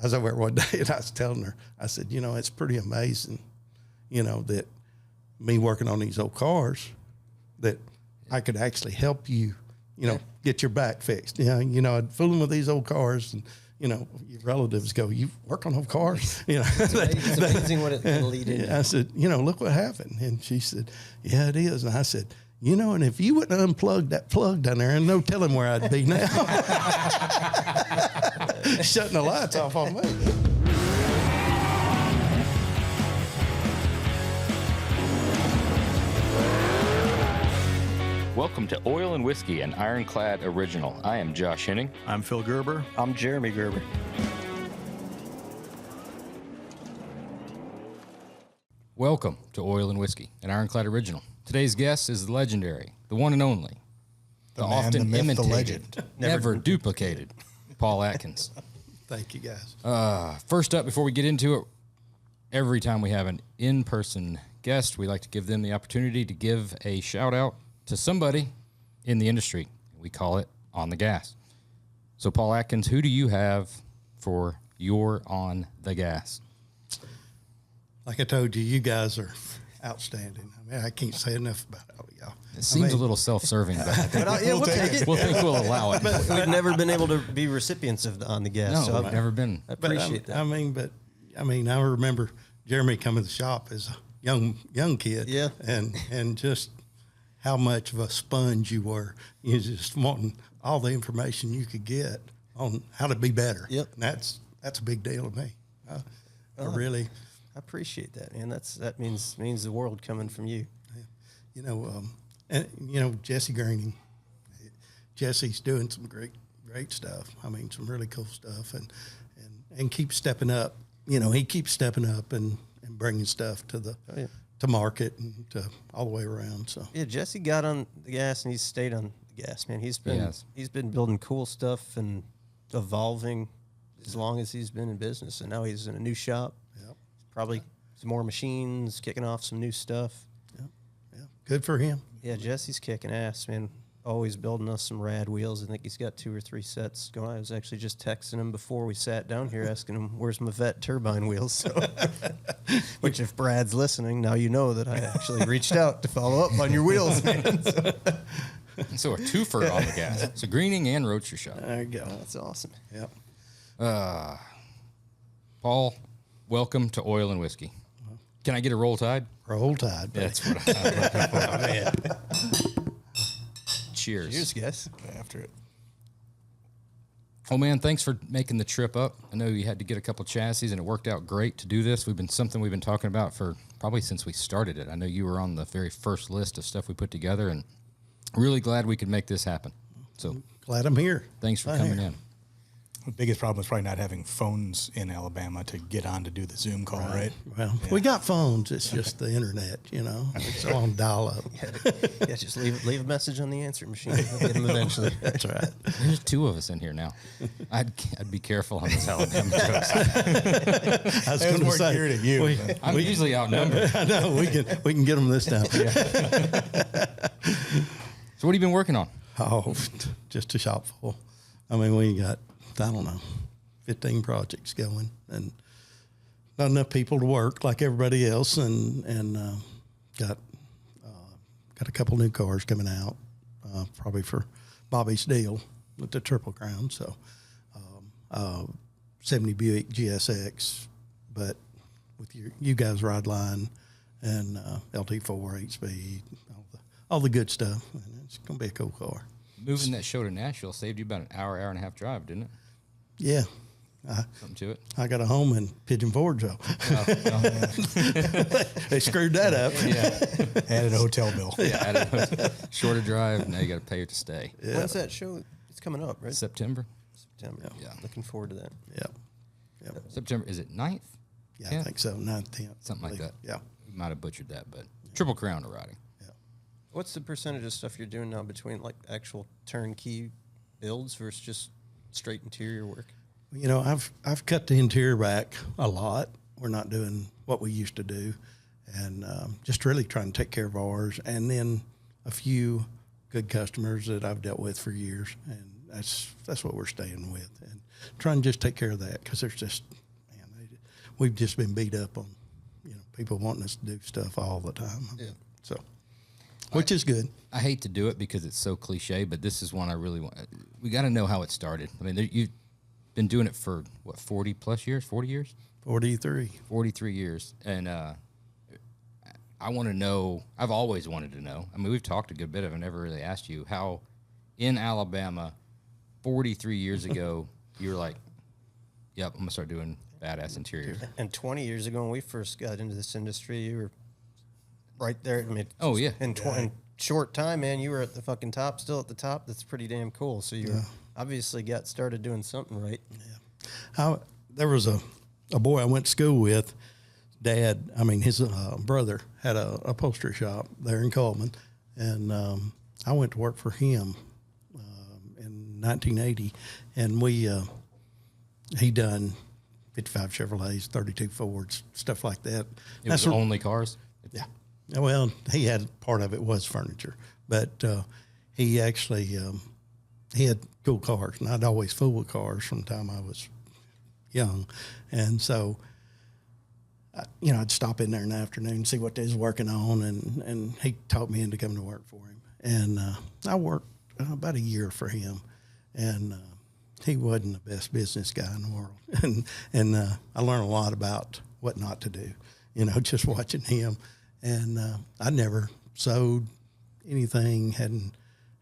I was over there one day and I was telling her, I said, you know, it's pretty amazing, you know, that me working on these old cars, that I could actually help you, you know, get your back fixed. You know, I'd fooling with these old cars and, you know, your relatives go, you work on old cars? You know, it's amazing what it can lead into. I said, you know, look what happened. And she said, yeah, it is. And I said, you know, and if you wouldn't unplug that plug down there, and no telling where I'd be now. Shutting the lights off on me. Welcome to Oil and Whiskey, an Ironclad original. I am Josh Henning. I'm Phil Gerber. I'm Jeremy Gerber. Welcome to Oil and Whiskey, an Ironclad original. Today's guest is the legendary, the one and only, the man, often the myth, imitated, the legend. never duplicated, Paul Atkins. Thank you, guys. First up, before we get into it, every time we have an in-person guest, we like to give them the opportunity to give a shout-out to somebody in the industry. We call it On the Gas. So, Paul Atkins, who do you have for your On the Gas? Like I told you, you guys are outstanding. I mean, I can't say enough about all of y'all. It seems a little self-serving, but I think We'll take it. we'll allow it. We've never been able to be recipients of On the Gas. No, so I've never been. I appreciate that. I mean, I remember Jeremy coming to the shop as a young kid. Yeah. And just how much of a sponge you were. You just wanting all the information you could get on how to be better. Yep. And that's a big deal to me. I really appreciate that, man. That means the world coming from you. You know, and you know, Jesse Greening. Jesse's doing some great stuff. I mean, some really cool stuff, and keeps stepping up. You know, he keeps stepping up and bringing stuff to the to market and to all the way around. So yeah, Jesse got on the gas and he's stayed on the gas, man. He's been building cool stuff and evolving as long as he's been in business, and now he's in a new shop. Yep. Probably some more machines, kicking off some new stuff. Yeah, good for him. Yeah, Jesse's kicking ass, man. Always building us some rad wheels. I think he's got 2 or 3 sets going. I was actually just texting him before we sat down here, asking him, where's my vet turbine wheels? So, which if Brad's listening, now you know that I actually reached out to follow up on your wheels, man. So a twofer On the Gas. So Greening and Roadster Shop. There you go. That's awesome. Yep. Paul, welcome to Oil and Whiskey. Can I get a Roll Tide? Roll Tide. That's what I'm looking for, man. Cheers. Cheers, guys. After it. Oh, man, thanks for making the trip up. I know you had to get a couple chassis, and it worked out great to do this. We've been talking about for probably since we started it. I know you were on the very first list of stuff we put together, and really glad we could make this happen. So Glad I'm here. thanks for coming in. The biggest problem is probably not having phones in Alabama to get on to do the Zoom call, right? Well, we got phones. It's just the internet, you know. It's on dial-up. Yeah, just leave a message on the answer machine. I'll get them eventually. That's right. There's 2 of us in here now. I'd be careful on this Alabama jokes. I was going to more say, geared at you. I'm usually outnumbered. I know we can get them this time. So what have you been working on? Oh, just a shop full. I mean, we got, I don't know, 15 projects going, and not enough people to work like everybody else, and got a couple new cars coming out, probably for Bobby's deal with the Triple Crown. So 70 Buick GSX, but with you guys ride line and LT4 8-speed, all the good stuff. And it's gonna be a cool car. Moving that show to Nashville saved you about an hour and a half drive, didn't it? Yeah. Something to it. I got a home in Pigeon Forge, though. They screwed that up. Yeah. Added a hotel bill. Yeah. Shorter drive. Now you got to pay it to stay. Yeah. When's that show? It's coming up, right? September. Yeah. Looking forward to that. Yeah. September. Is it 9th? Yeah, 10th? I think so. 9th, 10th. Something like that. Yeah. We might have butchered that, but Triple Crown of riding. What's the percentage of stuff you're doing now between like actual turnkey builds versus just straight interior work? You know, I've cut the interior back a lot. We're not doing what we used to do, and just really trying to take care of ours. And then a few good customers that I've dealt with for years, that's what we're staying with, and trying to just take care of that, because there's just, man, we've just been beat up on, people wanting us to do stuff all the time. Yeah. So, which is good. I hate to do it because it's so cliche, but this is one I really want. We got to know how it started. I mean, you've been doing it for, what, 40 plus years, 40 years? 43. 43 years. And I want to know, I've always wanted to know. I mean, we've talked a good bit of it. I never really asked you how in Alabama 43 years ago, you were like, yep, I'm going to start doing badass interiors. And 20 years ago, when we first got into this industry, you were right there. I mean, Oh, yeah. in short time, man, you were at the fucking top, still at the top. That's pretty damn cool. So you obviously got started doing something right. There was a boy I went to school with. His brother had a upholstery shop there in Coleman, and I went to work for him in 1980, and he done 55 Chevrolets, 32 Fords, stuff like that. It was only cars? Yeah. Well, he had part of it was furniture, but he actually he had cool cars, and I'd always fool with cars from the time I was young, and so I'd stop in there in the afternoon and see what they was working on, and he taught me into coming to work for him, and I worked about a year for him, and he wasn't the best business guy in the world, and I learned a lot about what not to do, just watching him. And I never sewed anything, hadn't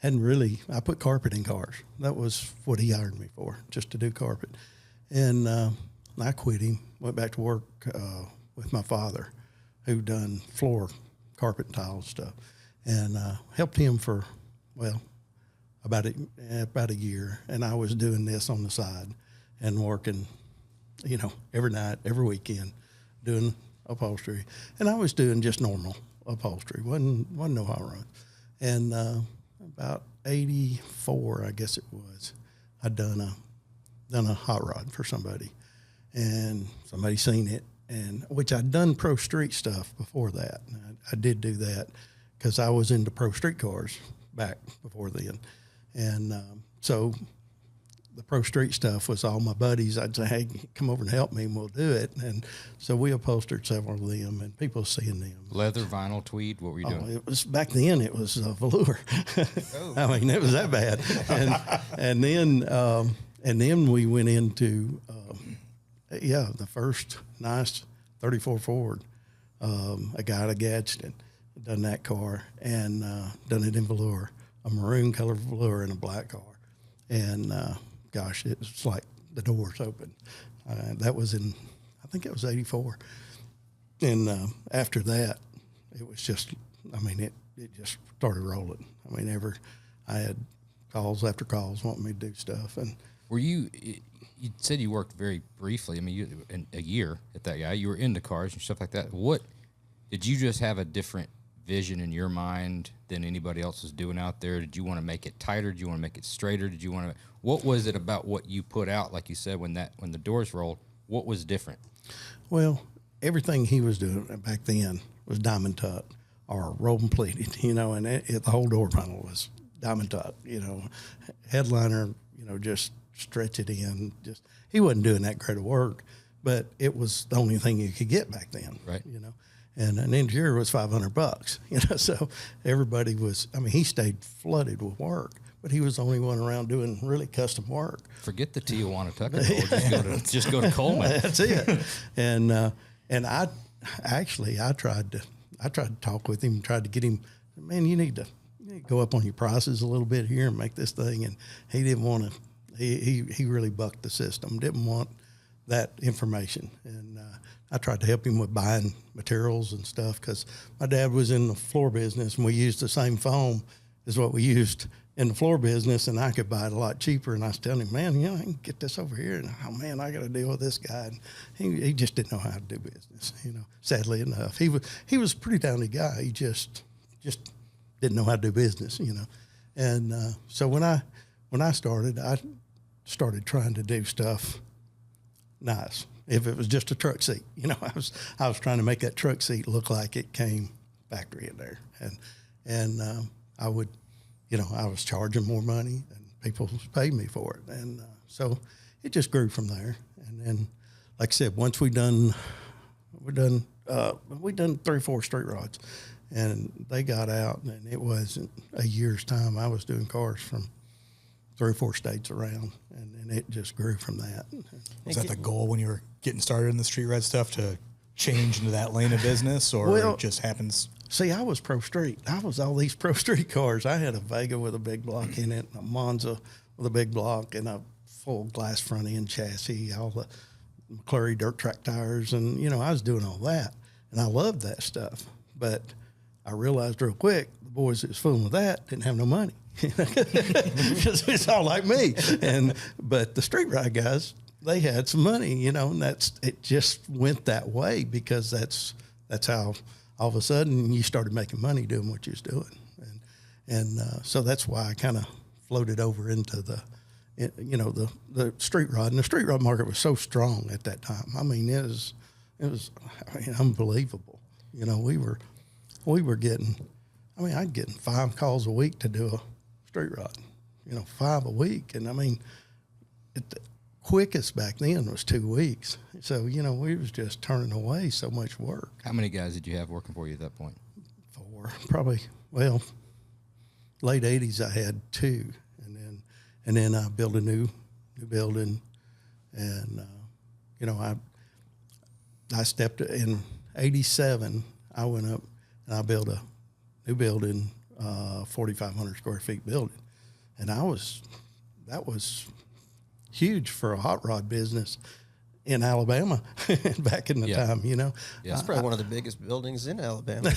really. I put carpet in cars. That was what he hired me for, just to do carpet. And I quit him, went back to work with my father, who done floor, carpet, and tile stuff, and helped him for, about a year. And I was doing this on the side and working, every night, every weekend, doing upholstery, and I was doing just normal upholstery. wasn't no hot rod. And about 84, I guess it was, I'd done a hot rod for somebody, and somebody seen it, and which I'd done pro street stuff before that. I did do that because I was into pro street cars back before then, and so the pro street stuff was all my buddies. I'd say, hey, come over and help me, and we'll do it. And so we upholstered several of them, and people seeing them. Leather, vinyl, tweed, what were you doing? It was, back then it was velour. I mean, it was that bad. And then we went into, the first nice 34 Ford. A guy out of Gadsden done that car, and done it in velour, a maroon colored velour in a black car. And, gosh, it was like the doors open. That was I think it was 84. And after that, it was just, it just started rolling. I had calls after calls wanting me to do stuff. And were you said you worked very briefly. In a year at that guy, you were into cars and stuff like that. What, did you just have a different vision in your mind than anybody else was doing out there? Did you want to make it tighter? Did you want to make it straighter? What was it about what you put out, like you said, when the doors rolled? What was different? Well, everything he was doing back then was diamond tuck or rolled and pleated, and the whole door panel was diamond tuck, headliner, just stretch it in. Just, he wasn't doing that great of work, but it was the only thing you could get back then, right? And an interior was $500, so everybody was, he stayed flooded with work, but he was the only one around doing really custom work. Forget the Tijuana Tucker, just go to Coleman. That's it. And I tried to talk with him, tried to get him, man, you need to go up on your prices a little bit here and make this thing. And he didn't want to, he really bucked the system, didn't want that information. And I tried to help him with buying materials and stuff, because my dad was in the floor business, and we used the same foam as what we used in the floor business, and I could buy it a lot cheaper. And I was telling him, man, I can get this over here. And, oh, man, I got to deal with this guy. And he just didn't know how to do business, sadly enough. He was a pretty talented guy. He just didn't know how to do business, And so when I started trying to do stuff nice. If it was just a truck seat, I was trying to make that truck seat look like it came factory in there, and I would, I was charging more money, people paid me for it. And so it just grew from there. And then, like I said, once we done 3 or 4 street rods, and they got out, and it wasn't a year's time. I was doing cars from 3 or 4 states around, and it just grew from that. Was that the goal when you were getting started in the street rod stuff, to change into that lane of business, or Well, it just happens? See, I was pro street. I was all these pro street cars. I had a Vega with a big block in it, a Monza with a big block, and a full glass front end chassis, all the McClure dirt track tires, and I was doing all that, and I loved that stuff. But I realized real quick, the boys that was fooling with that didn't have no money, because it's all like me. But the street ride guys, they had some money, and it just went that way, because that's how all of a sudden you started making money doing what you was doing, and so that's why I kind of floated over into the street rod. And the street rod market was so strong at that time. I mean, it was unbelievable. We were getting, I'd get 5 calls a week to do a street rod, 5 a week. And the quickest back then was 2 weeks. So, we was just turning away so much work. How many guys did you have working for you at that point? 4, probably. Well, late 80s, I had 2. And then I built a new building. And, I stepped in 87. I went up and I built a new building, 4,500 square feet building. And that was huge for a hot rod business in Alabama back in the time, Yeah. It's probably one of the biggest buildings in Alabama.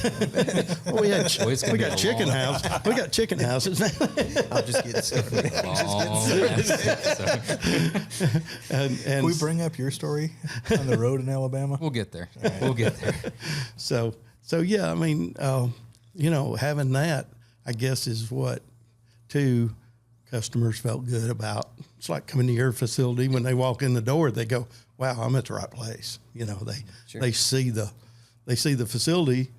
Well, we got chicken house. We got chicken houses now. I'll just get started. and Can we bring up your story on the road in Alabama? We'll get there. We'll get there. So yeah, having that, I guess, is what customers felt good about. It's like coming to your facility. When they walk in the door, they go, "Wow, I'm at the right place." They see the facility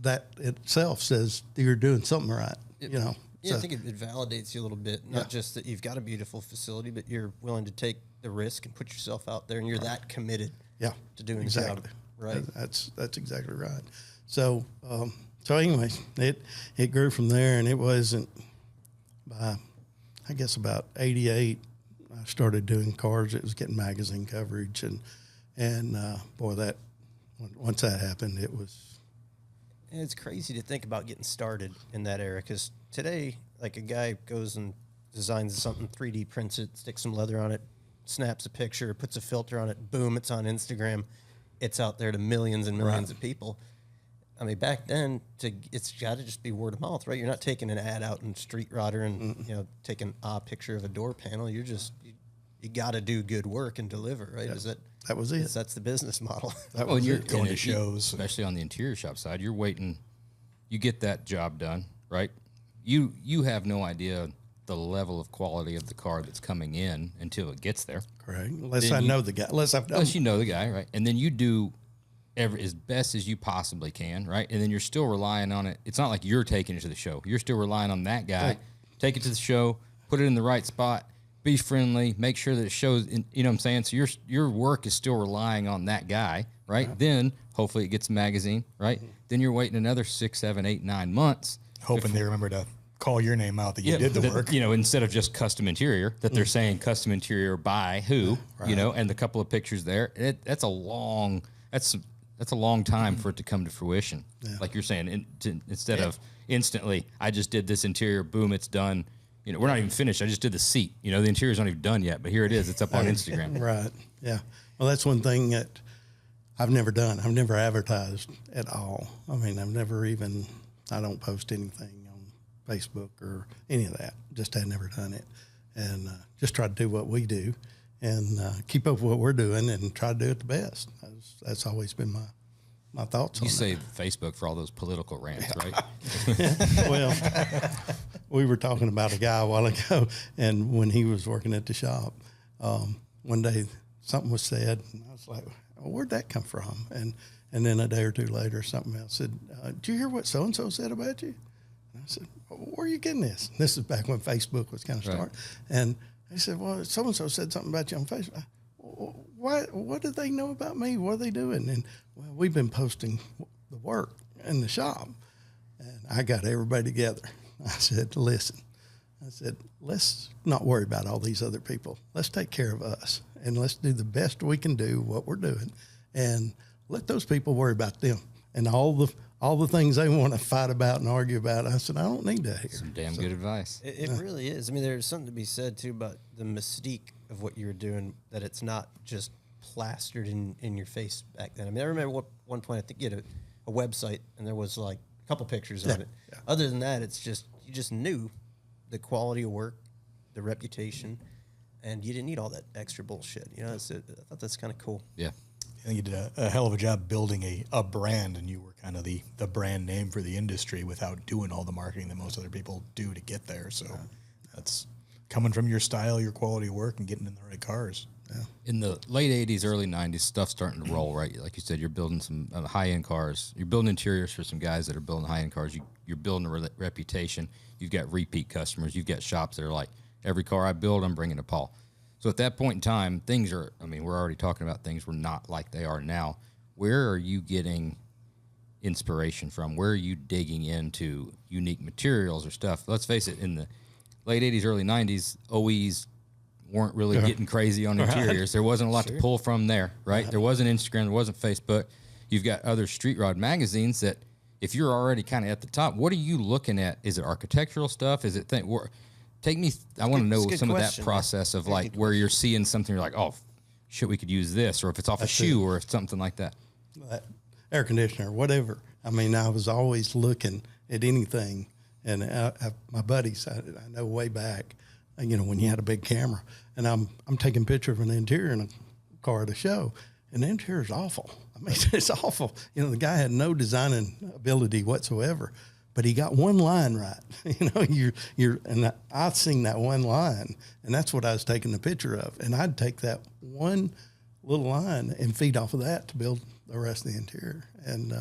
that itself says you're doing something right. Yeah, I think it validates you a little bit. Not just that you've got a beautiful facility, but you're willing to take the risk and put yourself out there, and you're that committed. To doing exactly the job right. That's exactly right. So anyway, it grew from there, and it wasn't by, I guess, about 88. I started doing cars. It was getting magazine coverage, and boy, that once that happened, it was. And it's crazy to think about getting started in that era, because today, like, a guy goes and designs something, 3D prints it, sticks some leather on it, snaps a picture, puts a filter on it, boom, it's on Instagram. It's out there to millions and millions of people. Back then, it's got to just be word of mouth, right? You're not taking an ad out in Street Rodder and taking a picture of a door panel. You're just you got to do good work and deliver, right? Yeah, that was it. That's the business model. You're going to shows, especially on the interior shop side. You're waiting. You get that job done, right? You have no idea the level of quality of the car that's coming in until it gets there. Correct. Unless I know the guy. Unless you know the guy, right? And then you do as best as you possibly can, right? And then you're still relying on it. It's not like you're taking it to the show. You're still relying on that guy. Take it to the show, put it in the right spot, be friendly, make sure that it shows. You know what I'm saying? So your work is still relying on that guy, right? Then hopefully it gets a magazine, right? Then you're waiting another 6, 7, 8, 9 months, hoping they remember to call your name out that you did the work. Instead of just custom interior, that they're saying custom interior by who, and the couple of pictures there. That's a long time for it to come to fruition. Yeah. Like you're saying, instead of instantly, I just did this interior, boom, it's done. We're not even finished. I just did the seat. The interior's not even done yet, but here it is. It's up on Instagram. Right. Yeah. Well, that's one thing that I've never done. I've never advertised at all. I've never even, I don't post anything on Facebook or any of that. Just had never done it. And just try to do what we do and keep up with what we're doing and try to do it the best. That's always been my thoughts on that. You say Facebook for all those political rants, right? Well, we were talking about a guy a while ago, and when he was working at the shop, one day something was said, and I was like, well, where'd that come from? And then a day or two later, something else said, did you hear what so-and-so said about you? And I said, where are you getting this? This is back when Facebook was kind of starting. And they said, well, so-and-so said something about you on Facebook. What do they know about me? What are they doing? And, well, we've been posting the work in the shop. And I got everybody together. I said, listen, I said, let's not worry about all these other people. Let's take care of us, and let's do the best we can do what we're doing, and let those people worry about them and all the things they want to fight about and argue about. I said, I don't need that here. Some damn good advice. It really is. I mean, there's something to be said too about the mystique of what you're doing, that it's not just plastered in your face back then. I mean, I remember one point I think you had a website and there was like a couple pictures on it. Yeah. Other than that, it's just, you just knew the quality of work, the reputation, and you didn't need all that extra bullshit. You know, I thought that's kind of cool. Yeah. I think you did a hell of a job building a brand, and you were kind of the brand name for the industry without doing all the marketing that most other people do to get there. So that's coming from your style, your quality of work, and getting in the right cars. Yeah. In the late 80s, early 90s, stuff's starting to roll, right? Like you said, you're building some high-end cars. You're building interiors for some guys that are building high-end cars. You're building a reputation. You've got repeat customers. You've got shops that are like, every car I build, I'm bringing to Paul. So at that point in time, things are, I mean, we're already talking about things were not like they are now. Where are you getting inspiration from? Where are you digging into unique materials or stuff? Let's face it, in the late 80s, early 90s, OEs weren't really getting crazy on interiors. There wasn't a lot to pull from there, right? There wasn't Instagram, there wasn't Facebook. You've got other street rod magazines that, if you're already kind of at the top, what are you looking at? Is it architectural stuff? Is it take me, I want to know some of that process of like where you're seeing something, you're like, oh, shit, we could use this, or if it's off a shoe or if something like that. Air conditioner, whatever. I mean, I was always looking at anything. And my buddies, I know way back, you know, when you had a big camera, and I'm taking picture of an interior in a car at a show, and the interior's awful. I mean, it's awful. You know, the guy had no designing ability whatsoever, but he got one line right. You know, and I've seen that one line, and that's what I was taking the picture of. And I'd take that one little line and feed off of that to build the rest of the interior. And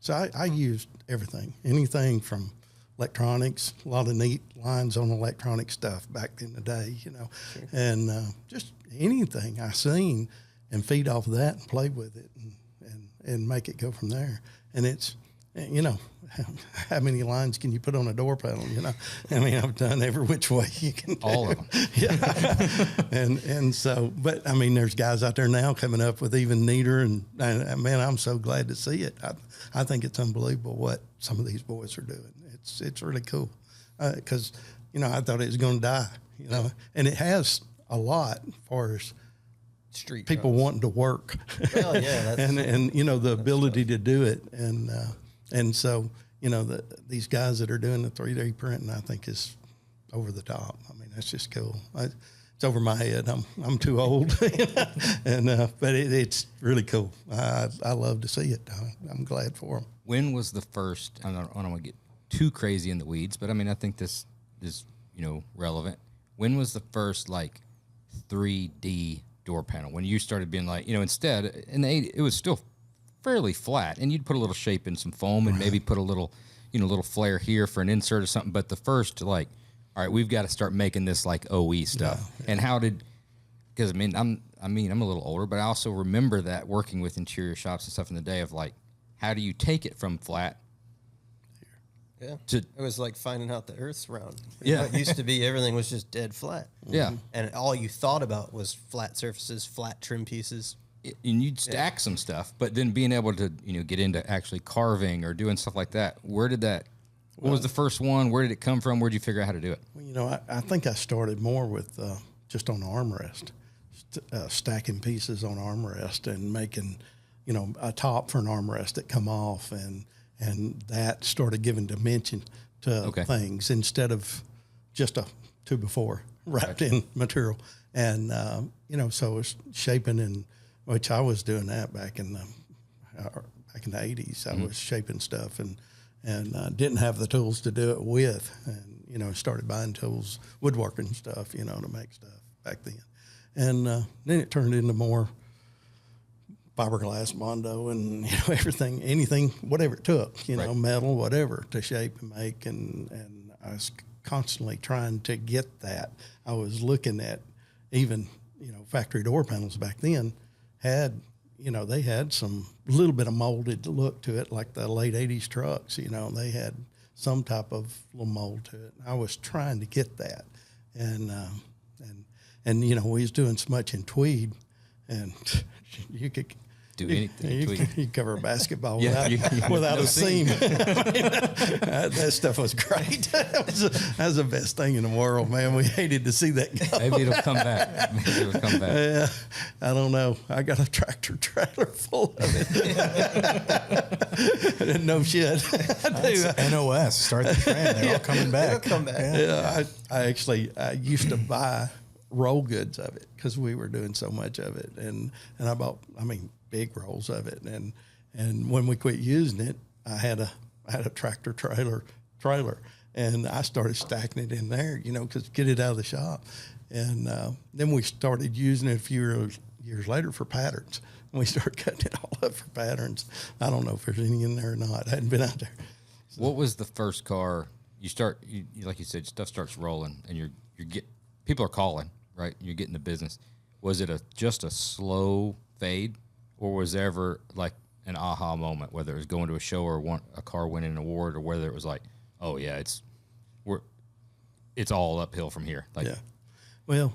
so I used everything, anything from electronics, a lot of neat lines on electronic stuff back in the day, you know, and just anything I seen, and feed off of that and play with it and make it go from there. And it's, you know, how many lines can you put on a door panel, you know? I mean, I've done every which way you can do. All of them. Yeah. and so, but I mean, there's guys out there now coming up with even neater, and man, I'm so glad to see it. I think it's unbelievable what some of these boys are doing. It's really cool. 'Cause, you know, I thought it was going to die, you know, and it has a lot as far as Street people cars. wanting to work. Well, yeah, and you know, the ability to do it. And so, you know, these guys that are doing the 3D printing, I think is over the top. I mean, that's just cool. It's over my head. I'm too old, but it's really cool. I love to see it. I'm glad for them. When was the first, I don't want to get too crazy in the weeds, but I mean, I think this is, you know, relevant. When was the first like 3D door panel? When you started being like, you know, instead in the 80s, it was still fairly flat, and you'd put a little shape in some foam and maybe put a little, you know, little flare here for an insert or something. But the first, like, all right, we've got to start making this like OE stuff. Yeah. And how did, because I mean, I'm a little older, but I also remember that working with interior shops and stuff in the day of like, how do you take it from flat? Yeah, it was like finding out the Earth's round. Yeah, it used to be everything was just dead flat. Yeah, and all you thought about was flat surfaces, flat trim pieces. And you'd stack some stuff, but then being able to, you know, get into actually carving or doing stuff like that. Where did that? What was the first one? Where did it come from? Where did you figure out how to do it? Well, you know, I think I started more with just on armrest, stacking pieces on armrest and making, you know, a top for an armrest that come off, and that started giving dimension to things instead of just a 2x4 wrapped in material. And, you know, so it's shaping, and which I was doing that back in the 80s. I was shaping stuff and didn't have the tools to do it with, and, you know, started buying tools, woodworking stuff, you know, to make stuff back then. And then it turned into more fiberglass Mondo and, you know, everything, anything, whatever it took, you know, metal, whatever to shape and make. And I was constantly trying to get that. I was looking at even, you know, factory door panels back then had, you know, they had some little bit of molded look to it, like the late 80s trucks, you know, they had some type of little mold to it. I was trying to get that. And you know, we was doing so much in tweed, and you could do anything. You could cover a basketball Yeah, without no a seam. That stuff was great. That was the best thing in the world, man. We hated to see that go. Maybe it'll come back. Yeah, I don't know. I got a tractor trailer full of it. No shit. NOS, start the trend. They're all coming back. They'll come back. Yeah, I used to buy roll goods of it because we were doing so much of it, and I bought, I mean, big rolls of it, and when we quit using it, I had a tractor trailer, and I started stacking it in there, you know, because get it out of the shop, and then we started using it a few years later for patterns. And we started cutting it all up for patterns. I don't know if there's any in there or not. I hadn't been out there. So. What was the first car you start? Like you said, stuff starts rolling, and you're people are calling, right? You're getting the business. Was it just a slow fade, or was there ever like an aha moment, whether it was going to a show or a car winning an award, or whether it was like, oh yeah, it's all uphill from here? Like, yeah. Well,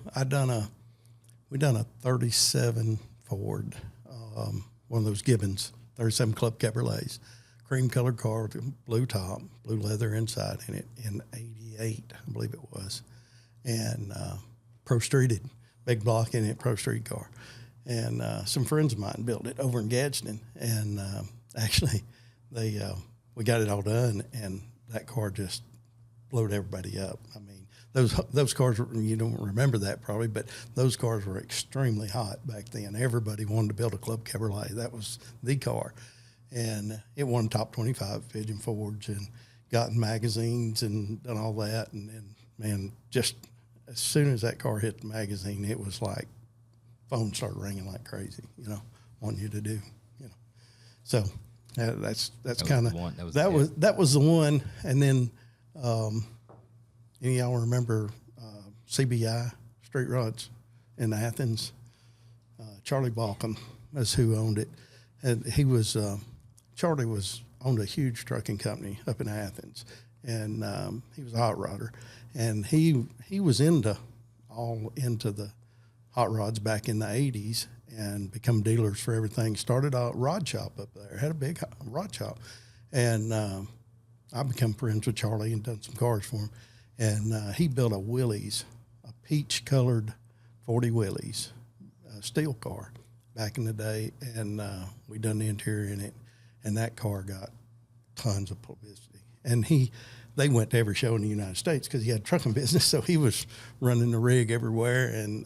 we done a 37 Ford, one of those Gibbons, 37 Club Cabriolets, cream colored car with a blue top, blue leather inside in it in 88, I believe it was. And pro streeted, big block in it, pro street car. And some friends of mine built it over in Gadsden. And actually, we got it all done, and that car just blowed everybody up. I mean, those cars, you don't remember that probably, but those cars were extremely hot back then. Everybody wanted to build a Club Cabriolet. That was the car. And it won top 25 Pigeon Fords and got in magazines and done all that. And man, just as soon as that car hit the magazine, it was like phone started ringing like crazy, you know, wanting you to do, you know. So that's kind of that was the one. And then any of y'all remember CBI Street Rods in Athens? Charlie Balcom is who owned it, and he was Charlie owned a huge trucking company up in Athens, and he was a hot rodder, and he was into the hot rods back in the 80s and become dealers for everything. Started a rod shop up there, had a big rod shop, and I become friends with Charlie and done some cars for him. And he built a Willys, a peach-colored 40 Willys, steel car back in the day, and we done the interior in it, and that car got tons of publicity. And they went to every show in the United States because he had a trucking business, so he was running the rig everywhere, and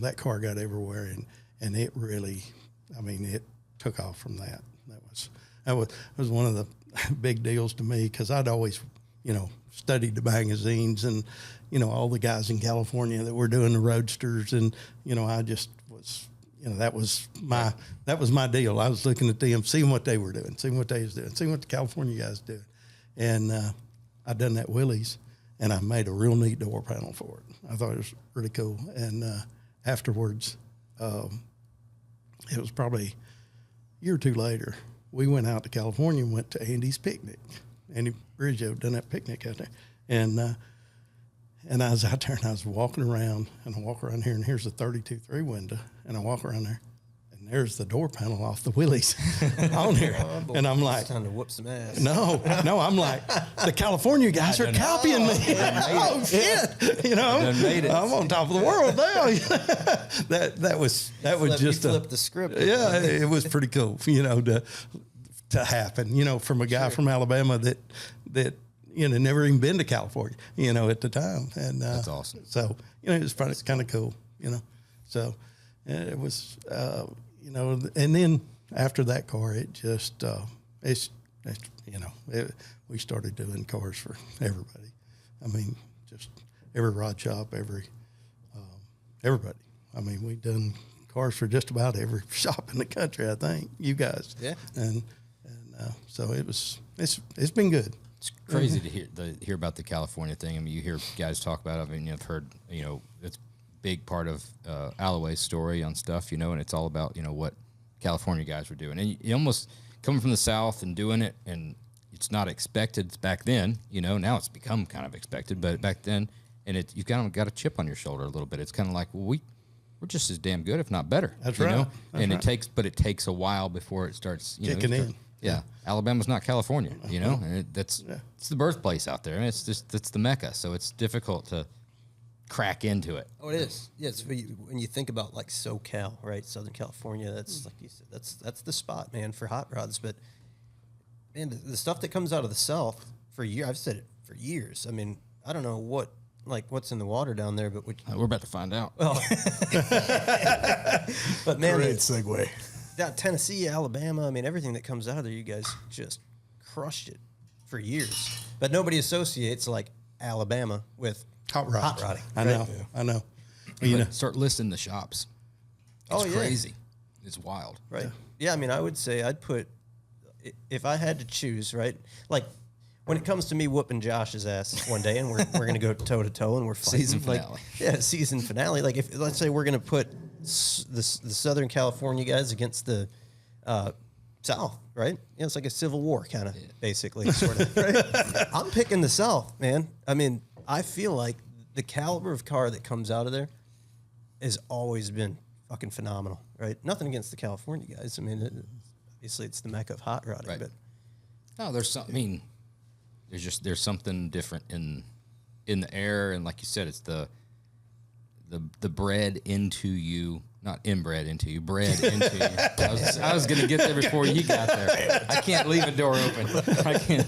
that car got everywhere, and it really, I mean, it took off from that. That was one of the big deals to me because I'd always, you know, studied the magazines and, you know, all the guys in California that were doing the roadsters, and, you know, I just was, you know, that was my deal. I was looking at them, seeing what they were doing, seeing what they was doing, seeing what the California guys doing. And I done that Willys, and I made a real neat door panel for it. I thought it was really cool. And afterwards, it was probably a year or two later, we went out to California and went to Andy's picnic. Andy Bridgeo done that picnic out there. And I was out there, and I was walking around, and I walk around here, and here's a 32.3 window, and I walk around there, and there's the door panel off the Willys on here. And I'm like, it's time to whoop some ass. No, I'm like, the California guys are copying me. Oh shit! You know, I'm on top of the world now. that was just flip the script. Yeah, it was pretty cool. You know, to happen. You know, from a guy from Alabama that you know never even been to California. You know, at the time, and that's awesome. So you know, it was kind of cool. You know, so it was. You know, and then after that car, it just, you know, we started doing cars for everybody. I mean, just every rod shop, everybody. I mean, we done cars for just about every shop in the country, I think, you guys. Yeah. And so it's been good. It's crazy to hear about the California thing. I mean, you hear guys talk about it. I mean, I've heard, it's a big part of Alloway's story on stuff, and it's all about, what California guys were doing. And you almost coming from the South and doing it, and it's not expected back then, now it's become kind of expected, but back then, and you've kind of got a chip on your shoulder a little bit. It's kind of like, well, we're just as damn good, if not better. That's right. And it takes a while before it starts, kicking in. Yeah, Alabama's not California, and it's the birthplace out there, and it's the Mecca, so it's difficult to crack into it. Oh, it is. Yeah, it's when you think about like SoCal, right, Southern California. That's like you said. That's the spot, man, for hot rods. But man, the stuff that comes out of the South for years, I've said it for years. I mean, I don't know what's in the water down there, but We're about to find out. but man, Great segue. down Tennessee, Alabama, I mean, everything that comes out of there, you guys just crushed it for years. But nobody associates like Alabama with Hot rods. hot rodding. I know. I know. Well, Start listing the shops. It's crazy. It's wild. Right. Yeah, I mean, I would say I'd put, if I had to choose, right, like when it comes to me whooping Josh's ass one day and we're going to go toe to toe and we're fighting. Season finale. Like, yeah, season finale. Like if, let's say we're going to put the Southern California guys against the South, right? Yeah, it's like a civil war kind of, basically, sort of. Right? I'm picking the South, man. I mean, I feel like the caliber of car that comes out of there has always been fucking phenomenal, right? Nothing against the California guys. I mean, obviously it's the mecca of hot rodding, Right. but No, there's something. I mean, there's something different in the air, and like you said, it's the bred into you, not inbred into you, bred into you. I was gonna get there before you got there. I can't leave a door open. I can't.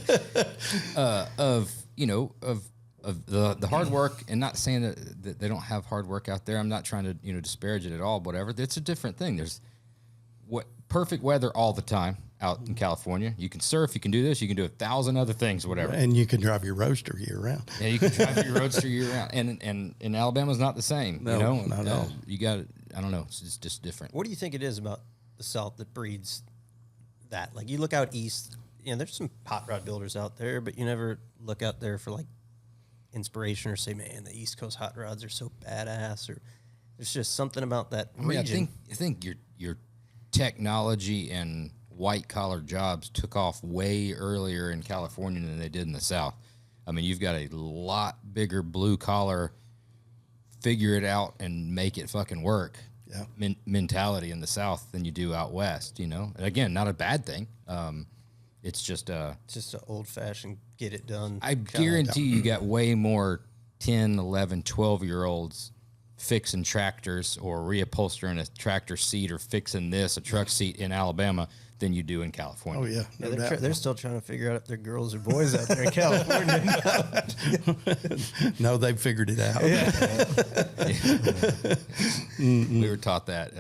Of the hard work, and not saying that they don't have hard work out there. I'm not trying to disparage it at all. Whatever, it's a different thing. There's perfect weather all the time out in California. You can surf, you can do this, you can do 1,000 other things, whatever. and you can drive your roadster year round. Yeah, you can drive your roadster year round, and Alabama's not the same. No, not at all. You got, I don't know, it's just different. what do you think it is about the South that breeds that? Like you look out east, there's some hot rod builders out there, but you never look out there for like inspiration or say, man, the East Coast hot rods are so badass, or there's just something about that region. I think your technology and white collar jobs took off way earlier in California than they did in the South. I mean, you've got a lot bigger blue collar, figure it out and make it fucking work. Yeah. Mentality in the South than you do out West. And again, not a bad thing. It's just It's just an old fashioned get it done. I guarantee you got way more 10, 11, 12-year-olds fixing tractors or reupholstering a tractor seat or fixing a truck seat in Alabama than you do in California. Oh, yeah. No doubt. they're still trying to figure out if they're girls or boys out there in California. No, they've figured it out. We were taught that.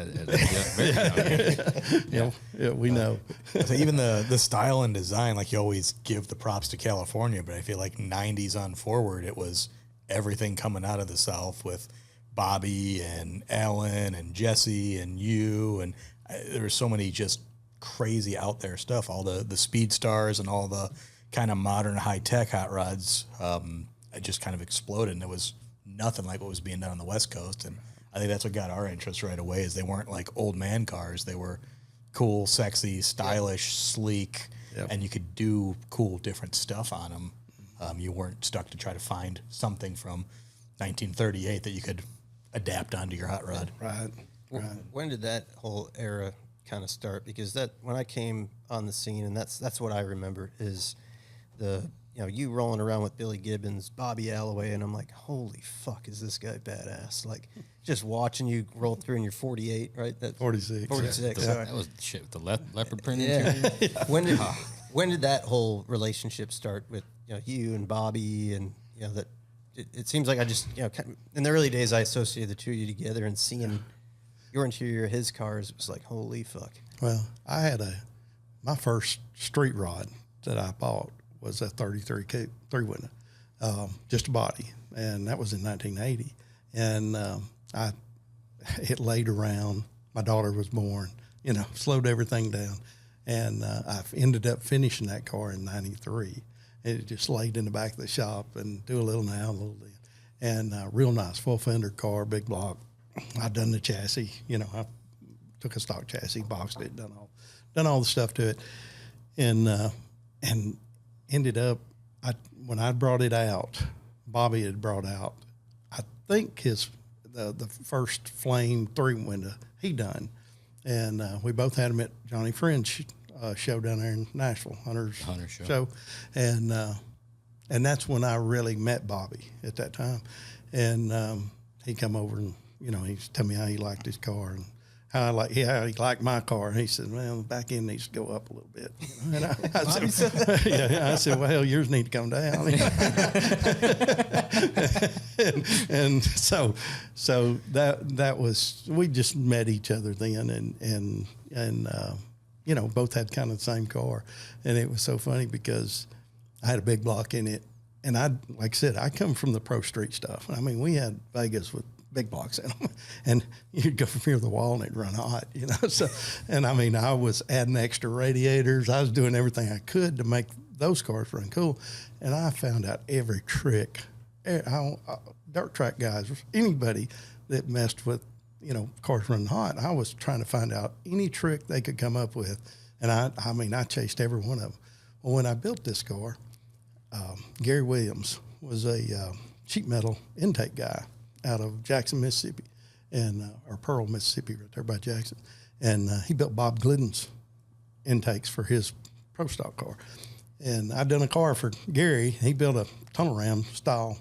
Very young. Yeah, we know. So even the style and design, like you always give the props to California, but I feel like 90s on forward, it was everything coming out of the South with Bobby and Alan and Jesse and you. And there were so many just crazy out there stuff, all the Speedstars and all the kind of modern high-tech hot rods. It just kind of exploded, and it was nothing like what was being done on the West Coast. And I think that's what got our interest right away, is they weren't like old man cars. They were cool, sexy, stylish, sleek, and you could do cool, different stuff on them. You weren't stuck to try to find something from 1938 that you could adapt onto your hot rod. Right. When did that whole era kind of start? Because that when I came on the scene, and that's what I remember is you rolling around with Billy Gibbons, Bobby Alloway, and I'm like, holy fuck, is this guy badass? Like just watching you roll through in your 48, right? That 46. 46. Sorry. That was shit with the leopard print. Yeah. When did that whole relationship start with you and Bobby, and that it seems like I just in the early days I associated the two of you together, and seeing your interior, his cars, it was like, holy fuck. Well, I had my first street rod that I bought was a 33 coupe, 3-window, just a body, and that was in 1980. And it laid around my daughter was born, slowed everything down. And I ended up finishing that car in 93. It just laid in the back of the shop and do a little now, a little then. And real nice, full fender car, big block. I done the chassis, I took a stock chassis, boxed it, done all the stuff to it. And ended up, when I brought it out, Bobby had brought out, I think the first flame 3-window he done. And we both had him at Johnny Friend's show down there in Nashville, Hunter show. And that's when I really met Bobby at that time. And he come over and, he told me how he liked his car and how he liked my car. And he said, well, the back end needs to go up a little bit. And I said, yeah, I said, well, hell, yours need to come down. and so that was, we just met each other then and both had kind of the same car. And it was so funny because I had a big block in it. And like I said, I come from the pro street stuff. I mean, we had Vegas with big blocks in them, and you'd go from here to the wall and it'd run hot, So, and I mean, I was adding extra radiators. I was doing everything I could to make those cars run cool. And I found out every trick. Dirt track guys, anybody that messed with, cars running hot, I was trying to find out any trick they could come up with. And I chased every one of them. Well, when I built this car, Gary Williams was a sheet metal intake guy out of Jackson, Mississippi, or Pearl, Mississippi, right there by Jackson. And he built Bob Glidden's intakes for his pro stock car. And I'd done a car for Gary. He built a tunnel ram style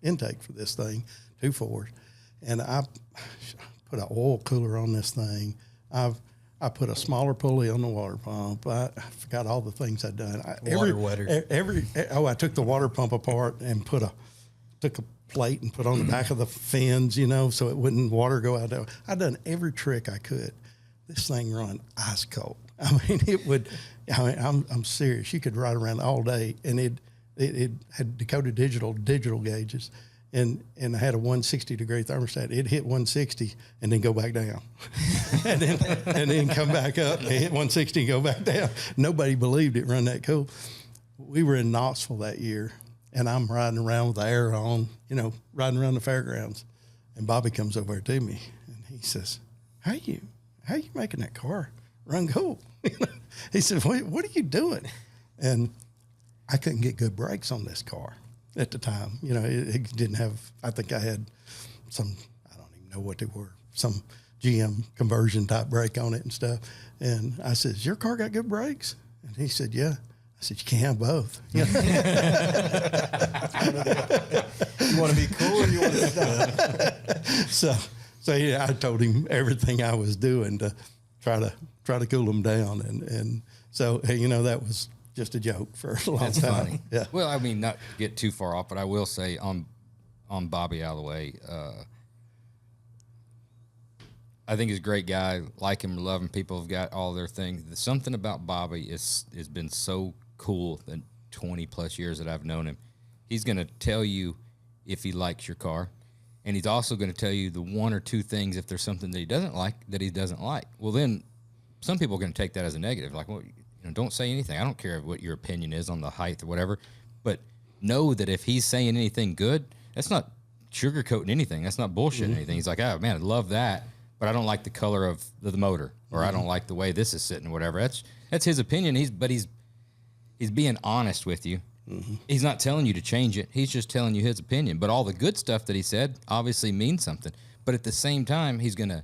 intake for this thing, 2 Fords. And I put an oil cooler on this thing. I put a smaller pulley on the water pump. I forgot all the things I'd done. Water wetter. I took the water pump apart and took a plate and put on the back of the fins, so it wouldn't water go out there. I'd done every trick I could. This thing run ice cold. I mean, it would. I'm serious. You could ride around all day, and it had Dakota digital gauges. And I had a 160-degree thermostat. It'd hit 160 and then go back down, and then come back up and hit 160 and go back down. Nobody believed it run that cool. We were in Knoxville that year, and I'm riding around with the air on, riding around the fairgrounds. And Bobby comes over to me, and he says, "How you making that car run cool?" He said, "What are you doing?" And I couldn't get good brakes on this car at the time. It didn't have, I think I had some, I don't even know what they were, some GM conversion type brake on it and stuff. And I said, "Has your car got good brakes?" And he said, "Yeah." I said, "You can't have both." You want to be cool or you want to stop? So yeah, I told him everything I was doing to try to cool him down. And so, that was just a joke for a long That's time. funny. Yeah. Well, I mean, not to get too far off, but I will say on Bobby Alloway, I think he's a great guy. Like him, love him. People have got all their things. Something about Bobby has been so cool the 20 plus years that I've known him. He's going to tell you if he likes your car, and he's also going to tell you the 1 or 2 things if there's something that he doesn't like. Well, then some people are going to take that as a negative. Like, well, don't say anything. I don't care what your opinion is on the height or whatever, but know that if he's saying anything good, that's not sugarcoating anything. That's not bullshitting anything. He's like, "Oh man, I love that, but I don't like the color of the motor, or I don't like the way this is sitting, or whatever." That's his opinion. He's being honest with you. He's not telling you to change it. He's just telling you his opinion. But all the good stuff that he said obviously means something. But at the same time, he's gonna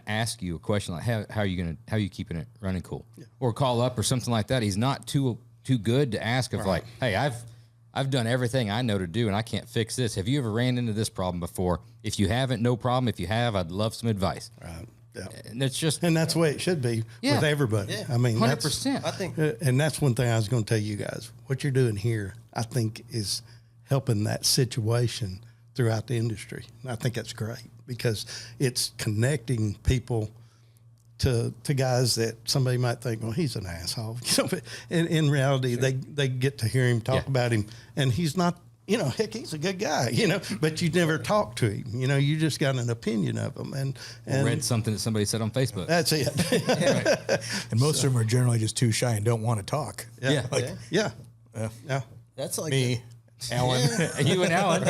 ask you a question like, how are you keeping it running cool? Yeah. Or call up or something like that. He's not too good to ask of like, "Hey, I've done everything I know to do and I can't fix this. Have you ever ran into this problem before? If you haven't, no problem. If you have, I'd love some advice." Right. Yeah. And that's the way it should be with everybody. Yeah. I mean, 100%. I think, and that's one thing I was going to tell you guys. What you're doing here, I think, is helping that situation throughout the industry. And I think that's great because it's connecting people to guys that somebody might think, "Well, he's an asshole." But in reality, they get to hear him talk about him, and he's not heck, he's a good guy, but you never talked to him. You just got an opinion of him and read something that somebody said on Facebook. That's it. And most of them are generally just too shy and don't want to talk. Yeah. Yeah. That's like Me, Alan. You and Alan.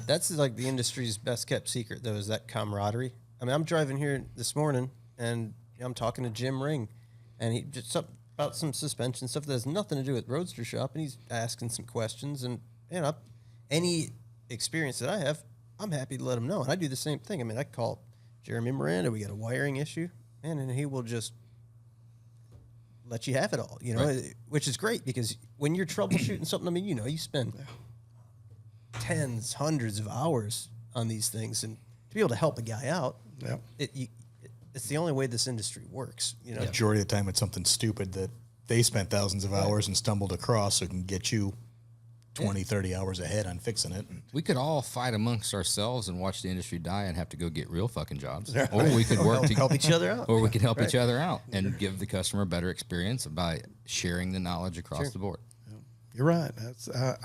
that's like the industry's best kept secret, though, is that camaraderie. I mean, I'm driving here this morning, and I'm talking to Jim Ring, and he just about some suspension stuff that has nothing to do with Roadster Shop, and he's asking some questions, and any experience that I have, I'm happy to let him know, and I do the same thing. I mean, I call Jeremy Miranda, we got a wiring issue, and he will just let you have it all, Right. Which is great, because when you're troubleshooting something, I mean, you spend tens, hundreds of hours on these things, and to be able to help a guy out, it's the only way this industry works. Majority of the time, it's something stupid that they spent thousands of hours and stumbled across, so it can get you 20, 30 hours ahead on fixing it. We could all fight amongst ourselves and watch the industry die and have to go get real fucking jobs. Or we could work to help each other out. Or we could help each other out and give the customer a better experience by sharing the knowledge across the board. You're right.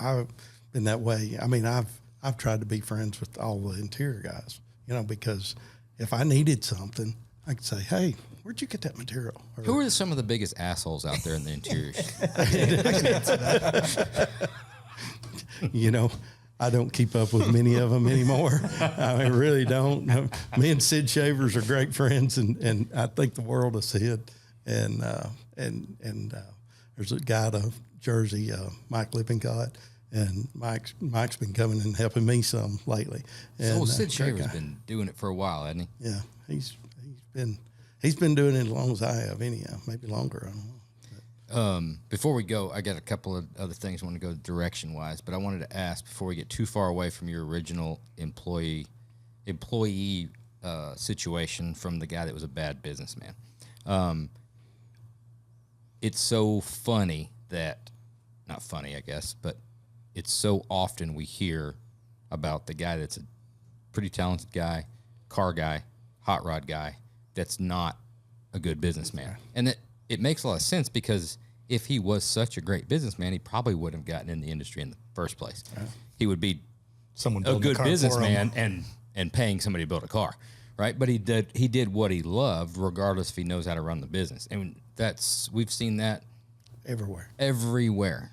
I've been that way. I mean, I've tried to be friends with all the interior guys, because if I needed something, I could say, hey, where'd you get that material? Or, Who are some of the biggest assholes out there in the interiors? I don't keep up with many of them anymore. I really don't. Me and Sid Shavers are great friends, and I think the world of Sid. And there's a guy out of Jersey, Mike Lippincott, and Mike's been coming and helping me some lately. And, Sid great Shaver's guy. been doing it for a while, hasn't he? Yeah, he's been doing it as long as I have, anyhow, maybe longer. I don't know. Before we go, I got a couple of other things I want to go direction-wise, but I wanted to ask before we get too far away from your original employee situation from the guy that was a bad businessman. It's so funny that, not funny, I guess, but it's so often we hear about the guy that's a pretty talented guy, car guy, hot rod guy, that's not a good businessman. And it makes a lot of sense, because if he was such a great businessman, he probably wouldn't have gotten in the industry in the first place. Yeah. He would be Someone a building good a car businessman for him. and paying somebody to build a car, right? But he did what he loved, regardless if he knows how to run the business. And we've seen that everywhere.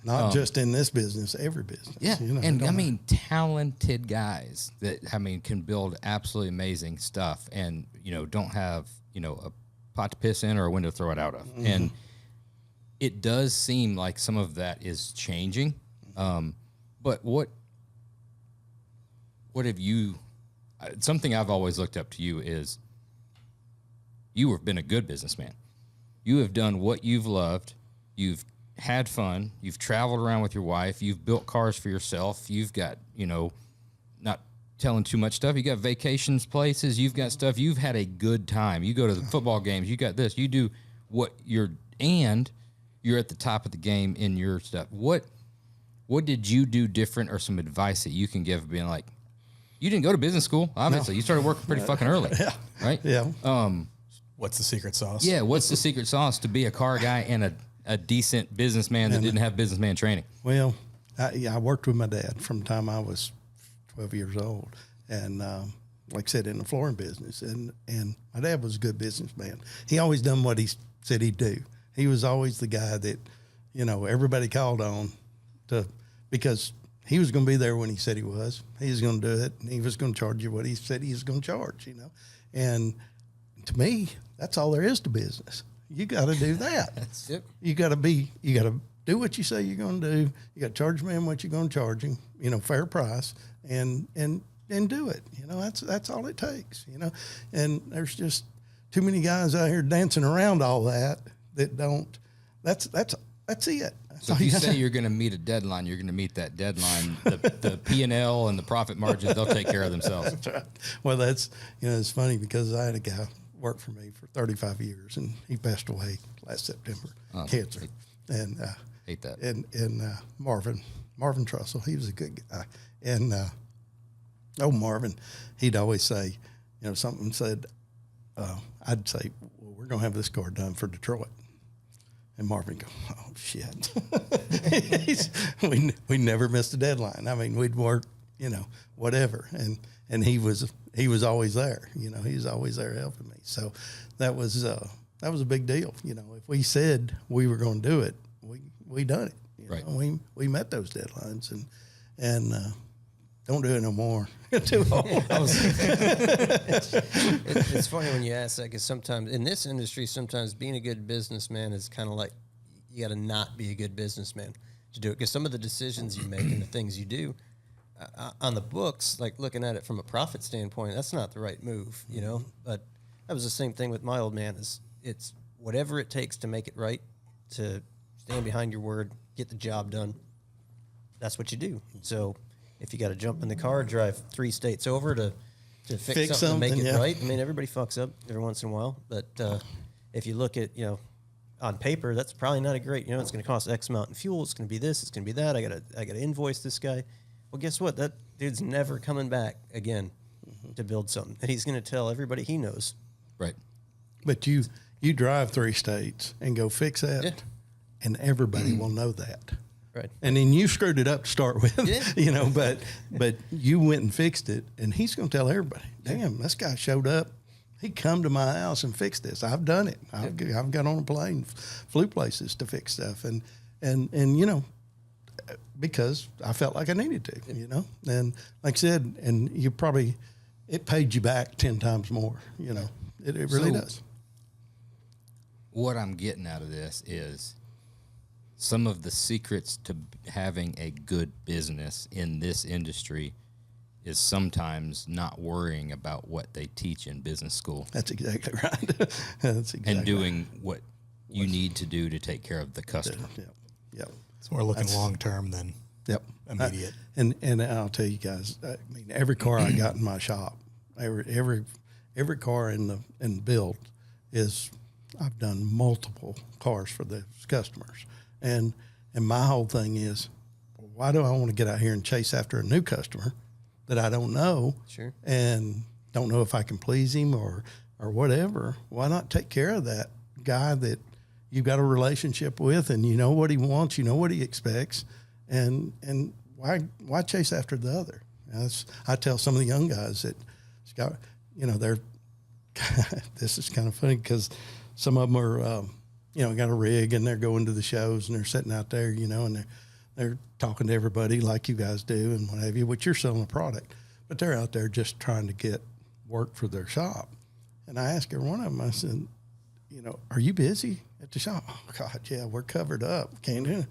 Not just in this business, every business. Yeah, and talented guys that can build absolutely amazing stuff, and don't have a pot to piss in or a window to throw it out of. Mm-hmm. And it does seem like some of that is changing. But what have you? Something I've always looked up to you is you have been a good businessman. You have done what you've loved. You've had fun. You've traveled around with your wife. You've built cars for yourself. You've got, not telling too much stuff. You got vacations, places. You've got stuff. You've had a good time. You go to the football games. You got this. You do and you're at the top of the game in your stuff. What did you do different, or some advice that you can give, being like, you didn't go to business school, obviously. No. You started working pretty fucking early, right? Yeah. What's the secret sauce? Yeah, what's the secret sauce to be a car guy and a decent businessman that didn't have businessman training? Well, I worked with my dad from the time I was 12 years old, and like I said, in the flooring business, and my dad was a good businessman. He always done what he said he'd do. He was always the guy that, everybody called on because he was going to be there when he said he was. He was going to do it, and he was going to charge you what he said he was going to charge, And to me, that's all there is to business. You got to do that. That's it. You got to do what you say you're going to do. You got to charge man what you're going to charge him, fair price, and do it. That's all it takes, And there's just too many guys out here dancing around all that don't. That's it. So if you say you're going to meet a deadline, you're going to meet that deadline. The P&L and the profit margins, they'll take care of themselves. That's right. Well, it's funny because I had a guy work for me for 35 years, and he passed away last September, cancer. Hate that. And Marvin Trussell, he was a good guy. And Marvin, he'd always say, something said, I'd say, well, we're going to have this car done for Detroit. And Marvin go, oh shit. we never missed a deadline. I mean, we'd work, whatever. And he was always there, he was always there helping me. So that was a big deal. If we said we were going to do it, we done it. Right. We met those deadlines and don't do it no more. Too old. It's funny when you ask that, because sometimes in this industry, sometimes being a good businessman is kind of like you got to not be a good businessman to do it, because some of the decisions you make and the things you do on the books, like looking at it from a profit standpoint, that's not the right move, But that was the same thing with my old man. It's whatever it takes to make it right, to stand behind your word, get the job done. That's what you do. So if you got to jump in the car, drive 3 states over to fix something, to make it right. I mean, everybody fucks up every once in a while, but if you look at, on paper, that's probably not a great, it's going to cost X amount in fuel. It's going to be this, it's going to be that. I got to invoice this guy. Well, guess what? That dude's never coming back again to build something. And he's going to tell everybody he knows. Right. But you drive 3 states and go fix that, and everybody will know that. Right. And then you screwed it up to start with, Yeah. but you went and fixed it, and he's going to tell everybody, damn, this guy showed up. He come to my house and fixed this. I've done it. I've got on a plane, flew places to fix stuff. And because I felt like I needed to, and like I said, and it paid you back 10 times more, it really does. What I'm getting out of this is some of the secrets to having a good business in this industry is sometimes not worrying about what they teach in business school. That's exactly right. That's exactly and doing what you need to do to take care of the customer. Yep. So we're looking long term than immediate. And I'll tell you guys, I mean, every car I got in my shop, every car in the build is, I've done multiple cars for the customers. And my whole thing is, why do I want to get out here and chase after a new customer that I don't know, and don't know if I can please him or whatever? Why not take care of that guy that you've got a relationship with, and you know what he wants, you know what he expects, and why chase after the other? I tell some of the young guys that, they're this is kind of funny because some of them are. Got a rig and they're going to the shows and they're sitting out there, and they're talking to everybody like you guys do and what have you, which you're selling a product, but they're out there just trying to get work for their shop. And I asked every one of them, I said, are you busy at the shop? Oh God, yeah, we're covered up. Can't do it.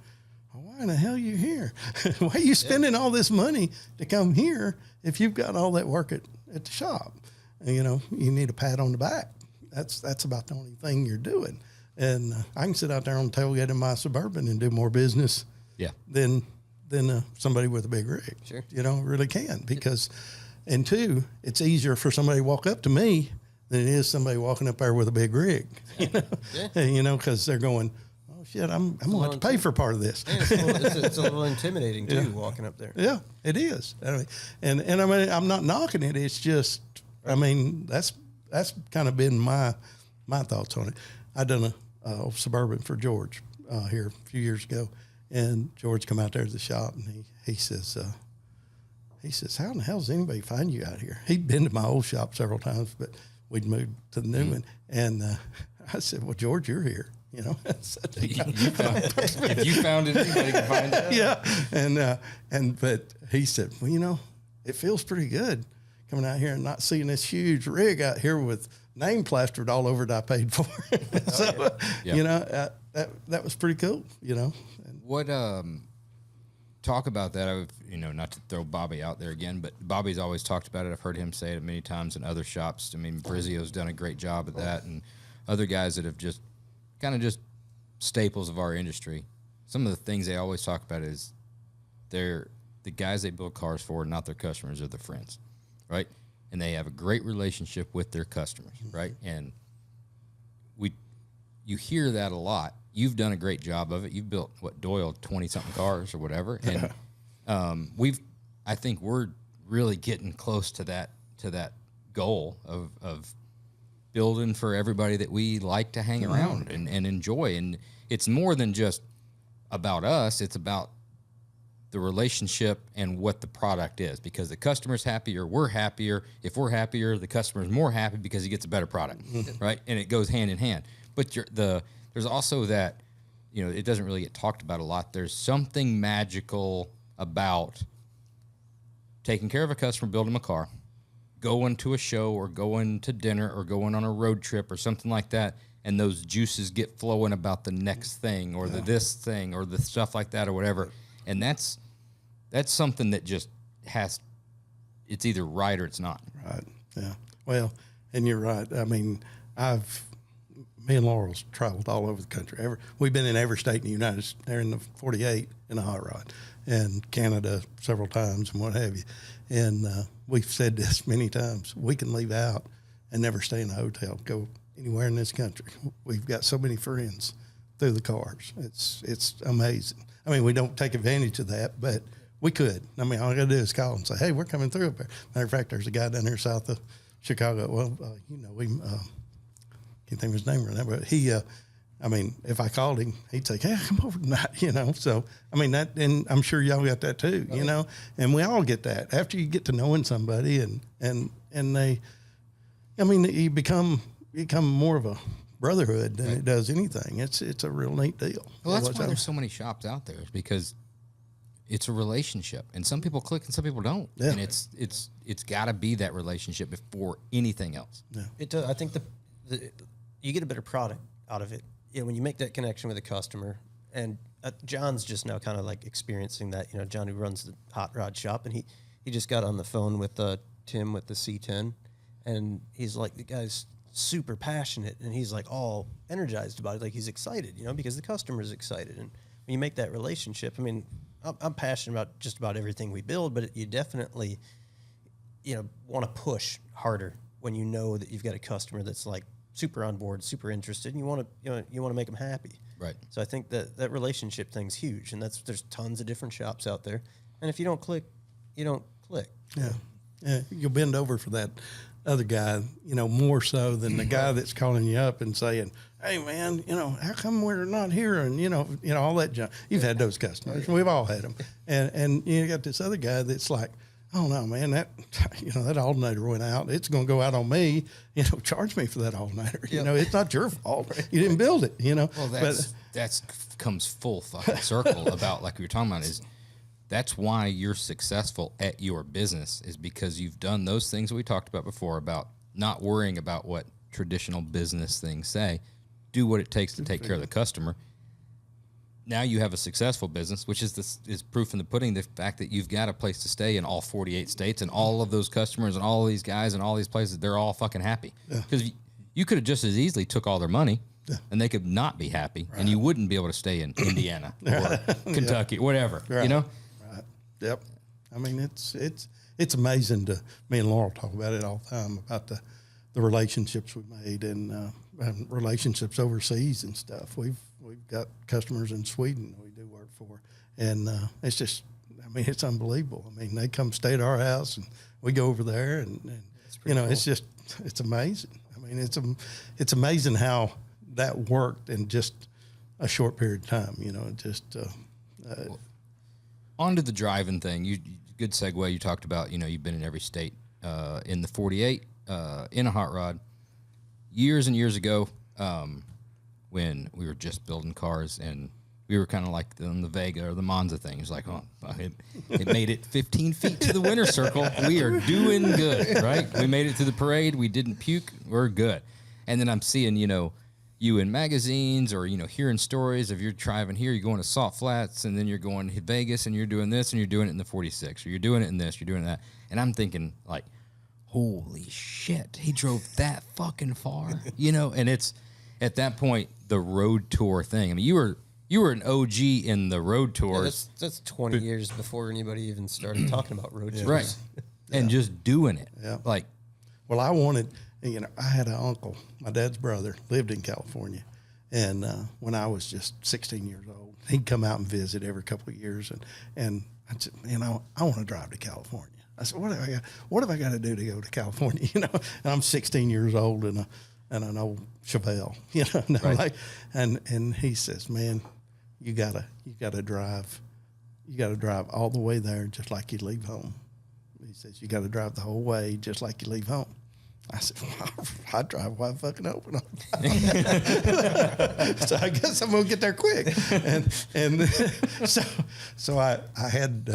Well, why in the hell are you here? Why are you spending all this money to come here if you've got all that work at the shop? And, you need a pat on the back. That's about the only thing you're doing. And I can sit out there on the tailgate in my Suburban and do more business than somebody with a big rig. Sure. Really can. Because, and 2, it's easier for somebody to walk up to me than it is somebody walking up there with a big rig. Because they're going, oh, shit, I'm going to have to pay for part of this. It's a little intimidating, too, walking up there. Yeah, it is. And I mean, I'm not knocking it. It's just, I mean, that's kind of been my thoughts on it. I done a Suburban for George here a few years ago, and George come out there to the shop, and he says, how in the hell does anybody find you out here? He'd been to my old shop several times, but we'd moved to the new one, and I said, well, George, you're here. If you found it, anybody can find it. Yeah, but he said, well, it feels pretty good coming out here and not seeing this huge rig out here with name plastered all over that I paid for. So, that was pretty cool, What, talk about that. Not to throw Bobby out there again, but Bobby's always talked about it. I've heard him say it many times in other shops. I mean, Brizio's done a great job at that, and other guys that have just staples of our industry. Some of the things they always talk about is the guys they build cars for, not their customers, are their friends, right? And they have a great relationship with their customers, right? And you hear that a lot. You've done a great job of it. You've built, Doyle, 20-something cars or whatever. And I think we're really getting close to that goal of building for everybody that we like to hang around and enjoy. And it's more than just about us. It's about the relationship and what the product is, because the customer's happier, we're happier. If we're happier, the customer's more happy because he gets a better product, right? And it goes hand in hand. But there's also that, you know, it doesn't really get talked about a lot. There's something magical about taking care of a customer, building them a car, going to a show or going to dinner or going on a road trip or something like that, and those juices get flowing about the next thing or the this thing or the stuff like that or whatever. And that's something that just it's either right or it's not. Right. Yeah. Well, and you're right. I mean, me and Laurel's traveled all over the country. We've been in every state in the United States. They're in the 48 in a hot rod, and Canada several times and what have you. And we've said this many times. We can leave out and never stay in a hotel, go anywhere in this country. We've got so many friends through the cars. It's amazing. I mean, we don't take advantage of that, but we could. I mean, all I got to do is call and say, hey, we're coming through up there. Matter of fact, there's a guy down here south of Chicago. Well, you know, we can't think of his name right now, but he, I mean, if I called him, he'd say, hey, come over tonight, you know. So, I mean, that, and I'm sure y'all got that too, you know, and we all get that. After you get to knowing somebody and they, I mean, you become more of a brotherhood than it does anything. It's a real neat deal. Well, that's why there's so many shops out there, is because it's a relationship, and some people click and some people don't. Yeah. And it's got to be that relationship before anything else. Yeah. It does. I think you get a better product out of it. You know, when you make that connection with a customer, and John's just now kind of like experiencing that. You know, John, who runs the hot rod shop, and he just got on the phone with Tim with the C10, and he's like, the guy's super passionate, and he's like all energized about it, like he's excited, you know, because the customer's excited. And when you make that relationship, I mean, I'm passionate about just about everything we build, but you definitely, you know, want to push harder when you know that you've got a customer that's like super on board, super interested, and you want to make them happy. Right. So I think that relationship thing's huge, and there's tons of different shops out there, and if you don't click, you don't click. Yeah. Yeah. You'll bend over for that other guy, you know, more so than the guy that's calling you up and saying, hey man, you know, how come we're not here? And you know, all that junk. You've had those customers. We've all had them. And you got this other guy that's like, oh no, man, that alternator went out. It's going to go out on me. You know, charge me for that alternator. You know, it's not your fault. You didn't build it, you know. Well, that's comes full fucking circle about, like we were talking about, is that's why you're successful at your business, is because you've done those things that we talked about before, about not worrying about what traditional business things say. Do what it takes to take care of the customer. Now you have a successful business, which is proof in the pudding, the fact that you've got a place to stay in all 48 states, and all of those customers and all of these guys and all these places, they're all fucking happy. Because you could have just as easily took all their money and they could not be happy, and you wouldn't be able to stay in Indiana or Kentucky, whatever, you know? Right. Yep. I mean, it's amazing to, me and Laurel talk about it all the time, about the relationships we made and relationships overseas and stuff. We've got customers in Sweden we do work for, and it's just, I mean, it's unbelievable. I mean, they come stay at our house, and we go over there, and you know, cool. It's amazing. I mean, it's amazing how that worked in just a short period of time. You know, on to the driving thing. Good segue. You talked about, you know, you've been in every state in the 48 in a hot rod. Years and years ago, when we were just building cars, and we were kind of like on the Vega or the Monza thing. It's like, oh, it made it 15 feet to the winner's circle. We are doing good, right? We made it to the parade. We didn't puke. We're good. And then I'm seeing, you know, you in magazines, or, you know, hearing stories of you're driving here, you're going to Salt Flats, and then you're going to Vegas, and you're doing this, and you're doing it in the 46, or you're doing it in this, you're doing that. And I'm thinking, like, holy shit, he drove that fucking far, you know? And it's, at that point, the road tour thing. I mean, you were an OG in the road tours. Yeah, that's 20 years before anybody even started talking about road tours. Right. And just doing it. Yeah. Like, well, I wanted, you know, I had an uncle, my dad's brother, lived in California. And when I was just 16 years old, he'd come out and visit every couple of years. And I said, you know, I want to drive to California. I said, what have I got to do to go to California? You know, and I'm 16 years old in and an old Chevelle, you know, and, I'm like, and he says, man, you gotta drive all the way there just like you leave home. He says, you got to drive the whole way just like you leave home. I said, well, I drive wide fucking open. So I guess I'm gonna get there quick. And so I had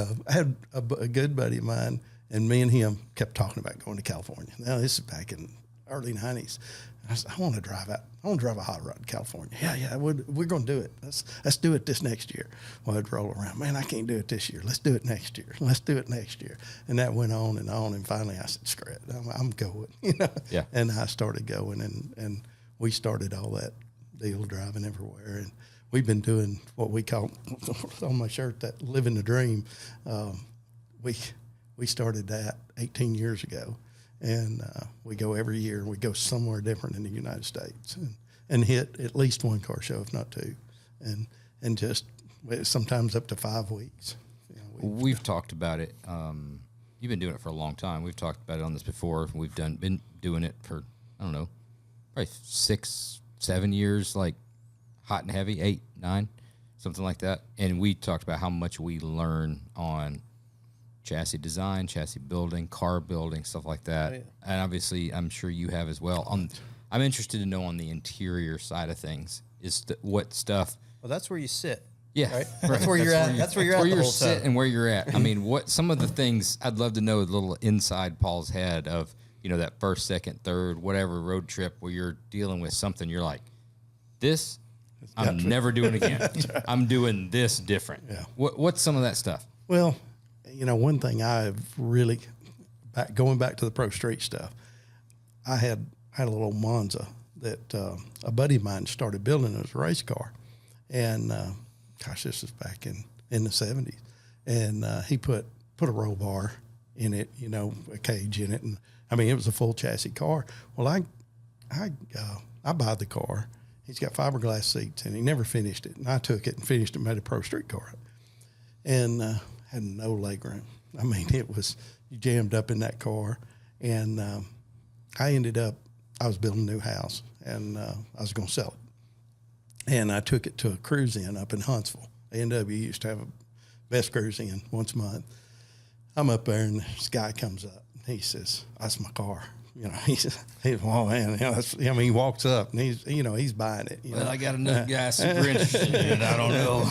a good buddy of mine, and me and him kept talking about going to California. Now this is back in early '90s. I said, I want to drive out. I want to drive a hot rod in California. Yeah, we're going to do it. Let's do it this next year. Well, I'd roll around. Man, I can't do it this year. Let's do it next year. Let's do it next year. And that went on. And finally I said, screw it. I'm going, you know? Yeah. And I started going, and we started all that deal driving everywhere. And we've been doing what we call on my shirt, that living the dream. We started that 18 years ago. And we go every year. We go somewhere different in the United States and hit at least one car show, if not two, and just sometimes up to 5 weeks. You know, we've talked about it. You've been doing it for a long time. We've talked about it on this before. We've been doing it for, I don't know, probably 6, 7 years, like hot and heavy, 8, 9, something like that. And we talked about how much we learn on chassis design, chassis building, car building, stuff like that. Oh, yeah. And obviously, I'm sure you have as well. I'm interested to know on the interior side of things what stuff. Well, that's where you sit. Yeah, right? That's where you're at. That's where you're at. Where the you're whole time. sitting, where you're at. I mean, what some of the things I'd love to know, a little inside Paul's head of, you know, that first, second, third, whatever road trip where you're dealing with something. You're like, this, I'm never doing again. I'm doing this different. Yeah. What's some of that stuff? Well, you know, one thing I've really, going back to the Pro Street stuff, I had a little Monza that a buddy of mine started building as a race car. And, gosh, this is back in the 70s. And he put a roll bar in it, you know, a cage in it. And, I mean, it was a full chassis car. Well, I buy the car. He's got fiberglass seats, and he never finished it. And I took it and finished it, made a Pro Street car. And had no leg room. I mean, it was jammed up in that car. And I was building a new house, and I was going to sell it. And I took it to a cruise in up in Hanceville. A&W used to have a best cruise in once a month. I'm up there, and this guy comes up, and he says, that's my car. You know, he says, oh man, you know, he walks up, and he's buying it. Well, I got another guy super interested in it. I don't know.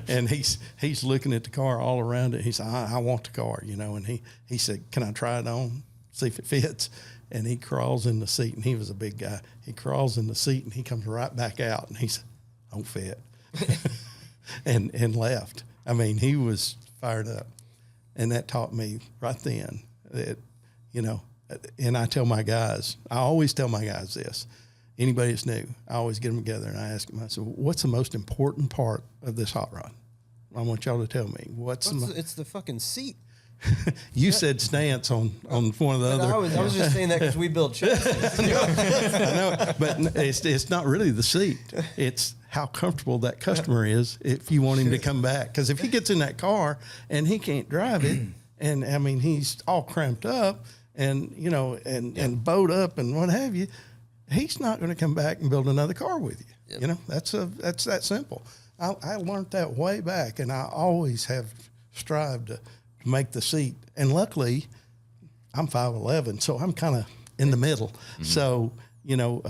And he's looking at the car all around it. He said, I want the car, you know. And he said, can I try it on, see if it fits? And he crawls in the seat, and he was a big guy. He crawls in the seat, and he comes right back out, and he said, don't fit, and left. I mean, he was fired up, and that taught me right then that, you know. And I always tell my guys this, anybody that's new, I always get them together and I ask them, I said, what's the most important part of this hot rod? I want y'all to tell me. It's the fucking seat. You said stance on one of the other. I was just saying that because we build chassis. I know, but it's not really the seat. It's how comfortable that customer is if you want him to come back. Because if he gets in that car and he can't drive it, and I mean, he's all cramped up, and you know, and bowed up and what have you, he's not going to come back and build another car with you. Yep. You know, that's that simple. I learned that way back, and I always have strived to make the seat. And luckily, I'm 5'11", so I'm kind of in the middle. Mm-hmm. So you know,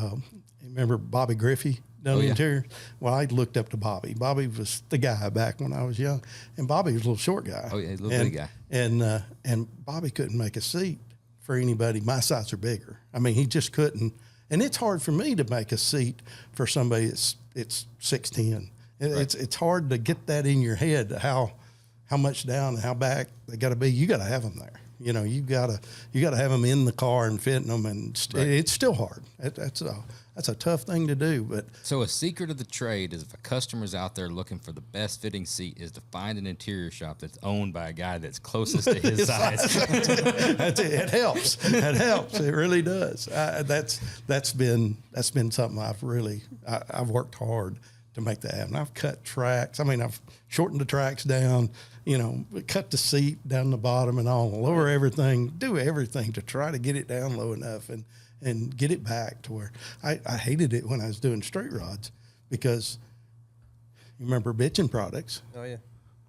remember Bobby Griffey down the interior? Well, I looked up to Bobby. Bobby was the guy back when I was young, and Bobby was a little short guy. Oh yeah, a little big guy. And Bobby couldn't make a seat for anybody. My sides are bigger. I mean, he just couldn't. And it's hard for me to make a seat for somebody that's 6'10". Right. It's hard to get that in your head, how much down and how back they got to be. You got to have them there. You know, you got to have them in the car and fitting them, and it's still hard. That's a tough thing to do. But so a secret of the trade is if a customer's out there looking for the best fitting seat is to find an interior shop that's owned by a guy that's closest to his size. That's it. It helps. It helps. It really does. That's been something I've worked hard to make that happen. I've cut tracks. I mean, I've shortened the tracks down, you know, cut the seat down the bottom and all, lower everything, do everything to try to get it down low enough. And and get it back to where I hated it when I was doing straight rods because you remember bitchin' products. Oh yeah.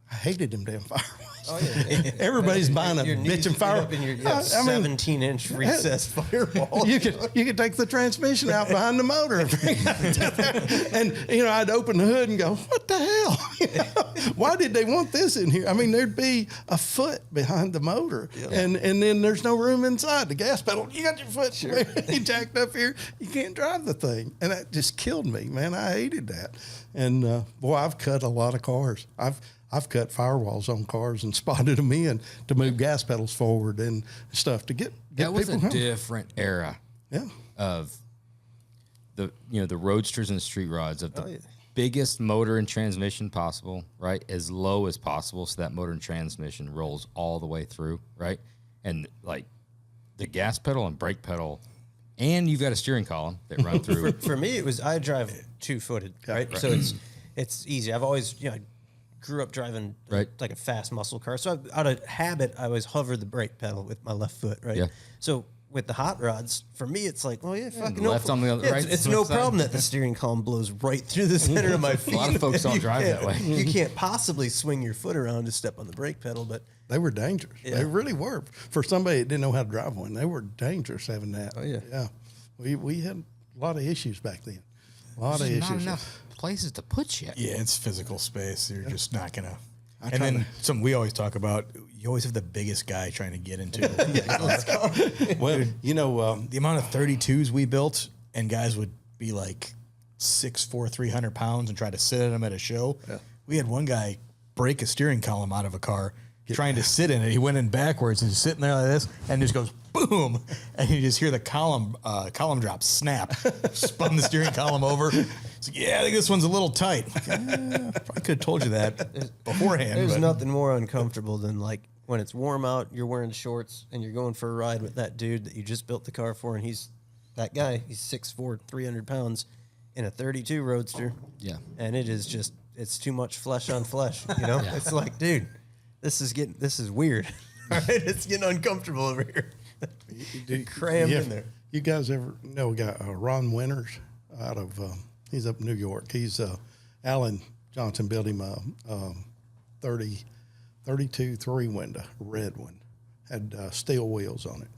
I hated them damn firewalls. Oh yeah. Everybody's buying a bitchin' firewall. In your 17-inch recessed firewall. You could take the transmission out behind the motor, and I'd open the hood and go, "What the hell? Why did they want this in here?" I mean, there'd be a foot behind the motor, and then there's no room inside the gas pedal. You got your foot jacked up here. You can't drive the thing, and that just killed me, man. I hated that, and boy, I've cut a lot of cars. I've cut firewalls on cars and spotted them in to move gas pedals forward and stuff to get That was people a home. different era. Yeah. Of the roadsters and street rods of the biggest motor and transmission possible, right? As low as possible so that motor and transmission rolls all the way through, right? And like the gas pedal and brake pedal, and you've got a steering column that run through. For me, it was I drive 2-footed, right? So it's easy. I've always grew up driving like a fast muscle car. So out of habit, I always hover the brake pedal with my left foot, right? Yeah. So with the hot rods, for me, it's like, well, fucking left on the other, right? It's no problem that the steering column blows right through the center of my feet. A lot of folks don't drive that way. You can't possibly swing your foot around to step on the brake pedal, but They were dangerous. Yeah. They really were. For somebody that didn't know how to drive one, they were dangerous having that. Oh, yeah. Yeah. We had a lot of issues back then. A lot of There's issues. not enough places to put you. Yeah, it's physical space. You're just not gonna. And then something we always talk about. You always have the biggest guy trying to get into. Well, The amount of 32s we built, and guys would be like 6'4", 300 pounds, and try to sit in them at a show. Yeah. We had one guy break a steering column out of a car trying to sit in it. He went in backwards and just sitting there like this, and just goes boom, and you just hear the column drop snap, spun the steering column over. It's like, I think this one's a little tight. Probably could have told you that beforehand. there's but nothing more uncomfortable than like when it's warm out, you're wearing shorts, and you're going for a ride with that dude that you just built the car for, and he's 6'4", 300 pounds in a 32 Roadster. Yeah. And it's too much flesh on flesh, It's like, dude, this is weird. All right, it's getting uncomfortable over here. Crammed in there. You guys ever know we got Ron Winters out of, he's up in New York. He's, Alan Johnson built him a 32 three-window, red one. Had steel wheels on it.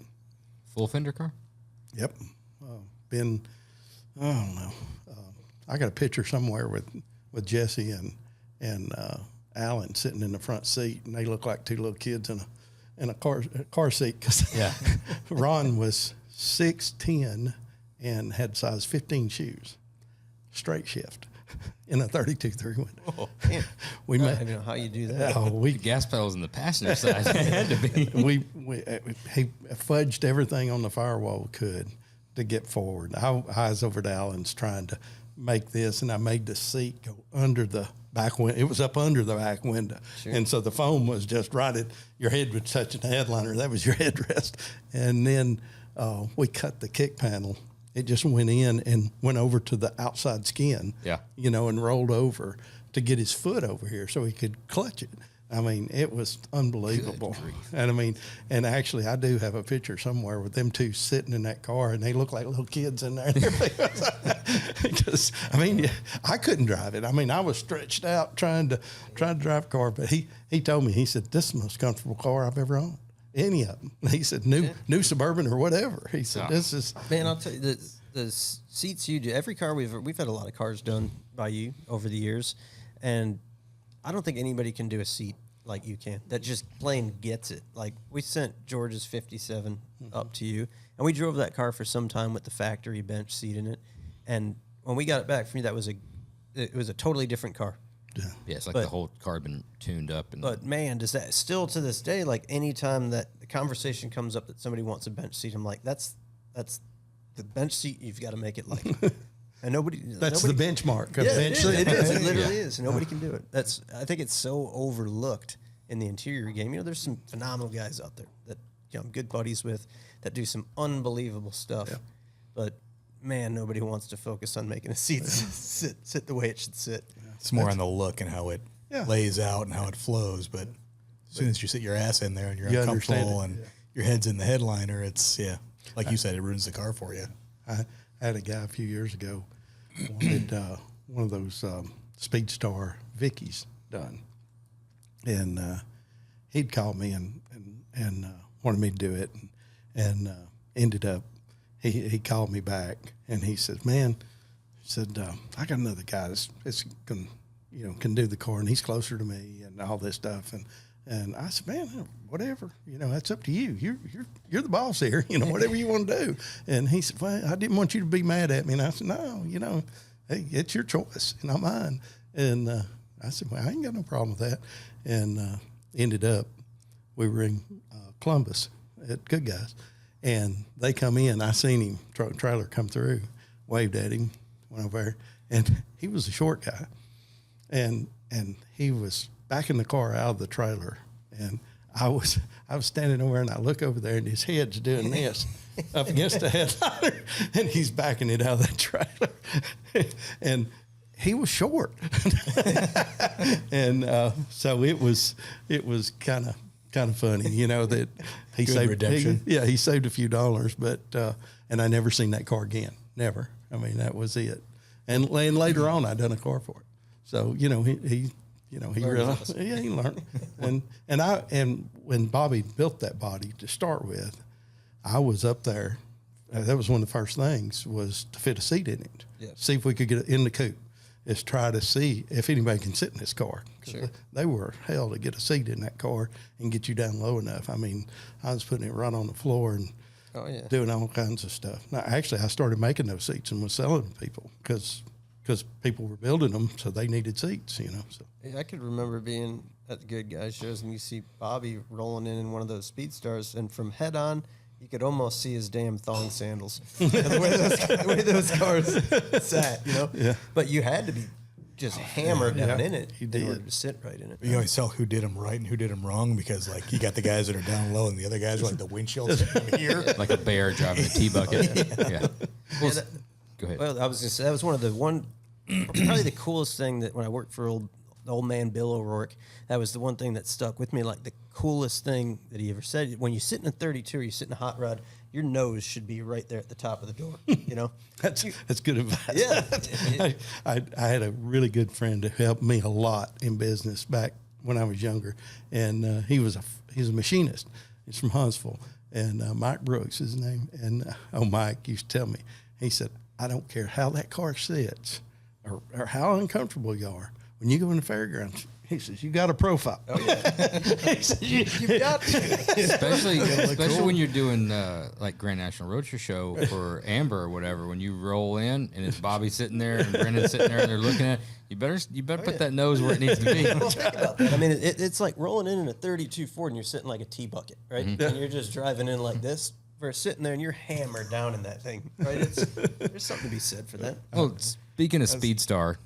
Full fender car? Yep. Been, I don't know. I got a picture somewhere with Jesse and Alan sitting in the front seat, and they look like two little kids in a car seat. Cause Ron was 6'10" and had size 15 shoes, straight shift, in a 32 three-window. Oh, man. We I made, don't even know how you do that. The gas pedals in the passenger side. It had to be. He fudged everything on the firewall we could to get forward. I was over to Alan's trying to make this, and I made the seat go under the back window. It was up under the back window. Sure. And so the foam was just right at your head was touching the headliner. That was your headrest. And then we cut the kick panel. It just went in and went over to the outside skin, and rolled over to get his foot over here so he could clutch it. I mean, it was unbelievable. And actually, I do have a picture somewhere with them two sitting in that car, and they look like little kids in there. Because I couldn't drive it. I was stretched out trying to drive a car. But he told me, he said, "This is the most comfortable car I've ever owned. Any of them." He said, "New Suburban or whatever." He said, "This is." Man, I'll tell you, the seats you do. Every car we've had a lot of cars done by you over the years, and I don't think anybody can do a seat like you can. That just plain gets it. Like, we sent George's 57 up to you, and we drove that car for some time with the factory bench seat in it. And when we got it back from you, it was a totally different car. Yeah, it's like the whole car had been tuned up. But man, does that still to this day, like anytime that the conversation comes up that somebody wants a bench seat, I'm like, that's the bench seat. You've got to make it like. And That's the benchmark. Yeah, it is. It literally is. Nobody can do it. I think it's so overlooked in the interior game. There's some phenomenal guys out there that I'm good buddies with that do some unbelievable stuff. Yeah. But man, nobody wants to focus on making a seat sit the way it should sit. it's more on the look and how it lays out and how it flows. But as soon as you sit your ass in there and you're uncomfortable and your head's in the headliner, it's Like you said, it ruins the car for you. I had a guy a few years ago wanted one of those Speedstar Vickies done, and he'd called me and wanted me to do it, and ended up he called me back and he said, "Man," he said, "I got another guy that's can do the car, and he's closer to me and all this stuff." And I said, "Man, whatever, that's up to you. You're the boss here, whatever you want to do." And he said, "Well, I didn't want you to be mad at me." And I said, "No, hey, it's your choice, not mine." And I said, "Well, I ain't got no problem with that." And ended up, we were in Columbus at Good Guys, and they come in. I seen him, truck and trailer come through, waved at him, went over there, and he was a short guy. And he was backing the car out of the trailer, and I was standing over there, and I look over there, and his head's doing this up against the headliner, and he's backing it out of that trailer, and he was short, and so it was kind of funny, that he Good saved redemption. he saved a few dollars, but and I never seen that car again, never. I mean, that was it, and later on I done a car for it. So he realized, he learned, and when Bobby built that body to start with, I was up there. That was one of the first things was to fit a seat in it. Yeah. See if we could get it in the coupe. Is try to see if anybody can sit in this car. Sure. They were hell to get a seat in that car and get you down low enough. I mean, I was putting it right on the floor and doing all kinds of stuff. Now, actually, I started making those seats and was selling them to people because people were building them, so they needed seats, So. Yeah, I could remember being at the Good Guys shows and you see Bobby rolling in one of those Speedstars, and from head on, you could almost see his damn thong sandals. the way those cars sat, Yeah. But you had to be just hammered down in it you in did. order to sit right in it. You always tell who did them right and who did them wrong because, like, you got the guys that are down low and the other guys are like the windshield sitting here. Like a bear driving a T-bucket. Yeah. Well, Yeah, go ahead. Well, I was going to say, that was probably the coolest thing that when I worked for old man Bill O'Rourke, that was the one thing that stuck with me. Like the coolest thing that he ever said, when you sit in a 32 or you sit in a hot rod, your nose should be right there at the top of the door, That's good advice. Yeah. I had a really good friend who helped me a lot in business back when I was younger, and he's a machinist. He's from Hanceville, and Mike Brooks is his name. And Mike used to tell me, he said, "I don't care how that car sits or how uncomfortable you are. When you go in the fairgrounds," he says, "you got a profile." Oh, yeah. He said, You got to. Especially when you're doing like Grand National Roadshow show for Amber or whatever. When you roll in and it's Bobby sitting there and Brendan sitting there and they're looking at you better put that nose where it needs to be. Think about that. I mean, it's like rolling in a 32 Ford and you're sitting like a T-bucket, right? Mm-hmm. And you're just driving in like this. Versus sitting there and you're hammered down in that thing, right? There's something to be said for that. Well, speaking of Speedstar,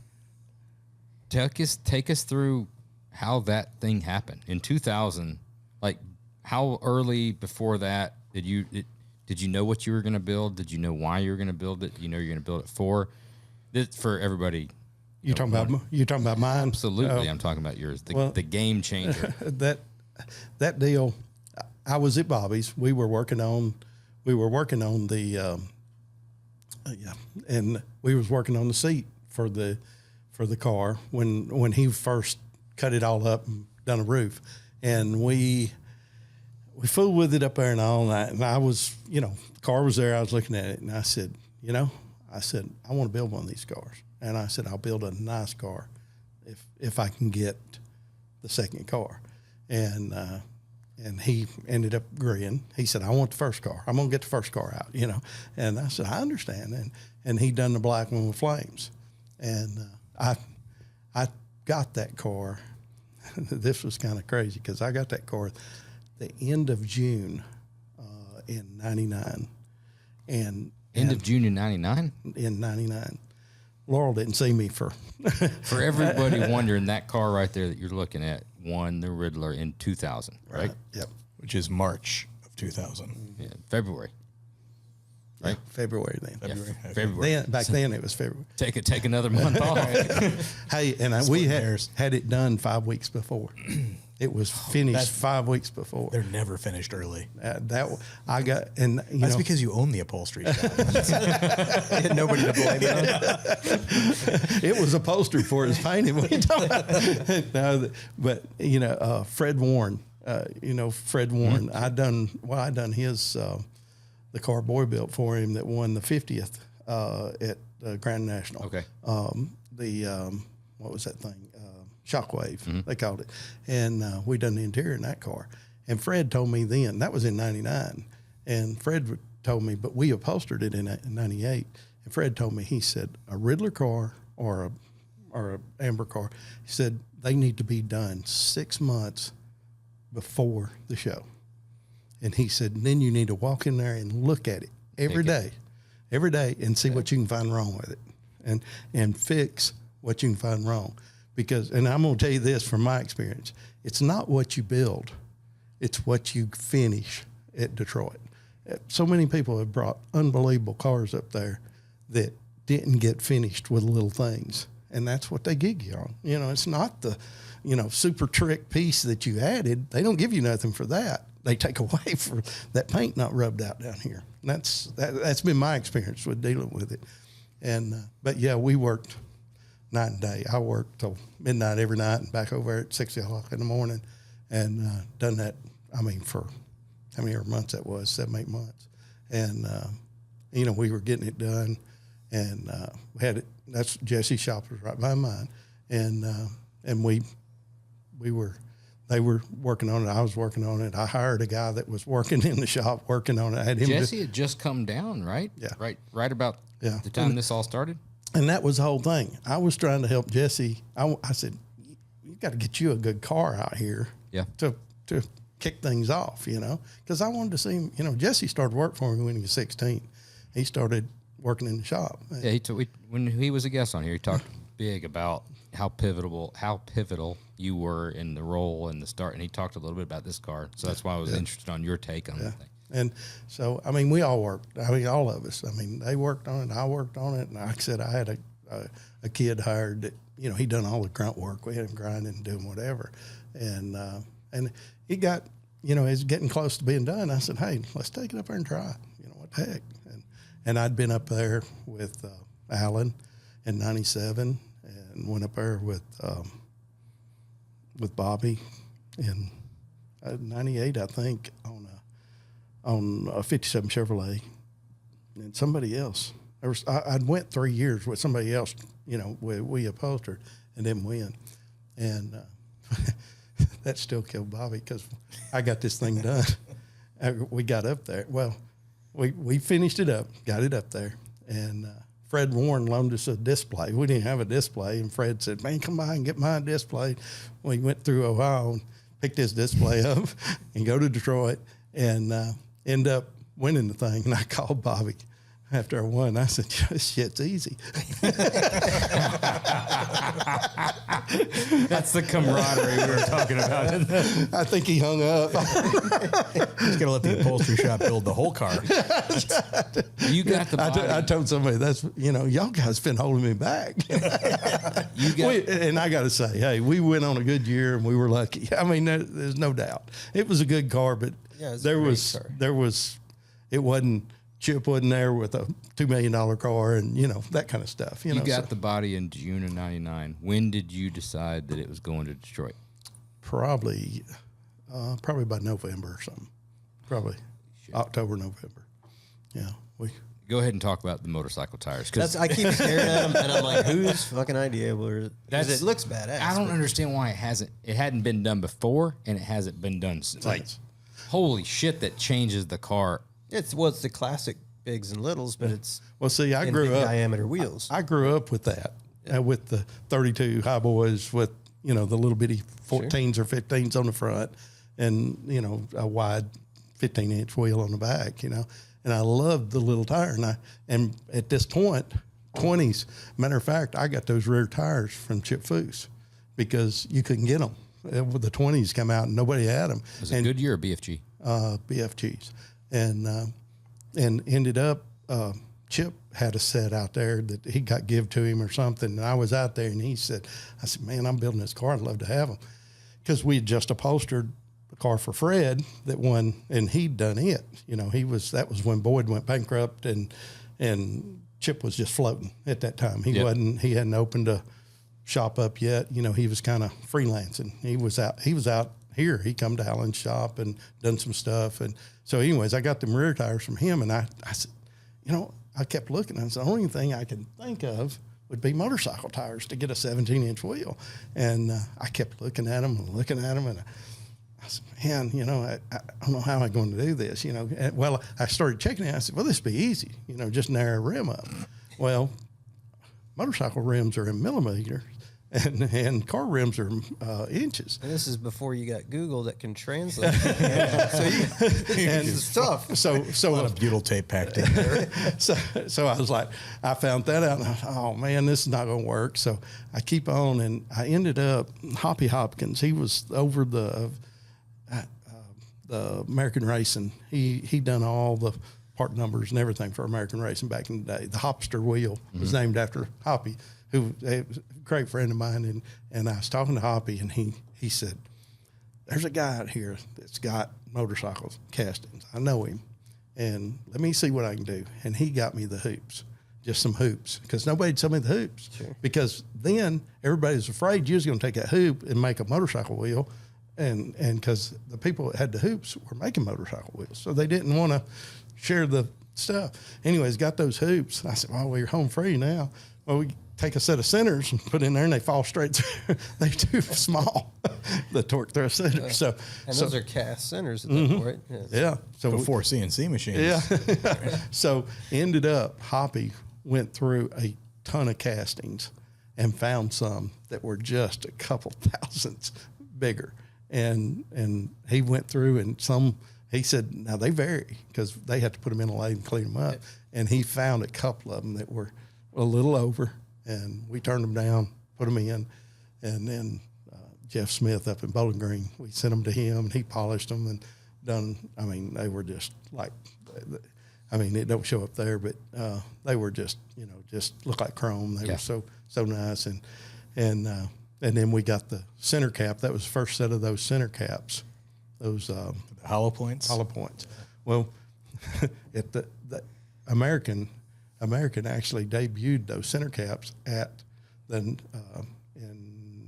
take us through how that thing happened in 2000. Like, how early before that did you know what you were going to build? Did you know why you were going to build it? You know you're going to build it for everybody. You talking about mine? Absolutely, I'm talking about yours. The game changer. That deal. I was at Bobby's. We were working on the and we was working on the seat for the car when he first cut it all up and done a roof, and we fooled with it up there and all that. And I was, the car was there. I was looking at it, and I said, I want to build one of these cars, and I said I'll build a nice car if I can get the second car, and he ended up agreeing. He said, "I want the first car. I'm going to get the first car out, And I said, "I understand." And he done the black one with flames. And I got that car. This was kind of crazy because I got that car the end of June in 99. End of June in 99? In 99. Laurel didn't see me for... For everybody wondering, that car right there that you're looking at won the Ridler in 2000, right? Yep. Which is March of 2000. Yeah, February. Right? Yeah, February then. February. Yeah, February. Back then it was February. Take another month off. Hey, and we had it done 5 weeks before. It was finished 5 weeks before. They're never finished early. I got, and That's because you own the upholstery shop. You had nobody to blame it on. it was upholstered for his painting. No, but Fred Warren. Fred Warren. I done his the car Boy built for him that won the 50th at Grand National. Okay. What was that thing? Shockwave, they called it. And we done the interior in that car. And Fred told me then, that was in 99. And Fred told me, but we upholstered it in 98. And Fred told me, he said, a Ridler car or a Amber car, he said, they need to be done 6 months before the show. And he said, then you need to walk in there and look at it every day, and see what you can find wrong with it and fix what you can find wrong. Because, and I'm going to tell you this from my experience, it's not what you build, it's what you finish at Detroit. So many people have brought unbelievable cars up there that didn't get finished with little things. And that's what they gig you on. It's not the, super trick piece that you added. They don't give you nothing for that. They take away for that paint not rubbed out down here. And that's been my experience with dealing with it. And, but yeah, we worked night and day. I worked till midnight every night and back over at 6 o'clock in the morning and done that, for how many months that was, 7-8 months. And, we were getting it done and we had it, that's Jesse's shop was right by mine. And they were working on it. I was working on it. I hired a guy that was working in the shop working on it. I had him Jesse had just come down, right? Yeah. Right about the time this all started? And that was the whole thing. I was trying to help Jesse. I said, you got to get you a good car out here to kick things off, because I wanted to see him. Jesse started work for me when he was 16. He started working in the shop. Yeah, when he was a guest on here, he talked big about how pivotal you were in the role and the start, and he talked a little bit about this car. So that's why I was interested on your take on the thing. And so, we all worked. All of us. They worked on it. I worked on it. And like I said, I had a kid hired that, he done all the grunt work. We had him grinding and doing whatever. And he got, it's getting close to being done. I said, hey, let's take it up there and try it. What the heck? And I'd been up there with Alan in 97 and went up there with Bobby in 98, I think, on a 57 Chevrolet, and somebody else. I went 3 years with somebody else, we upholstered and didn't win. And that still killed Bobby because I got this thing done. We got up there. Well, we finished it up, got it up there, and Fred Warren loaned us a display. We didn't have a display, and Fred said, man, come by and get my display. We went through Ohio and picked his display up and go to Detroit and end up winning the thing. And I called Bobby after I won. I said, this shit's easy. That's the camaraderie we were talking about. I think he hung up. He's going to let the upholstery shop build the whole car. You got the body. I told somebody, that's, y'all guys been holding me back. And I got to say, hey, we went on a good year and we were lucky. There's no doubt. It was a good car, but it wasn't, Chip wasn't there with a $2 million car and, that kind of stuff. You got the body in June of 99. When did you decide that it was going to Detroit? Probably by November or something. Probably October, November. Yeah. Go ahead and talk about the motorcycle tires. Cause I keep staring at them and I'm like, whose fucking idea was it? Because it looks badass. I don't understand why it hadn't been done before and it hasn't been done since. Like, holy shit, that changes the car. It's the classic bigs and littles, but it's I grew up diameter wheels. I grew up with that, with the 32 high boys with the little bitty 14s or 15s on the front, and a wide 15-inch wheel on the back. And I loved the little tire, and at this point, 20s. Matter of fact, I got those rear tires from Chip Foose because you couldn't get them. The 20s come out and nobody had them. Was it Goodyear or BFG? BFGs. And ended up, Chip had a set out there that he got give to him or something. And I was out there and I said, man, I'm building this car. I'd love to have them. because we had just upholstered the car for Fred that won, and he'd done it. You know, that was when Boyd went bankrupt, and Chip was just floating at that time. He hadn't opened a shop up yet. You know, he was kind of freelancing. He was out here. He come to Alan's shop and done some stuff. And so anyways, I got them rear tires from him, and I said, you know, I kept looking. And the only thing I could think of would be motorcycle tires to get a 17-inch wheel. And I kept looking at them, and I said, man, you know, I don't know how I'm going to do this, you know. And, well, I started checking it. I said, well, this would be easy, you know, just narrow rim up. Well, motorcycle rims are in millimeters, and car rims are inches. And this is before you got Google that can translate. It's tough. So A lot of butyl tape packed in there. so I was like, I found that out, and I thought, oh man, this is not going to work. So I keep on, and I ended up Hoppy Hopkins. He was over the American Racing. He done all the part numbers and everything for American Racing back in the day. The Hopster wheel was named after Hoppy, who was a great friend of mine. And I was talking to Hoppy, and he said, there's a guy out here that's got motorcycles, castings. I know him, and let me see what I can do. And he got me the hoops, just some hoops, because nobody told me the hoops. Sure. Because then everybody was afraid you was going to take that hoop and make a motorcycle wheel. And because the people that had the hoops were making motorcycle wheels, so they didn't want to share the stuff. Anyways, got those hoops. I said, well, we're home free now. Well, we take a set of centers and put in there, and they fall straight through. They're too small, the torque thrust centers. So those are cast centers at that point. yeah. So Before CNC machines. yeah. So ended up, Hoppy went through a ton of castings and found some that were just a couple thousandths bigger. And he went through, and he said, now they vary because they have to put them in a lathe and clean them up. And he found a couple of them that were a little over, and we turned them down, put them in. And then Jeff Smith up in Bowling Green, we sent them to him, and he polished them and done. I mean, they were just like, I mean, it don't show up there, but they were just, you know, just look like chrome. They were so nice. And then we got the center cap. That was the first set of those center caps, those The hollow points. hollow points. Well, at the American actually debuted those center caps at in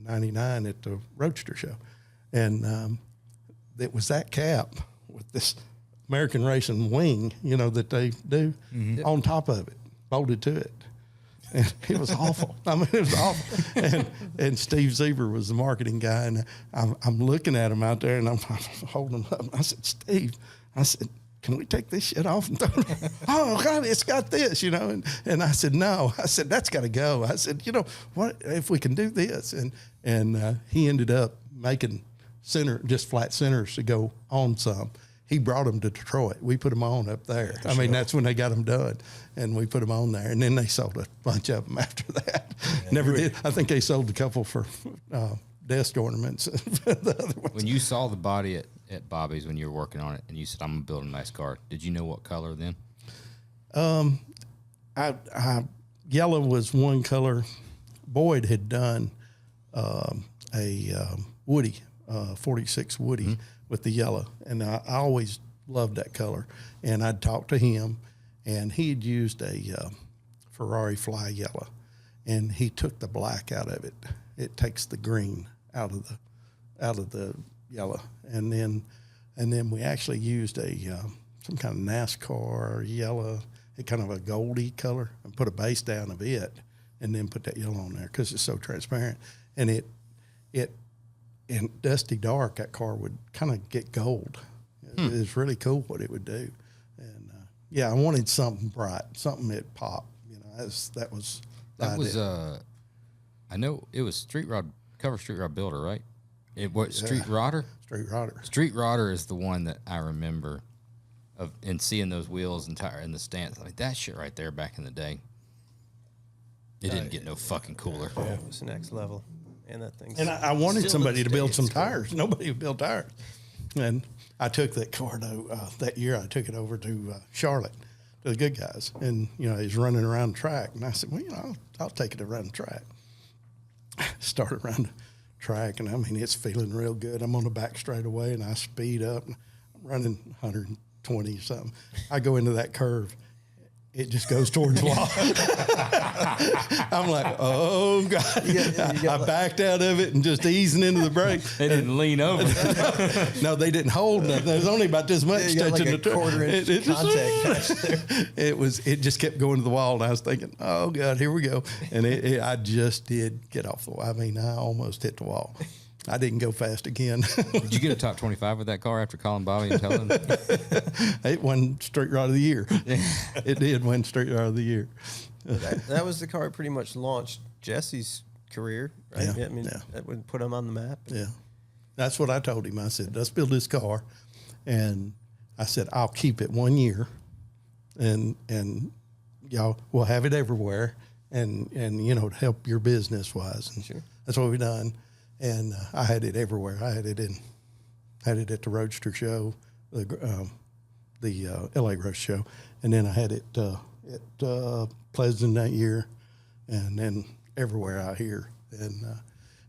'99 at the Roadster show, and it was that cap with this American Racing wing, you know, that they do on top of it, bolted to it. And it was awful. I mean, it was awful. And Steve Zieber was the marketing guy, and I'm looking at him out there, and I'm holding him up. I said, Steve, can we take this shit off and throw it? Oh, God, it's got this, you know. And I said, no. I said, that's got to go. I said, you know, what if we can do this? And he ended up making just flat centers to go on some. He brought them to Detroit. We put them on up there. I mean, that's when they got them done, and we put them on there. And then they sold a bunch of them after that. Yeah, Never did. I think they sold a couple for desk ornaments. The other ones. When you saw the body at Bobby's when you were working on it, and you said, I'm going to build a nice car, did you know what color then? Yellow was one color. Boyd had done a Woody, 46 Woody, with the yellow, and I always loved that color. And I'd talk to him, and he had used a Ferrari Fly Yellow, and he took the black out of it. It takes the green out of the yellow, and then we actually used some kind of NASCAR yellow, kind of a goldy color, and put a base down of it, and then put that yellow on there because it's so transparent. And it in dusty dark, that car would kind of get gold. It was really cool what it would do. And I wanted something bright, something that popped. You know, that was. I know it was Street Rod Builder, right? Street Rodder? Street Rodder. Street Rodder is the one that I remember and seeing those wheels and tire in the stance. Like that shit right there back in the day. It didn't get no fucking cooler. Yeah, it was the next level. And that thing. And I wanted somebody to build some tires. Nobody would build tires. And I took that car that year. I took it over to Charlotte, to the good guys, and you know he's running around the track. And I said, well, you know, I'll take it around the track. Started around the track, and I mean, it's feeling real good. I'm on the back straightaway, and I speed up. I'm running 120 something. I go into that curve. It just goes towards the wall. I'm like, oh, God. I backed out of it and just easing into the brake. They didn't lean over. No, they didn't hold nothing. There was only about this much touching like a quarter-inch contact. It just kept going to the wall, and I was thinking, oh, God, here we go. And I just did get off the wall. I mean, I almost hit the wall. I didn't go fast again. Did you get a top 25 with that car after calling Bobby and telling him? It won Street Rod of the Year. It did win Street Rod of the Year. That was the car that pretty much launched Jesse's career, right? Yeah, I mean, that would put him on the map. Yeah. That's what I told him. I said, let's build this car. And I said, I'll keep it 1 year. And y'all will have it everywhere. And you know, to help your business wise. And Sure. That's what we've done. And I had it everywhere. I had it at the Roadster show, the LA Roast show, and then I had it at Pleasant that year, and then everywhere out here, and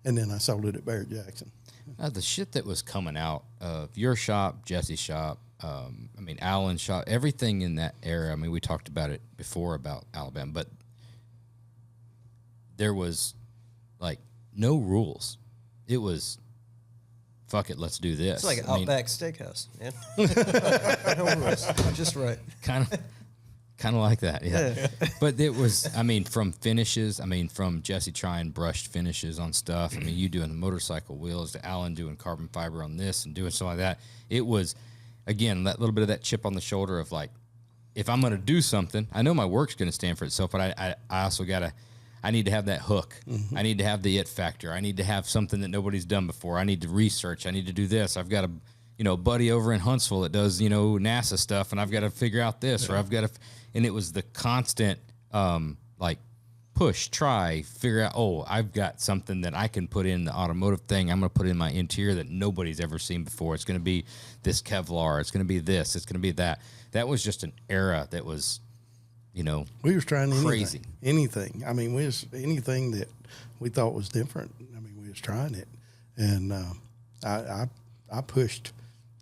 then I sold it at Barrett Jackson. The shit that was coming out of your shop, Jesse's shop, I mean, Alan's shop, everything in that era. I mean, we talked about it before about Alabama, but there was like no rules. It was, fuck it, let's do this. It's like an Outback Steakhouse, man. No rules. Just right. Kind of like that, yeah. But it was, I mean, from finishes, I mean, from Jesse trying brushed finishes on stuff. I mean, you doing the motorcycle wheels, to Alan doing carbon fiber on this and doing stuff like that. It was, again, that little bit of that chip on the shoulder of like, if I'm going to do something, I know my work's going to stand for itself, but I also got to, I need to have that hook. Mm-hmm. I need to have the it factor. I need to have something that nobody's done before. I need to research. I need to do this. I've got a buddy over in Hanceville that does, NASA stuff, and I've got to figure out this, or I've got to, and it was the constant, like push, try, figure out, oh, I've got something that I can put in the automotive thing. I'm going to put in my interior that nobody's ever seen before. It's going to be this Kevlar. It's going to be this. It's going to be that. That was just an era that was, we was trying crazy. Anything. I mean, we was anything that we thought was different. I mean, we was trying it, and I pushed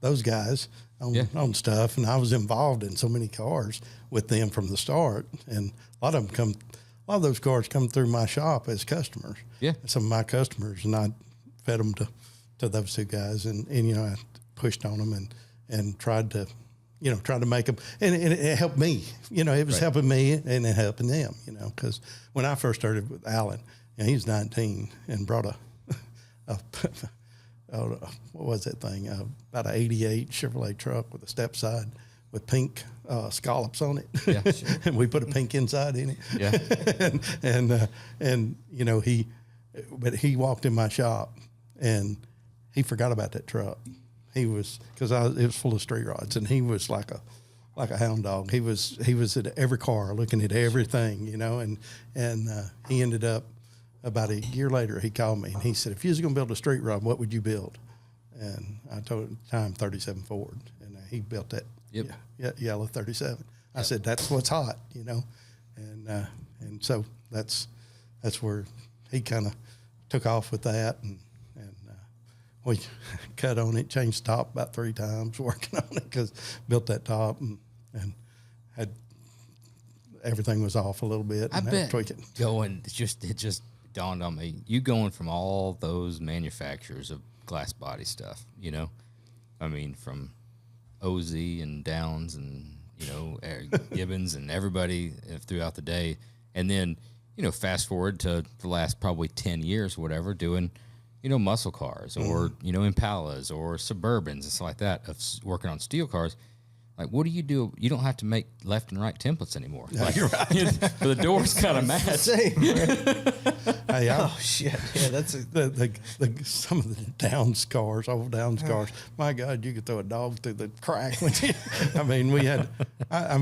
those guys on stuff, and I was involved in so many cars with them from the start. And a lot of those cars come through my shop as customers. Yeah, some of my customers, and I fed them to those two guys, and I pushed on them and tried to. Trying to make them, and it helped me. It was helping me and it helping them. Because when I first started with Alan, he was 19 and brought what was that thing? About an '88 Chevrolet truck with a step side with pink scallops on it. Yeah, sure. And we put a pink inside in it. Yeah, and he walked in my shop and he forgot about that truck. He was, because it was full of street rods, and he was like a hound dog. He was at every car, looking at everything, and he ended up about a year later. He called me and he said, "If you was going to build a street rod, what would you build?" And I told him, time 37 Ford, and he built that yellow 37. I said, "That's what's hot," and so that's where he kind of took off with that, and we cut on it, changed the top about 3 times working on it, because built that top and had everything was off a little bit. And I bet tweak it. It just dawned on me, you going from all those manufacturers of glass body stuff, I mean, from OZ and Downs and, Gibbons and everybody throughout the day. And then, fast forward to the last probably 10 years, whatever, doing muscle cars or, Impalas or Suburbans and stuff like that, of working on steel cars. Like, what do? You don't have to make left and right templates anymore. Yeah, like, you're right. The doors kind of match. Same. Hey, oh shit! Yeah, that's some of the Downs cars, old Downs cars. My God, you could throw a dog through the crack. I mean, we had. I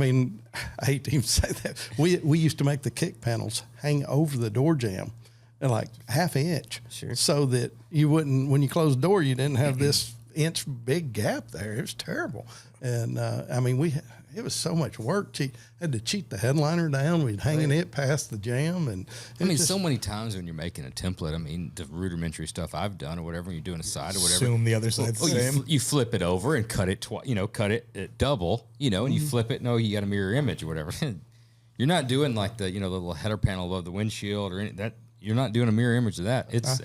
hate to even say that. We used to make the kick panels hang over the door jamb, like half inch, sure, so that you wouldn't, when you close the door, you didn't have this inch big gap there. It was terrible. And I mean, it was so much work. She had to cheat the headliner down. We'd hanging it past the jam. And I mean, so many times when you're making a template, I mean, the rudimentary stuff I've done or whatever, you're doing a side or whatever. Assume the other side's the same. You flip it over and cut it cut it at double, and you flip it. No, you got a mirror image or whatever. You're not doing like the the little header panel above the windshield or any that. You're not doing a mirror image of that. It's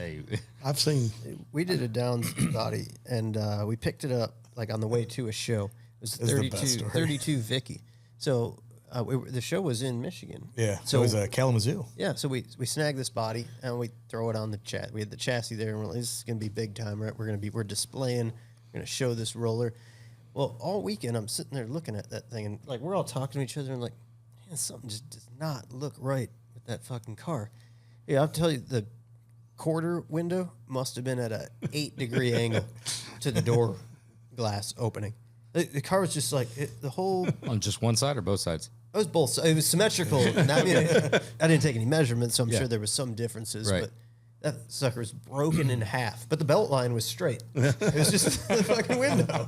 I've seen. We did a down body, and we picked it up like on the way to a show. It was the best story. 32 Vicky. So the show was in Michigan. Yeah, so it was Kalamazoo. Yeah, so we snagged this body and we throw it on the chat. We had the chassis there, and we're like, this is gonna be big time, right? We're displaying, we're gonna show this roller. Well, all weekend I'm sitting there looking at that thing, and like we're all talking to each other, and like, man, something just does not look right with that fucking car. Yeah, I'll tell you, the quarter window must have been at a 8-degree angle to the door glass opening. The car was just like the whole. on just one side or both sides. It was both. It was symmetrical. And I mean, I didn't take any measurements, so I'm sure there was some differences. Right. But that sucker was broken in half. But the belt line was straight. It was just the fucking window.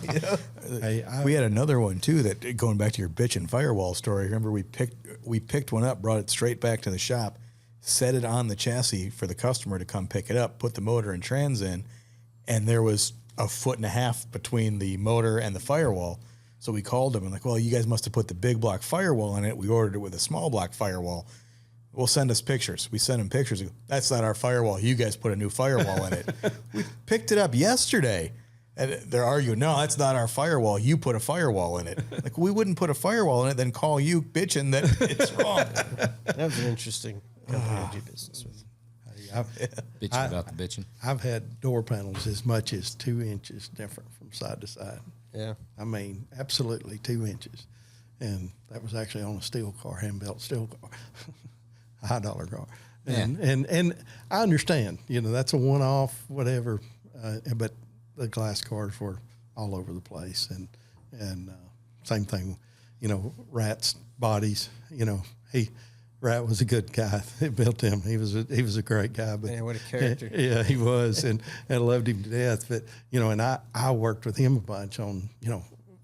Hey, We had another one too. That going back to your bitch and firewall story. Remember, we picked one up, brought it straight back to the shop, set it on the chassis for the customer to come pick it up, put the motor and trans in, and there was a 1.5 feet between the motor and the firewall. So we called them and like, well, you guys must have put the big block firewall in it. We ordered it with a small block firewall. Well, send us pictures. We sent them pictures. That's not our firewall. You guys put a new firewall in it. We picked it up yesterday. And they're arguing, no, that's not our firewall. You put a firewall in it. Like, we wouldn't put a firewall in it, then call you bitching that it's wrong. That was an interesting company to do business with. Bitching about the bitching. I've had door panels as much as 2 inches different from side to side. Yeah. I mean, absolutely 2 inches. And that was actually on a steel car, hand-built steel car, a high-dollar car. And I understand, that's a one-off, whatever, but the glass cars were all over the place. And same thing, Rat's bodies, Rat was a good guy. They built him. He was a great guy. But Man, what a character. Yeah, he was, and I loved him to death. But and I worked with him a bunch on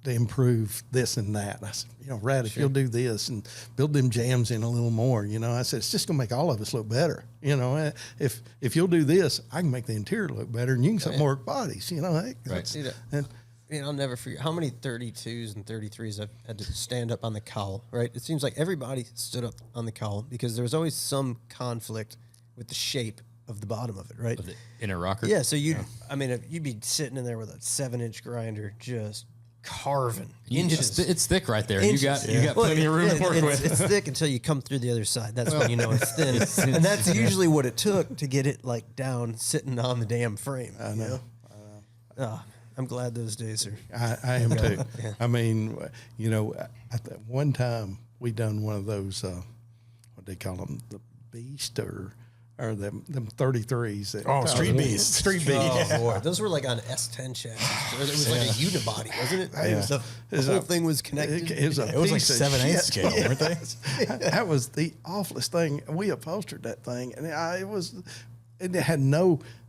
to improve this and that. I said, Rat, if you'll do this and build them jams in a little more, I said it's just gonna make all of us look better. If you'll do this, I can make the interior look better, and you can more bodies. Right. See that? I'll never forget how many 32s and 33s I've had to stand up on the cowl, right? It seems like everybody stood up on the cowl because there was always some conflict with the shape of the bottom of it, right? Of the inner rocker. Yeah, so you'd be sitting in there with a 7-inch grinder just carving inches. It's thick right there. Inches. You got plenty of room to work with. It's thick until you come through the other side. That's when you know it's thin. And that's usually what it took to get it like down, sitting on the damn frame. I know. I'm glad those days are. I am too. Yeah. I mean, at that one time we done one of those, what they call them, the Beast or them 33s. That, Street Beast. Street Beast. Oh, boy. Those were like on S10 chassis. It was like a unibody, wasn't it? Yeah. The whole thing was connected. It was like 7/8 scale, weren't they? That was the awfulest thing. We upholstered that thing, and it had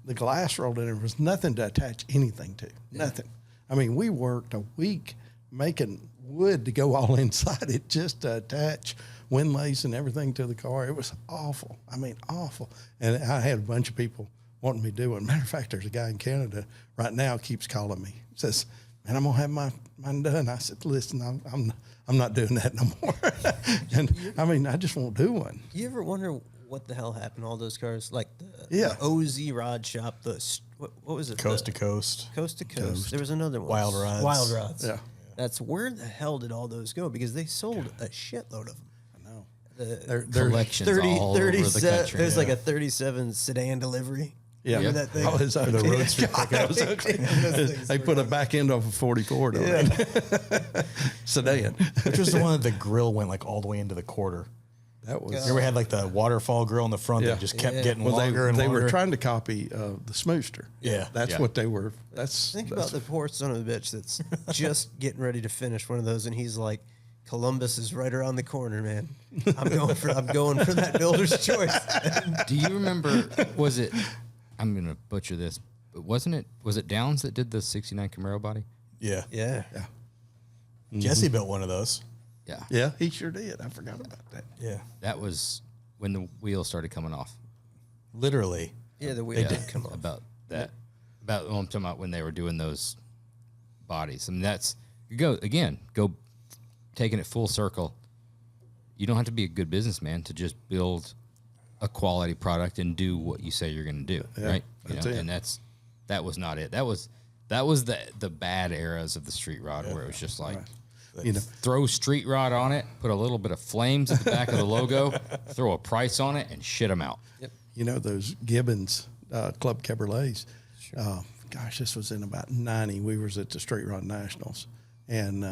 the glass rolled in. There was nothing to attach anything to. Nothing. I mean, we worked a week making wood to go all inside it just to attach windlays and everything to the car. It was awful. I mean, awful. And I had a bunch of people wanting me to do it. Matter of fact, there's a guy in Canada right now keeps calling me. Says, man, I'm going to have mine done. I said, listen, I'm not doing that no more. And I mean, I just won't do one. You ever wonder what the hell happened to all those cars? Like the OZ Rod Shop, what was it? Coast to Coast. Coast to Coast. There was another one. Wild Rods. Wild Rods. Yeah. That's where the hell did all those go? Because they sold a shitload of them. I know. The Collections all over the country. There's like a 37 sedan delivery. Yeah, Remember that thing? Oh, it's The Roadster pickup. They put a back end off a 44 on it. Sedan. Which was the one that the grill went like all the way into the quarter. That was. You ever had like the waterfall grill in the front that just kept getting longer and they longer? were trying to copy the Smooster. Yeah. That's what they were. Think about the poor son of a bitch that's just getting ready to finish one of those, and he's like, Columbus is right around the corner, man. I'm going for that builder's choice. Do you remember, was it, I'm going to butcher this, Was it Downs that did the 69 Camaro body? Yeah. Yeah. Jesse built one of those. Yeah. Yeah, he sure did. I forgot about that. Yeah. That was when the wheels started coming off. Literally. Yeah, the wheel did come off. About that. About I'm talking about when they were doing those bodies. I mean, that's go taking it full circle. You don't have to be a good businessman to just build a quality product and do what you say you're going to do, right? That's it. And that was not it. That was the bad eras of the street rod where it was just like, You know, throw street rod on it, put a little bit of flames at the back of the logo, throw a price on it, and shit them out. Yep. you know those Gibbons Club Cabriolet. Gosh, this was in about 90. We was at the Street Rod Nationals, and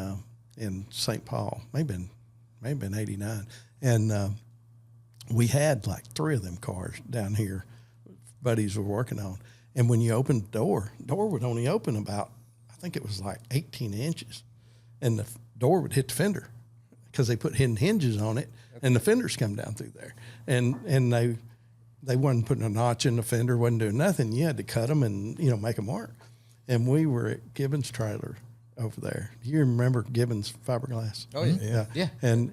in St. Paul, maybe been 89, and we had like 3 of them cars down here. Buddies were working on, and when you opened the door would only open about, I think it was like 18 inches, and the door would hit the fender because they put hidden hinges on it, and the fenders come down through there, and they wasn't putting a notch in the fender, wasn't doing nothing. You had to cut them and make them work. And we were at Gibbons trailer over there. Do you remember Gibbons fiberglass? Oh yeah. Yeah. And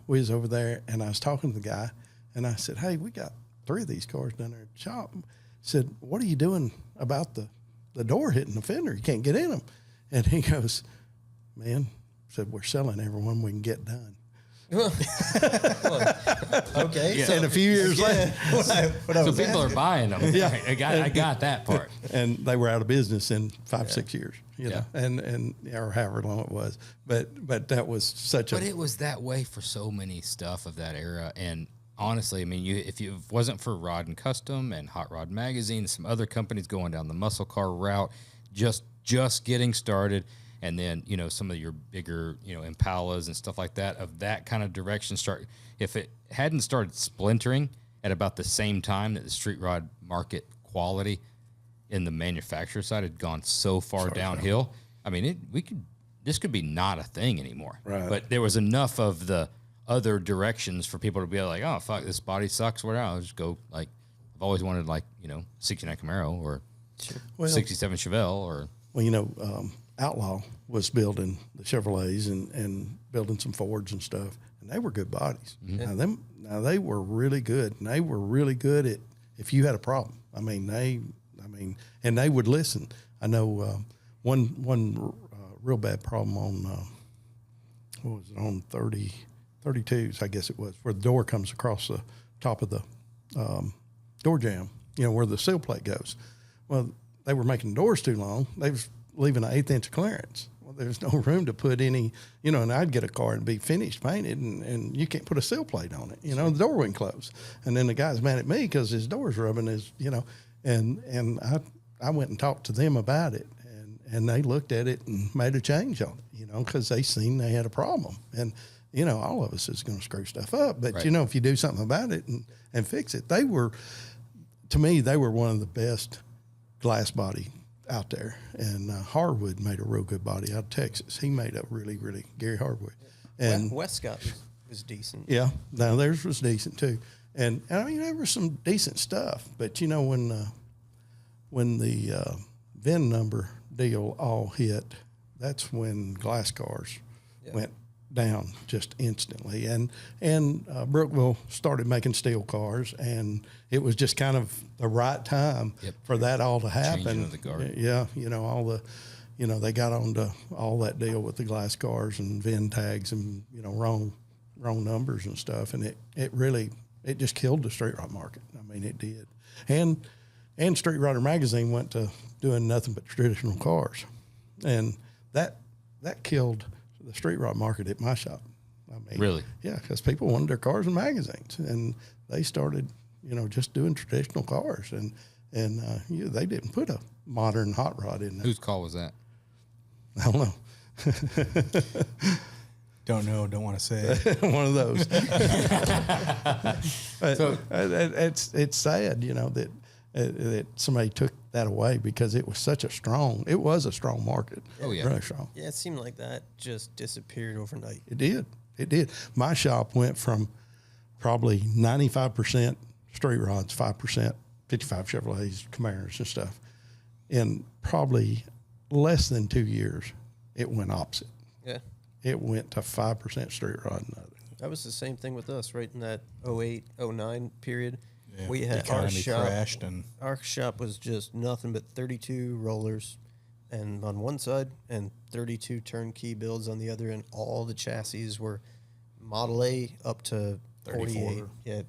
we was over there, and I was talking to the guy, and I said, "Hey, we got 3 of these cars down there at the shop." I said, "What are you doing about the door hitting the fender? You can't get in them." And he goes, "Man," said, "we're selling every one we can get done." Okay. And a few years later, So people are buying them. Yeah, I got that part. and they were out of business in 5-6 years, Yeah. and or however long it was. But that was such But it was that way for so many stuff of that era. And honestly, I mean, if it wasn't for Rod and Custom and Hot Rod Magazine, some other companies going down the muscle car route, just getting started, and then some of your bigger Impalas and stuff like that of that kind of direction start. If it hadn't started splintering at about the same time that the street rod market quality in the manufacturer side had gone so far downhill, I mean, this could be not a thing anymore. Right. But there was enough of the other directions for people to be like, oh fuck, this body sucks. Where I'll just go like I've always wanted 69 Camaro or 67 Chevelle or Outlaw was building the Chevrolets and building some Fords and stuff, and they were good bodies. Now they were really good, and they were really good at if you had a problem. And they would listen. I know one real bad problem on what was it, on 32s, I guess it was, where the door comes across the top of the door jamb, where the seal plate goes. Well, they were making doors too long. They was leaving an 1/8 inch clearance. Well, there's no room to put any, and I'd get a car and be finished painted, and you can't put a seal plate on it. The door wouldn't close. And then the guy's mad at me because his door's rubbing his, and I went and talked to them about it, and they looked at it and made a change on it, because they seen they had a problem. And, all of us is going to screw stuff up. But, Right. If you do something about it and fix it, to me, they were one of the best glass body out there. And Harwood made a real good body out of Texas. He made a really, really, Gary Harwood. And Westcott was decent. yeah, now theirs was decent too. And I mean, there was some decent stuff. But, when the VIN number deal all hit, that's when glass cars went down just instantly. And Brookville started making steel cars, and it was just kind of the right time for that all to happen. Changing of the guard. Yeah, all the, they got onto all that deal with the glass cars and VIN tags and wrong numbers and stuff, and it just killed the street rod market. I mean, it did. And Street Rodder Magazine went to doing nothing but traditional cars, and that killed the street rod market at my shop. I mean, Really? Yeah, because people wanted their cars in magazines, and they started, just doing traditional cars, and they didn't put a modern hot rod in there. whose call was that? I don't know. Don't know. Don't want to say. One of those. So it's sad, that somebody took that away because it was a strong market. Oh, yeah. Really strong. Yeah, it seemed like that just disappeared overnight. It did. My shop went from probably 95% street rods, 5% 55 Chevrolets, Camaros and stuff, in probably less than 2 years, it went opposite. Yeah. It went to 5% straight rod and other. That was the same thing with us, right in that 08, 09 period. Yeah, We the had our economy shop. crashed, and Our shop was just nothing but 32 rollers, and on one side, and 32 turnkey builds on the other, and all the chassis were Model A up to 48. 34. Yeah,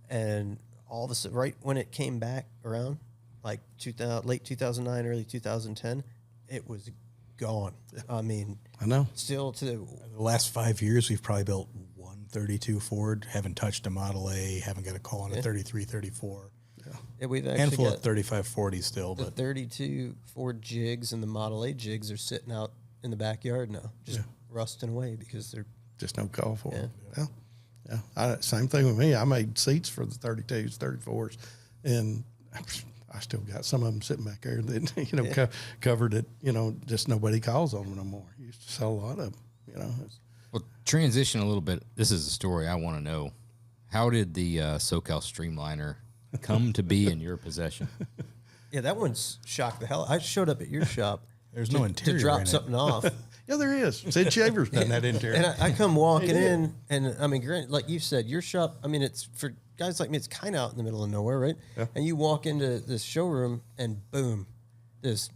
and all of a sudden, right when it came back around, like 2000, late 2009, early 2010, it was gone. I mean, I know. still to the last 5 years, we've probably built one 32 Ford. Haven't touched a Model A. Haven't got a call on a 33, 34. yeah, we've actually Handful got of 35, 40 still, the but 32 Ford Jigs and the Model A Jigs are sitting out in the backyard now, just rusting away because they're Just no call for Yeah. it. Yeah. Same thing with me. I made seats for the 32s, 34s, and I still got some of them sitting back there that, covered it, just nobody calls on them no more. You used to sell a lot of them, Well, transition a little bit. This is a story I want to know. How did the SoCal Streamliner come to be in your possession? Yeah, that one's shocked the hell. I showed up at your shop. There's to, no interior to drop in it. something off, Yeah, there is. Sid Shaver's done that interior. and I come walking He did. in, and I mean, like you said, your shop. I mean, it's for guys like me. It's kind of out in the middle of nowhere, right? Yeah. And you walk into this showroom, and boom, this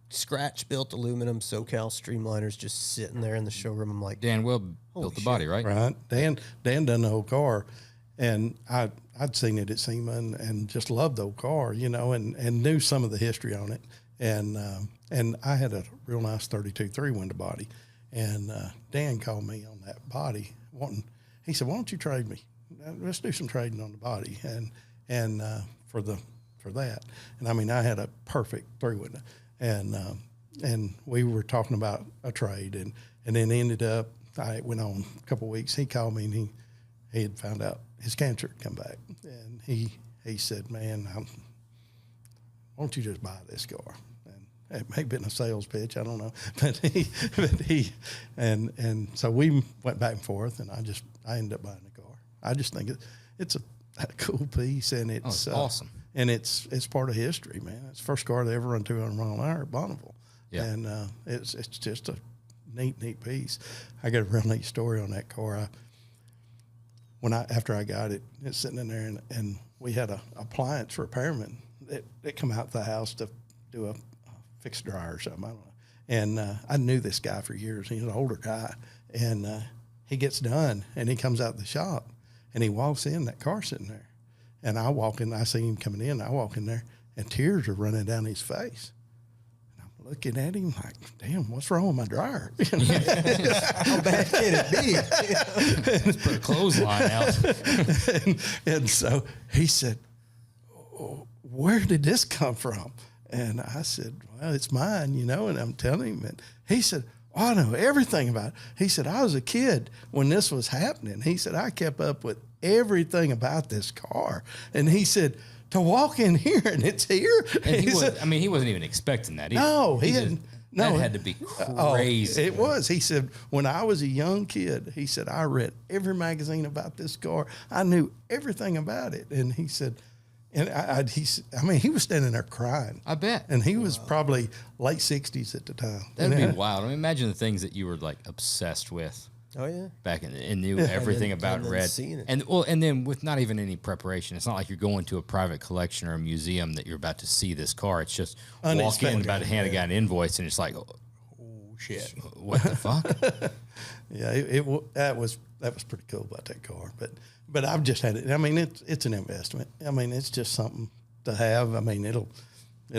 scratch-built aluminum SoCal Streamliner's just sitting there in the showroom. I'm like, Dan Will Holy built the shit. body, right? Right. Dan done the whole car, and I'd seen it at SEMA and just loved the whole car, and knew some of the history on it. And I had a real nice 32 3-window body, and Dan called me on that body he said, "Why don't you trade me? Let's do some trading on the body." And for that, and I mean, I had a perfect 3-window, and we were talking about a trade, and then ended up, I went on a couple of weeks. He called me, and he had found out his cancer had come back, and he said, "Man, why don't you just buy this car?" And it may have been a sales pitch, I don't know, but he and so we went back and forth, and I ended up buying the car. I just think it's a cool piece, and it's awesome. and it's part of history, man. It's the first car they ever run 200 mile an hour at Bonneville. Yeah. And it's just a neat piece. I got a real neat story on that car. After I got it, it's sitting in there, and we had a appliance repairman that come out to the house to do a fixed dryer or something. I don't know. And I knew this guy for years. He's an older guy, and he gets done, and he comes out the shop, and he walks in. That car sitting there, and I walk in. I see him coming in. I walk in there, and tears are running down his face. And I'm looking at him like, "Damn, what's wrong with my dryer?" how bad can it be? Let's put a clothesline out. and so he said, "Oh, where did this come from?" And I said, "Well, it's mine, and I'm telling him. And he said, "Oh, I know everything about it." He said, "I was a kid when this was happening." He said, "I kept up with everything about this car." And he said, "To walk in here and it's here." And He said, he wasn't even expecting that either. No, he just- hadn't. No, that had to be crazy. It was. He said, "When I was a young kid," he said, "I read every magazine about this car. I knew everything about it." And he said, and he was standing there crying. I bet. And he was probably late 60s at the time. That'd be wild. I mean, imagine the things that you were like obsessed with Oh yeah. back and knew everything about and then red. seeing it. And then with not even any preparation. It's not like you're going to a private collection or a museum that you're about to see this car. It's just walk in, Unexpected. about to hand a guy an invoice, and it's like, oh shit. what the fuck? Yeah, that was pretty cool about that car. But I've just had it. I mean, it's an investment. I mean, it's just something to have. I mean, it'll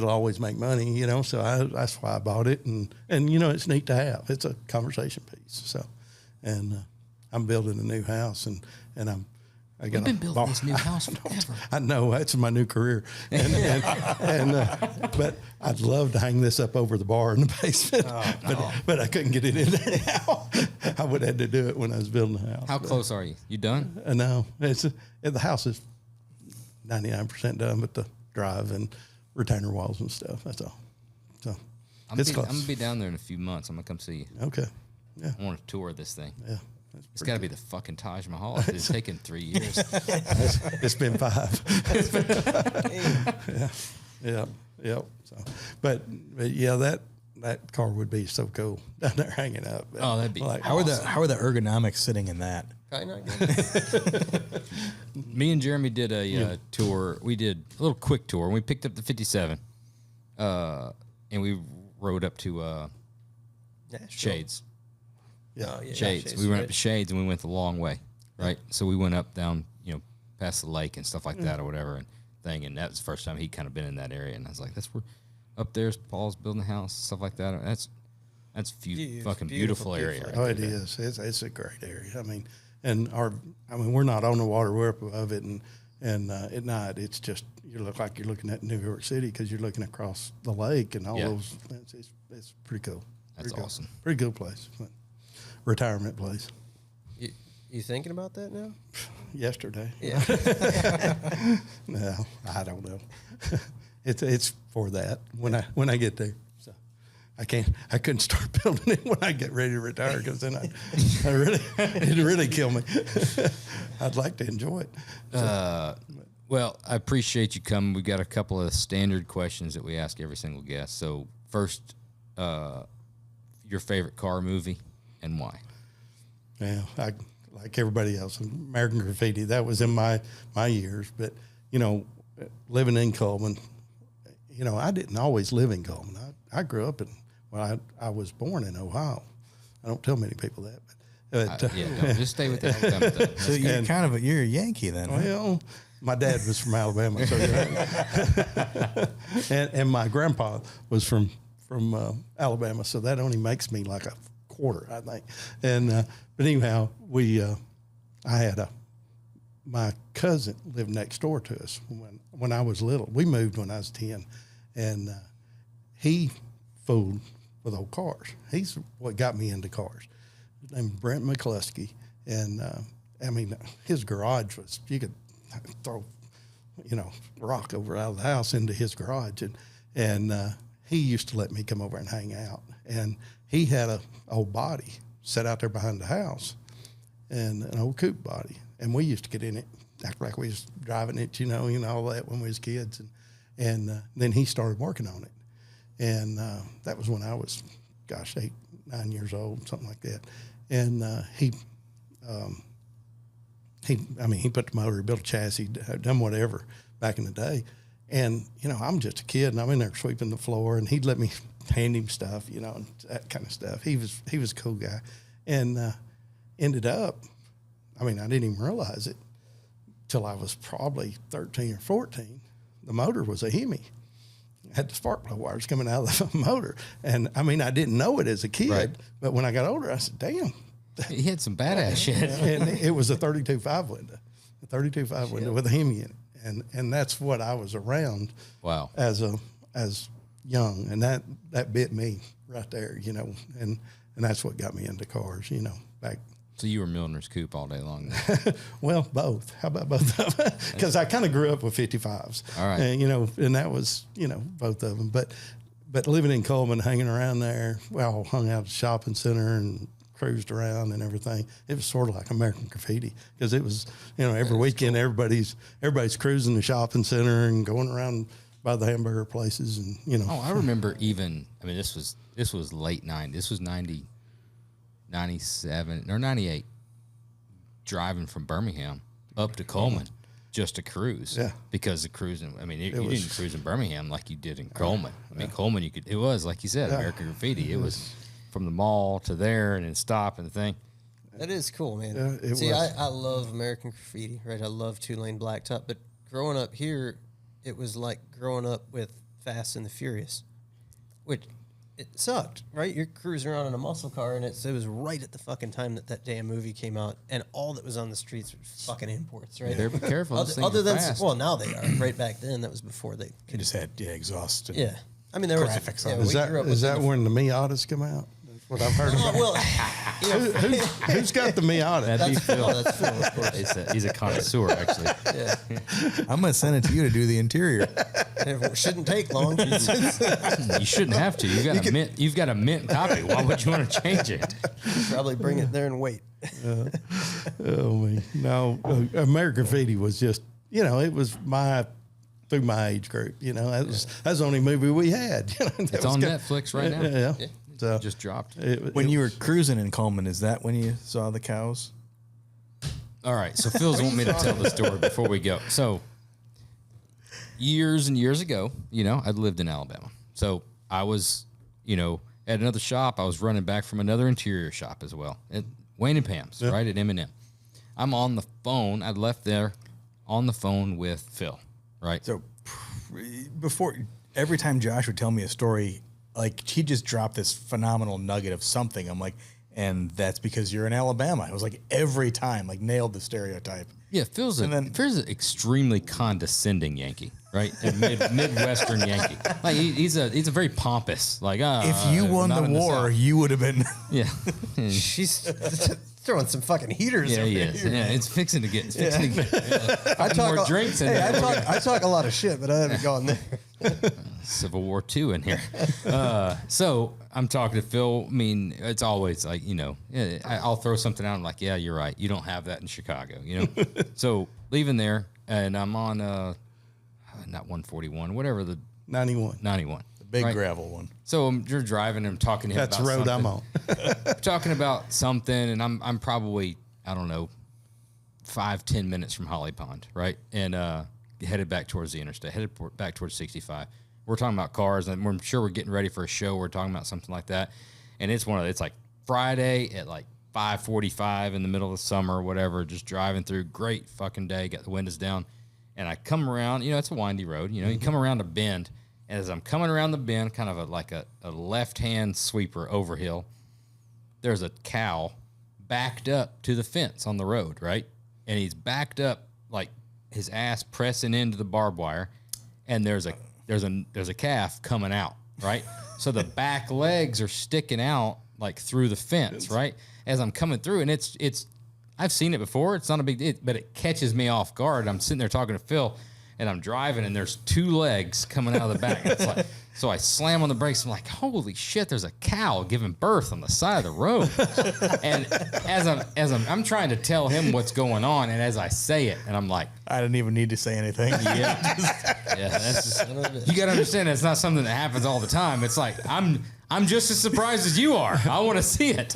always make money, So that's why I bought it, and it's neat to have. It's a conversation piece. So, and I'm building a new house, and I got You've been building this new house forever. I know that's my new career, but I'd love to hang this up over the bar in the basement, but I couldn't get it in there now. I would have had to do it when I was building the house. How close are you? You done? No, the house is 99% done, but the drive and retainer walls and stuff. That's all. So I'm it's gonna close. be down there in a few months. I'm gonna come see you. Okay, yeah, I want to tour this thing. yeah. It's got to be the fucking Taj Mahal. It's taken 3 years. It's been 5. Yeah. Yep. So, but yeah, that car would be so cool down there hanging up. Oh, that'd be like, How are the ergonomics sitting in that? Probably not good. Me and Jeremy did a tour. We did a little quick tour, and we picked up the 57, and we rode up to Shades. Yeah. Oh, yeah. Shades. We went up to Shades, and we went the long way, right? So we went up down, past the lake and stuff like that, or whatever, and that was the first time he'd kind of been in that area, and I was like, "That's where up there's Paul's building a house, stuff like that." That's fucking beautiful area. Right Oh, there. it is. It's a great area. I mean, we're not on the water. We're up above it, and at night it's just you look like you're looking at New York City because you're looking across the lake and all those. It's pretty cool. That's awesome. Pretty cool place. Retirement place. You thinking about that now? Yesterday. Yeah. No, I don't know. It's for that when I get there. So I couldn't start building it when I get ready to retire because then it'd really kill me. I'd like to enjoy it. Well, I appreciate you coming. We've got a couple of standard questions that we ask every single guest. So first, your favorite car movie and why? Yeah, like everybody else, American Graffiti. That was in my years, but living in Coleman, I didn't always live in Coleman. I grew up I was born in Ohio. I don't tell many people that, but Just stay with that. So you're a Yankee then. Huh? well, my dad was from Alabama, so and my grandpa was from Alabama, so that only makes me like a quarter, I think. And but anyhow, my cousin lived next door to us when I was little. We moved when I was 10, and he fooled with old cars. He's what got me into cars. His name was Brent McCluskey, and his garage was, you could throw rock over out of the house into his garage, and he used to let me come over and hang out, and he had a old body set out there behind the house, and an old coupe body, and we used to get in it, act like we was driving it, all that when we was kids, and then he started working on it, and that was when I was, 8, 9 years old, something like that, and he put the motor, he built a chassis, done whatever back in the day, and I'm just a kid, and I'm in there sweeping the floor, and he'd let me hand him stuff, and that kind of stuff. He was a cool guy, and ended up, I didn't even realize it till I was probably 13 or 14. The motor was a Hemi. It had the spark plug wires coming out of the motor, and I didn't know it as a kid, Right. but when I got older, I said, "Damn." He had some badass shit. And it was a 32.5 window, window with a Hemi in it, and that's what I was around. Wow. As young, and that bit me right there, and that's what got me into cars, back. So you were Milner's coupe all day long. Well, both. How about both of them? Because I kind of grew up with 55s. All right. And, and that was, both of them. But living in Coleman, hanging around there, hung out at the shopping center and cruised around and everything. It was sort of like American Graffiti because it was, every weekend cool. everybody's cruising the shopping center and going around by the hamburger places and Oh, I remember even. This was late 90s. This was 90, 97 or 98. Driving from Birmingham up to Coleman just to cruise. Yeah. Because the cruising. You didn't cruise in Birmingham like you did in Coleman. Coleman it was like you said, American Graffiti. It was from the mall to there and then stop and the thing. That is cool, man. Yeah, See, I love American Graffiti, right? I love 2-lane blacktop, but growing up here, it was like growing up with Fast and the Furious, which it sucked, right? You're cruising around in a muscle car, and it was right at the fucking time that damn movie came out, and all that was on the streets were fucking imports, right? Better be careful. Other than now they are. Right back then, that was before they It just had exhaust. And Yeah, there was graphics yeah, on we it. Is that when the Miatas come out? That's what I've heard about. well, Who's got the Miata? That'd be Phil. that's Phil, of course. He's a connoisseur, actually. Yeah, I'm going to send it to you to do the interior. it shouldn't take long. You shouldn't have to. You've got a mint copy. Why would you want to change it? Probably bring it there and wait. Oh, man. No, American Graffiti was just, it was my through my age group. You know, that's the only movie we had. You know, It's on Netflix right now. Yeah. So It just dropped. When you were cruising in Coleman, is that when you saw the cows? All right, so Phil's want me to tell the story before we go. So years and years ago, you know, I'd lived in Alabama. So I was, you know, at another shop. I was running back from another interior shop as well. At Wayne and Pam's, right, at M&M. I'm on the phone. I'd left there on the phone with Phil, right? So before, every time Josh would tell me a story, like he just dropped this phenomenal nugget of something. I'm like, and that's because you're in Alabama. It was like every time, like nailed the stereotype. Yeah, Phil's an extremely condescending Yankee, right? A Midwestern Yankee. Like he's a very pompous. Like if you won the war, you would have been. Yeah, She's throwing some fucking heaters. yeah, over yeah, here. yeah. It's fixing to get. I talk more drinks in there. I talk a lot of shit, but I haven't gone there. Civil War II in here. So I'm talking to Phil. I mean, it's always like, you know, I'll throw something out. I'm like, yeah, you're right. You don't have that in Chicago, you know? So leaving there, and I'm on, not 141, whatever the 91. The big gravel one. So you're driving and I'm talking to him That's about the road something. I'm on. Talking about something, and I'm probably, I don't know, 5-10 minutes from Holly Pond, right? And headed back towards the interstate, back towards 65. We're talking about cars, and I'm sure we're getting ready for a show. We're talking about something like that, and it's like Friday at like 5:45 in the middle of the summer, or whatever. Just driving through, great fucking day. Got the windows down, and I come around. You know, it's a windy road. You know, you come around a bend, and as I'm coming around the bend, kind of like a left-hand sweeper over hill, there's a cow backed up to the fence on the road, right? And he's backed up, like his ass pressing into the barbed wire, and there's a calf coming out, right? So the back legs are sticking out like through the fence, right? As I'm coming through, and it's I've seen it before. It's not a big deal, but it catches me off guard. I'm sitting there talking to Phil, and I'm driving, and there's two legs coming out of the back. It's like, so I slam on the brakes. I'm like, holy shit! There's a cow giving birth on the side of the road. And as I'm trying to tell him what's going on, and as I say it, and I'm like, I didn't even need to say anything. yeah, that's just, you got to understand it's not something that happens all the time. It's like I'm just as surprised as you are. I want to see it.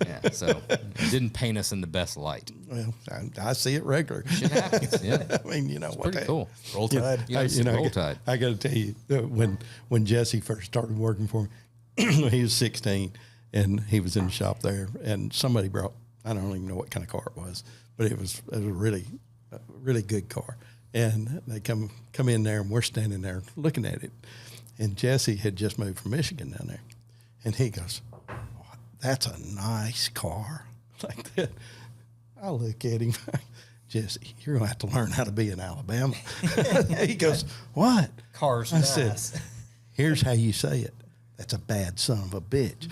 Yeah, so it didn't paint us in the best light. Well, I see it regular. Shit happens. Yeah, I mean, you know, pretty cool. Roll Tide. Roll Tide. I got to tell you, when Jesse first started working for me, he was 16, and he was in the shop there, and somebody brought, I don't even know what kind of car it was, but it was a really good car. And they come in there, and we're standing there looking at it. And Jesse had just moved from Michigan down there. And he goes, oh, that's a nice car. Like that. I look at him, Jesse, you're going to have to learn how to be in Alabama. He goes, what? Cars I nice. said, here's how you say it. That's a bad son of a bitch.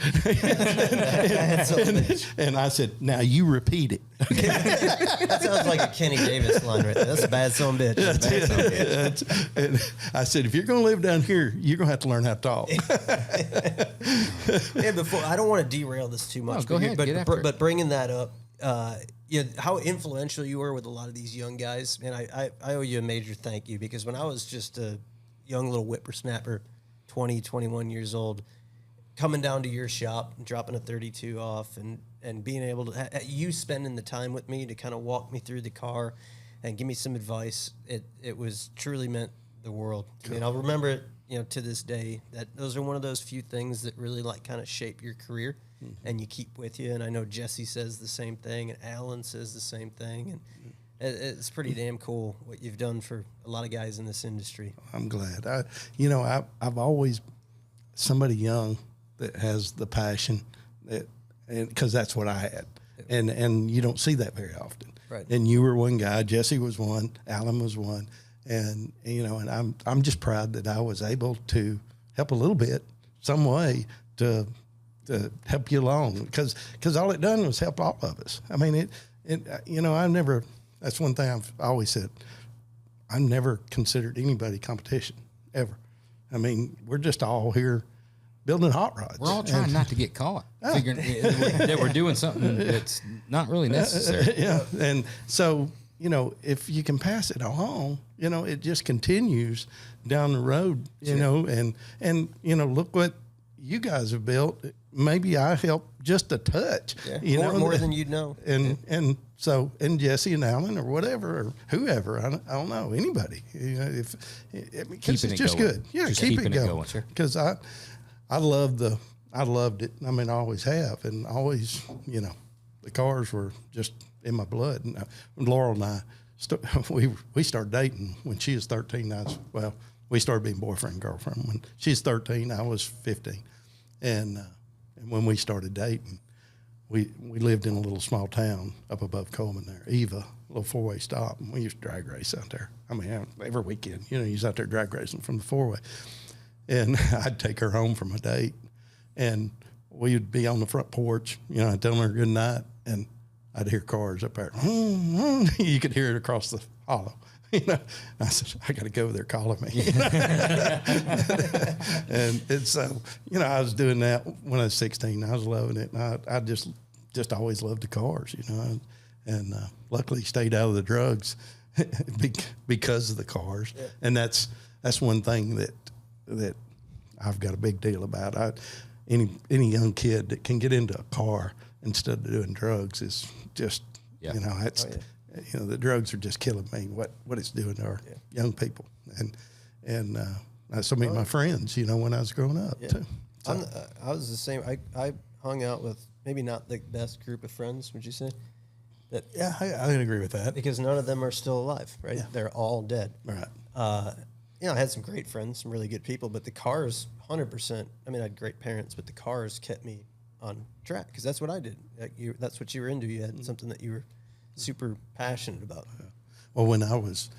And I said, now you repeat it. That sounds like a Kenny Davis line right there. That's a bad son of a bitch. That's a bad son of a bitch. And I said, if you're going to live down here, you're going to have to learn how to talk. Yeah, before I don't want to derail this too much. No, go ahead, get after it. But bringing that up, how influential you were with a lot of these young guys, and I owe you a major thank you, because when I was just a young little whippersnapper, 20, 21 years old, coming down to your shop and dropping a 32 off and being able to, you spending the time with me to kind of walk me through the car and give me some advice, it was truly meant the world to me. And I'll remember it, to this day, that those are one of those few things that really like kind of shape your career and you keep with you. And I know Jesse says the same thing, and Alan says the same thing. And it's pretty damn cool what you've done for a lot of guys in this industry. I'm glad. I've always somebody young that has the passion, because that's what I had, and you don't see that very often. Right. And you were one guy. Jesse was one. Alan was one. And and I'm just proud that I was able to help a little bit, some way, to help you along, because all it done was help all of us. I mean, I've never. That's one thing I've always said. I've never considered anybody competition, ever. I mean, we're just all here building hot rods. We're all trying not to get caught, figuring that we're doing something that's not really necessary. Yeah, and so you know, if you can pass it along, you know, it just continues down the road, you know, and, you know, look what you guys have built. Maybe I helped just a touch, you know, more than you'd know. And so, and Jesse and Alan or whatever, or whoever, I don't know, anybody, you know, if because it's just good. Yeah. Just keep keeping it it going. going. Cause I loved it. I mean, I always have. And always, you know, the cars were just in my blood. And Laurel and I, we started dating when she was 13. We started being boyfriend and girlfriend when she's 13. I was 15, and when we started dating, we lived in a little small town up above Coleman there, Eva, a little 4-way stop, and we used to drag race out there. I mean, every weekend, you know, he's out there drag racing from the 4-way, and I'd take her home from a date, and we'd be on the front porch, you know, I'd tell her good night, and I'd hear cars up there. You could hear it across the hollow. You know, I said, I got to go over there calling me. and so, you know, I was doing that when I was 16. I was loving it. And I just always loved the cars, you know, and luckily stayed out of the drugs because of the cars. Yeah. And that's one thing that I've got a big deal about. Any young kid that can get into a car instead of doing drugs is just, you know, that's, you know, the drugs are just killing me, what it's doing to our young people. And so many of my friends, you know, when I was growing up too. So. I was the same. I hung out with maybe not the best group of friends, would you say? I can agree with that. Because none of them are still alive, right? Yeah. They're all dead. Right. You know, I had some great friends, some really good people, but the cars, 100%. I mean, I had great parents, but the cars kept me on track because that's what I did. That's what you were into. You had something that you were super passionate about. Well, when I was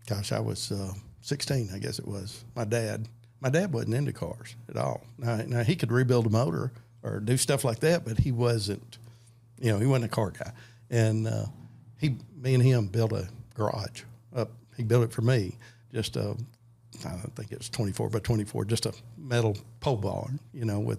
16, I guess it was, my dad wasn't into cars at all. Now he could rebuild a motor or do stuff like that, but he wasn't, you know, he wasn't a car guy. And me and him built a garage up. He built it for me, just I think it was 24 by 24, just a metal pole barn, you know,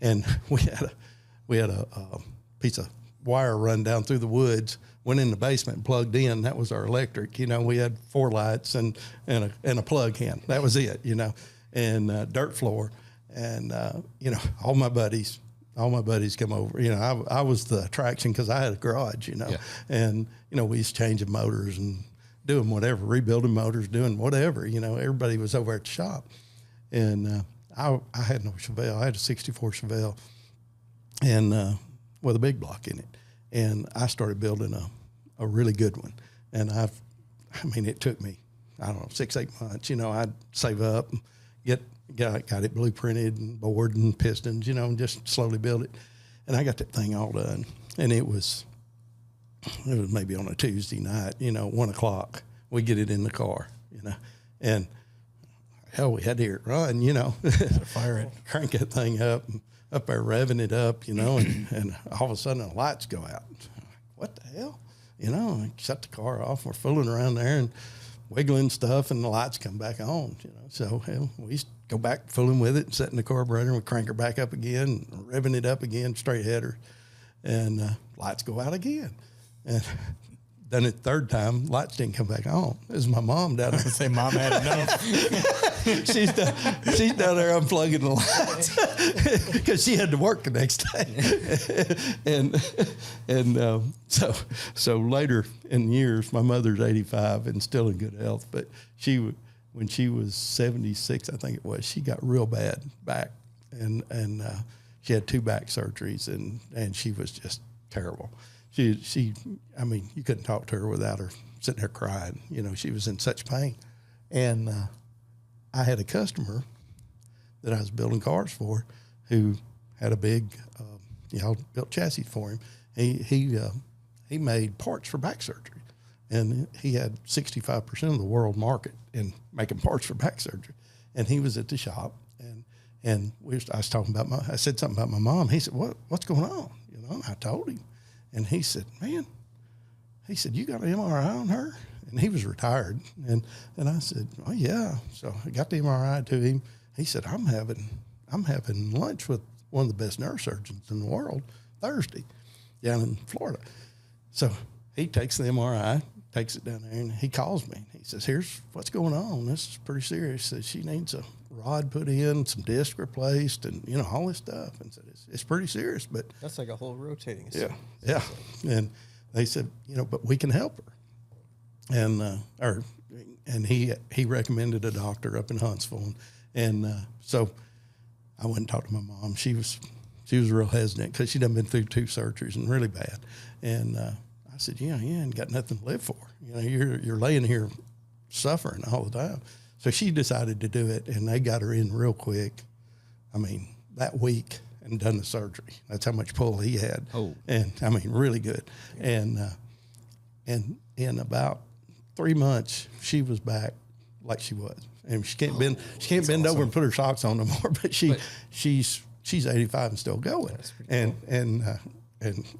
and we had a piece of wire run down through the woods, went in the basement and plugged in. That was our electric. You know, we had 4 lights and a plug in. That was it, you know, and dirt floor. And, you know, all my buddies come over. You know, I was the attraction because I had a garage, you know. Yeah. And, you know, we used to change the motors and doing whatever, rebuilding motors, doing whatever. You know, everybody was over at the shop. And I had no Chevelle. I had a 64 Chevelle and with a big block in it. And I started building a really good one. And I mean, it took me, I don't know, 6-8 months. You know, I'd save up, got it blueprinted and board and pistons, you know, and just slowly build it. And I got that thing all done. And it was maybe on a Tuesday night, you know, 1 o'clock, we get it in the car, you know, and hell, we had to hear it run, you know, fire it, crank that thing up there, revving it up, you know, and all of a sudden the lights go out. What the hell? You know, I shut the car off. We're fooling around there and wiggling stuff, and the lights come back on, you know. So hell, we used to go back fooling with it and setting the carburetor, and we crank her back up again, revving it up again, straight header, and lights go out again. And done it the 3rd time, lights didn't come back on. It was my mom down there. Say mom had enough. she's down there unplugging the lights because she had to work the next day. and so later in years, my mother's 85 and still in good health, but when she was 76, I think it was, she got real bad back, and she had 2 back surgeries, and she was just terrible. She, I mean, you couldn't talk to her without her sitting there crying. You know, she was in such pain. And I had a customer that I was building cars for who had a big, built chassis for him. He made parts for back surgery. And he had 65% of the world market in making parts for back surgery. And he was at the shop, and I was talking about I said something about my mom. He said, what's going on? You know, and I told him. And he said, man, you got an MRI on her? And he was retired. And I said, oh, yeah. So I got the MRI to him. He said, I'm having lunch with one of the best neurosurgeons in the world Thursday down in Florida. So he takes the MRI, takes it down there, and he calls me. He says, "Here's what's going on. This is pretty serious." Says she needs a rod put in, some disc replaced, and all this stuff. And said it's pretty serious, but That's like a whole rotating. yeah. And they said, but we can help her. And he recommended a doctor up in Hanceville, and so I went and talked to my mom. She was real hesitant because she'd done been through 2 surgeries and really bad. And I said, you ain't got nothing to live for. You're laying here suffering all the time. So she decided to do it, and they got her in real quick. I mean, that week, and done the surgery. That's how much pull he had. Oh. And I mean, really good. And in about 3 months, she was back like she was. And she can't bend over and put her socks on no more. But she's 85 and still going. And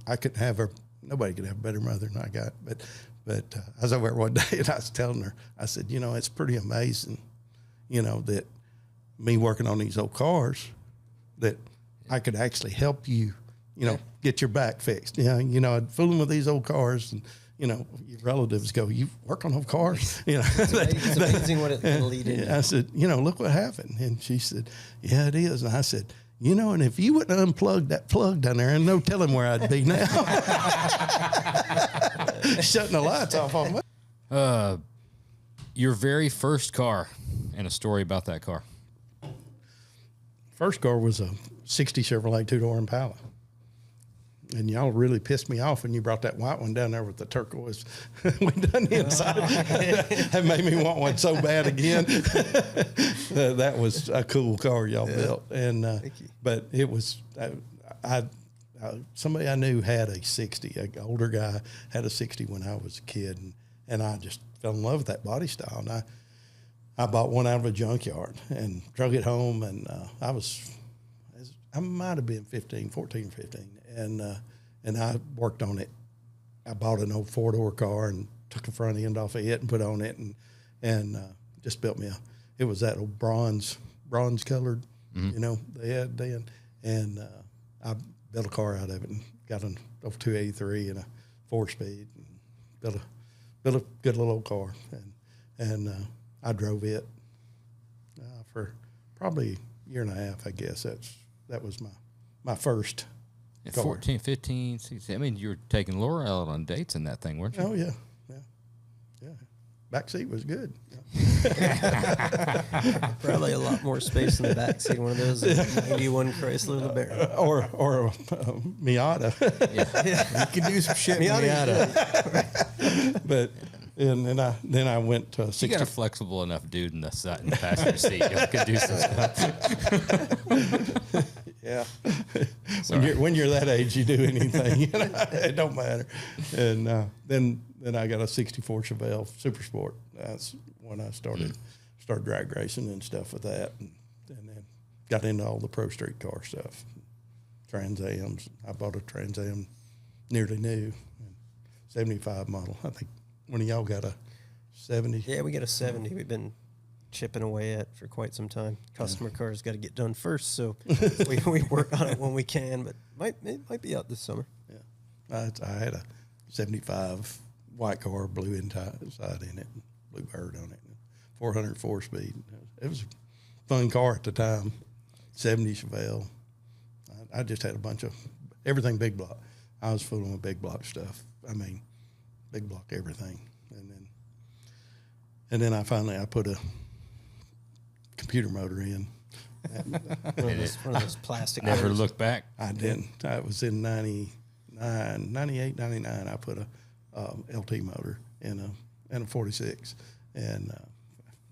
I couldn't have her. Nobody could have a better mother than I got. But I was over there one day, and I was telling her, I said, it's pretty amazing, that me working on these old cars, that I could actually help you, get your back fixed. I'd fooling with these old cars, and your relatives go, "You work on old cars?" It's amazing what it can lead into. I said, look what happened. And she said, "Yeah, it is." And I said, and if you wouldn't unplug that plug down there, and no telling where I'd be now. Shutting the lights off on me. Your very first car, and a story about that car. First car was a 60 Chevrolet 2-door Impala. And y'all really pissed me off when you brought that white one down there with the turquoise. We done the inside. That made me want one so bad again. That was a cool car y'all built. And but it was somebody I knew had a 60. An older guy had a 60 when I was a kid, and I just fell in love with that body style. And I bought one out of a junkyard and drug it home, and I might have been 14, 15. And I worked on it. I bought an old 4-door car and took the front end off of it and put on it, and just built me it was that old bronze colored, they had then. And I built a car out of it and got an old 283 and a 4-speed, and built a good little old car. And I drove it for probably a year and a half, I guess. That was my first At car. 14, 15, 16. I mean, you were taking Laura out on dates in that thing, weren't you? Oh, yeah. Back seat was good. Probably a lot more space in the back seat. One of those 91 Chrysler LeBaron. Or a Miata. You can do some shit with Miata. But and then I went to You 60. got a flexible enough dude in the passenger seat. You could do some stuff. Yeah. when you're that age, you do anything. It don't matter. And then I got a 64 Chevelle Super Sport. That's when I started drag racing and stuff with that, and then got into all the pro street car stuff. Trans Ams. I bought a Trans Am, nearly new, 75 model. I think one of y'all got a 70. Yeah, we got a 70. We've been chipping away at for quite some time. Customer cars got to get done first, so we work on it when we can, but it might be out this summer. Yeah. I had a 75 white car, blue inside in it, blue bird on it, 404 speed. It was a fun car at the time. 70 Chevelle. I just had a bunch of everything big block. I was fooling with big block stuff. I mean, big block everything. And then I put a computer motor in. One of those plastic. Never motors. looked back. I didn't. I was in 98, 99. I put a LT motor in a 46, and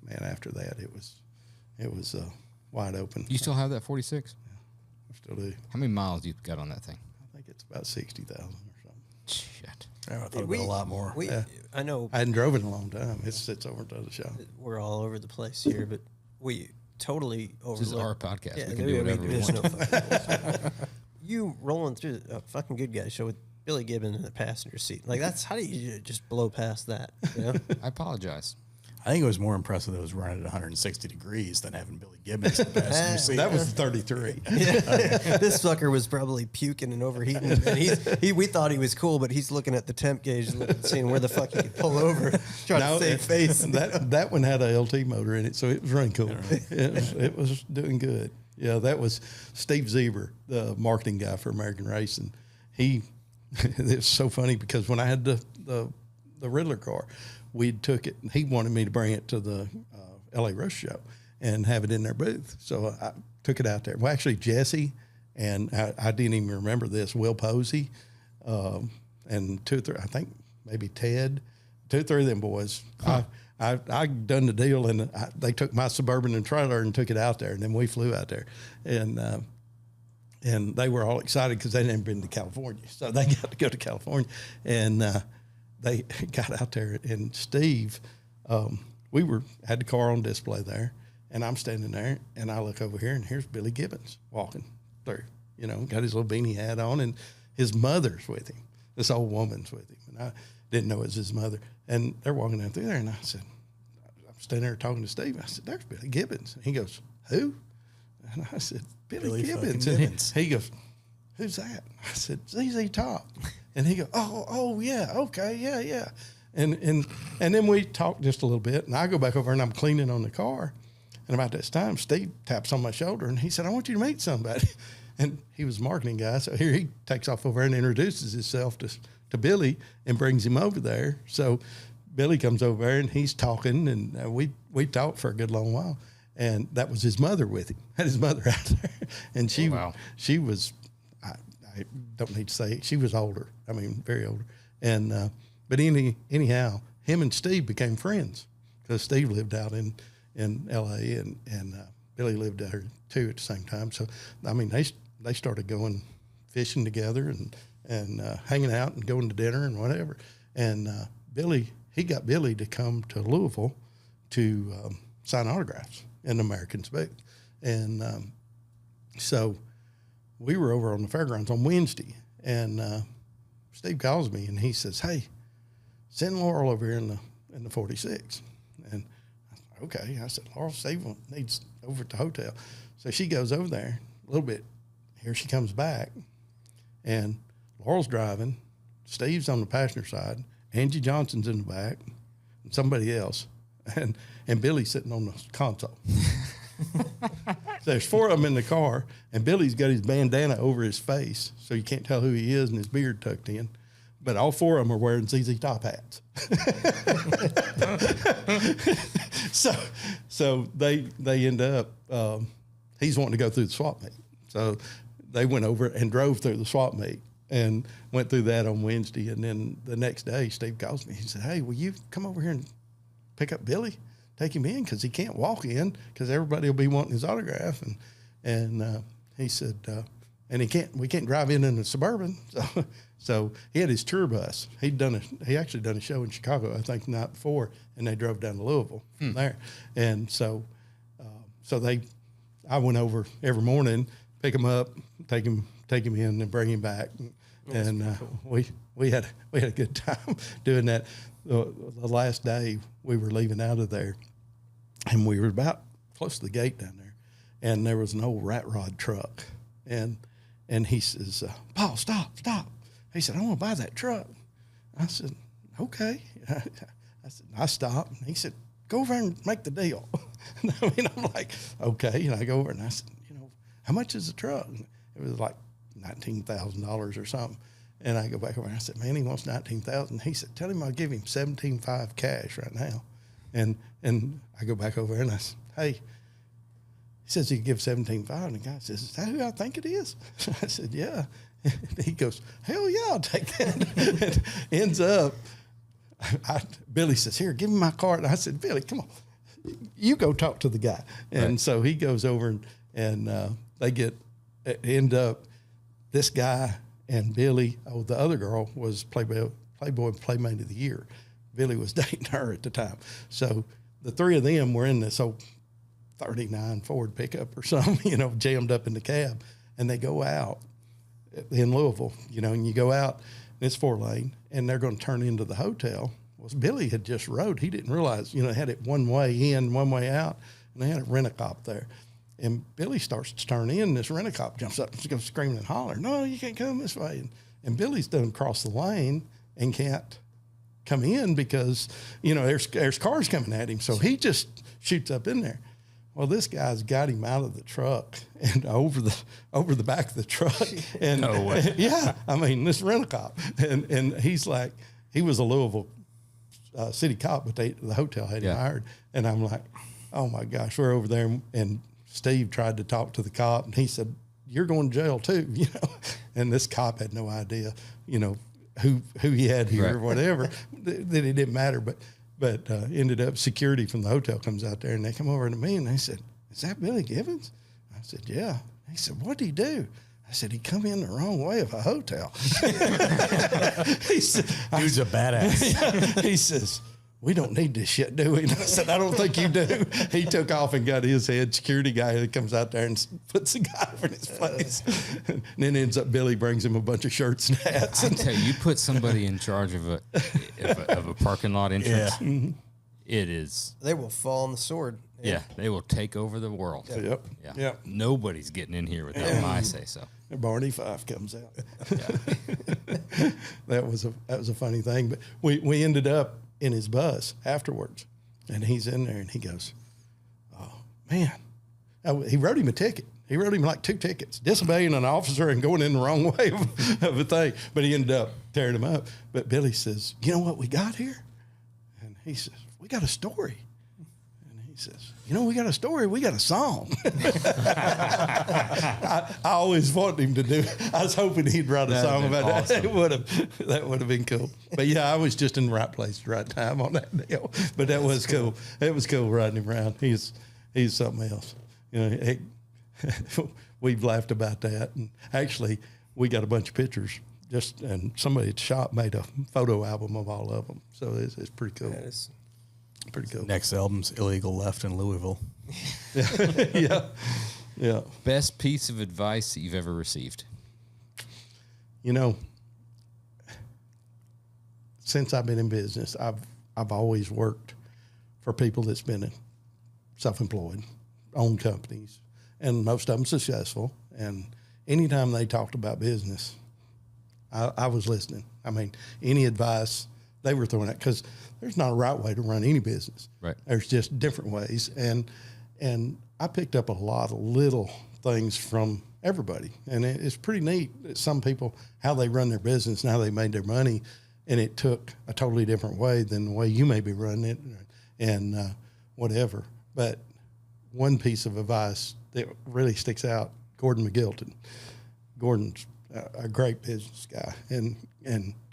man, after that it was wide open. You still have that 46? I still do. How many miles you got on that thing? I think it's about 60,000 or something. Shit. I thought it'd be a lot more. I know I hadn't drove it in a long time. It sits over to the shop. we're all over the place here, but we totally overlook. This is our podcast. Yeah, we can do whatever we there's want. no fucking rules. You rolling through a fucking Good Guy show with Billy Gibbon in the passenger seat. Like, how do you just blow past that? You know? I apologize. I think it was more impressive that it was running at 160 degrees than having Billy Gibbons in the passenger seat. That was 33. This sucker was probably puking and overheating. And we thought he was cool, but he's looking at the temp gauge, seeing where the fuck he could pull over, trying to save face. That one had a LT motor in it, so it was running cool. It was doing good. Yeah, that was Steve Zeber, the marketing guy for American Racing. It's so funny because when I had the Ridler car, we took it. He wanted me to bring it to the LA Rush Show and have it in their booth. So I took it out there. Well, actually, Jesse and I didn't even remember this. Will Posey and 2 or 3. I think maybe Ted. 2 or 3 of them boys. I done the deal, and they took my Suburban and trailer and took it out there, and then we flew out there, and they were all excited because they'd never been to California, so they got to go to California, and they got out there, and Steve, we had the car on display there, and I'm standing there, and I look over here, and here's Billy Gibbons walking through, got his little beanie hat on, and his mother's with him. This old woman's with him, and I didn't know it was his mother. And they're walking down through there, and I said, I'm standing there talking to Steve. I said, there's Billy Gibbons. And he goes, who? And I said, Billy Gibbons. And he goes, who's that? I said, ZZ Top. And he goes, oh, yeah, okay, yeah. And then we talked just a little bit, and I go back over and I'm cleaning on the car. And about this time, Steve taps on my shoulder, and he said, I want you to meet somebody. And he was a marketing guy, so here he takes off over and introduces himself to Billy and brings him over there. So Billy comes over there, and he's talking, and we talked for a good long while. And that was his mother with him. Had his mother out there, and she was, I don't need to say it, she was older. I mean, very older. And but anyhow, him and Steve became friends because Steve lived out in L.A. and Billy lived there too at the same time. So I mean, they started going fishing together and hanging out and going to dinner and whatever. And he got Billy to come to Louisville to sign autographs in the Americans booth. And so we were over on the fairgrounds on Wednesday, and Steve calls me and he says, hey, send Laurel over here in the 46. And I said, okay. I said, Laurel, Steve needs over at the hotel. So she goes over there a little bit. Here she comes back, and Laurel's driving, Steve's on the passenger side, Angie Johnson's in the back, and somebody else, and Billy's sitting on the console. So there's 4 of them in the car, and Billy's got his bandana over his face, so you can't tell who he is, and his beard tucked in. But all 4 of them are wearing ZZ Top hats. So they end up, he's wanting to go through the swap meet. So they went over and drove through the swap meet and went through that on Wednesday. And then the next day, Steve calls me. He said, hey, will you come over here and pick up Billy, take him in, because he can't walk in because everybody will be wanting his autograph. And he said, and we can't drive in the Suburban. So he had his tour bus. He actually done a show in Chicago, I think, the night before, and they drove down to Louisville from there. And so I went over every morning, pick him up, take him in, and bring him back. And cool. we had a good time doing that. The last day we were leaving out of there, and we were about close to the gate down there, and there was an old rat rod truck, and he says, Paul, stop. He said, I want to buy that truck. I said, okay. I stopped, and he said, go over and make the deal. I mean, I'm like, okay. And I go over and I said, how much is the truck? And it was like $19,000 or something. And I go back over and I said, man, he wants $19,000. He said, tell him I'll give him $17,500 cash right now. And I go back over and I said, hey, he says he can give $17,500. And the guy says, is that who I think it is? I said, yeah. And he goes, hell yeah, I'll take that. And ends up, Billy says, here, give me my card. And I said, Billy, come on, you go talk to the guy. And right. So he goes over and they end up, this guy and Billy, the other girl was Playboy Playmate of the Year. Billy was dating her at the time. So the 3 of them were in this old 39 Ford pickup or something, jammed up in the cab. And they go out in Louisville, and you go out, and it's 4-lane, and they're going to turn into the hotel. Well, Billy had just rode. He didn't realize, they had it one way in, one way out, and they had a rent-a-cop there. And Billy starts to turn in, and this rent-a-cop jumps up and goes screaming and hollering, "No, you can't come this way." And Billy's done crossed the lane and can't come in because, there's cars coming at him. So he just shoots up in there. Well, this guy's got him out of the truck and over the back of the truck. And No way. yeah, I mean, this rent-a-cop. And he's like, he was a Louisville city cop, but the hotel had him hired. And I'm like, oh my gosh, we're over there. And Steve tried to talk to the cop, and he said, "You're going to jail too," And this cop had no idea, who he had here or whatever. That it didn't matter, but ended up security from the hotel comes out there, and they come over to me and they said, "Is that Billy Gibbons?" I said, "Yeah." He said, "What'd he do?" I said, "He come in the wrong way of a hotel." He said, Dude's a badass. he says, "We don't need this shit, do we?" And I said, "I don't think you do." He took off and got his head security guy that comes out there and puts the guy in his place. And then ends up Billy brings him a bunch of shirts and hats. I tell you put somebody in charge of a parking lot entrance. Yeah. It is. They will fall on the sword. Yeah, they will take over the world. Yep. Yeah. Yep. Nobody's getting in here without my say so. And Barney Fife comes out. That was a funny thing. But we ended up in his bus afterwards, and he's in there and he goes, "Oh man," he wrote him a ticket. He wrote him like 2 tickets, disobeying an officer and going in the wrong way of a thing. But he ended up tearing him up. But Billy says, "You know what we got here?" And he says, "We got a story." And he says, "We got a story. We got a song." I always wanted him to do. I was hoping he'd write a song about that. That would have been cool. But yeah, I was just in the right place, at the right time on that deal. But that was cool. It was cool riding him around. He's something else. We've laughed about that, and actually, we got a bunch of pictures. And somebody at the shop made a photo album of all of them. So it's pretty cool. That is Pretty cool. Next album's Illegal Left in Louisville. Yeah. Best piece of advice that you've ever received? Since I've been in business, I've always worked for people that's been self-employed, owned companies, and most of them successful. And anytime they talked about business, I was listening. I mean, any advice they were throwing at, because there's not a right way to run any business. Right. There's just different ways. And I picked up a lot of little things from everybody. And it's pretty neat that some people, how they run their business and how they made their money, and it took a totally different way than the way you may be running it and whatever. But one piece of advice that really sticks out, Gordon McGilton. Gordon's a great business guy and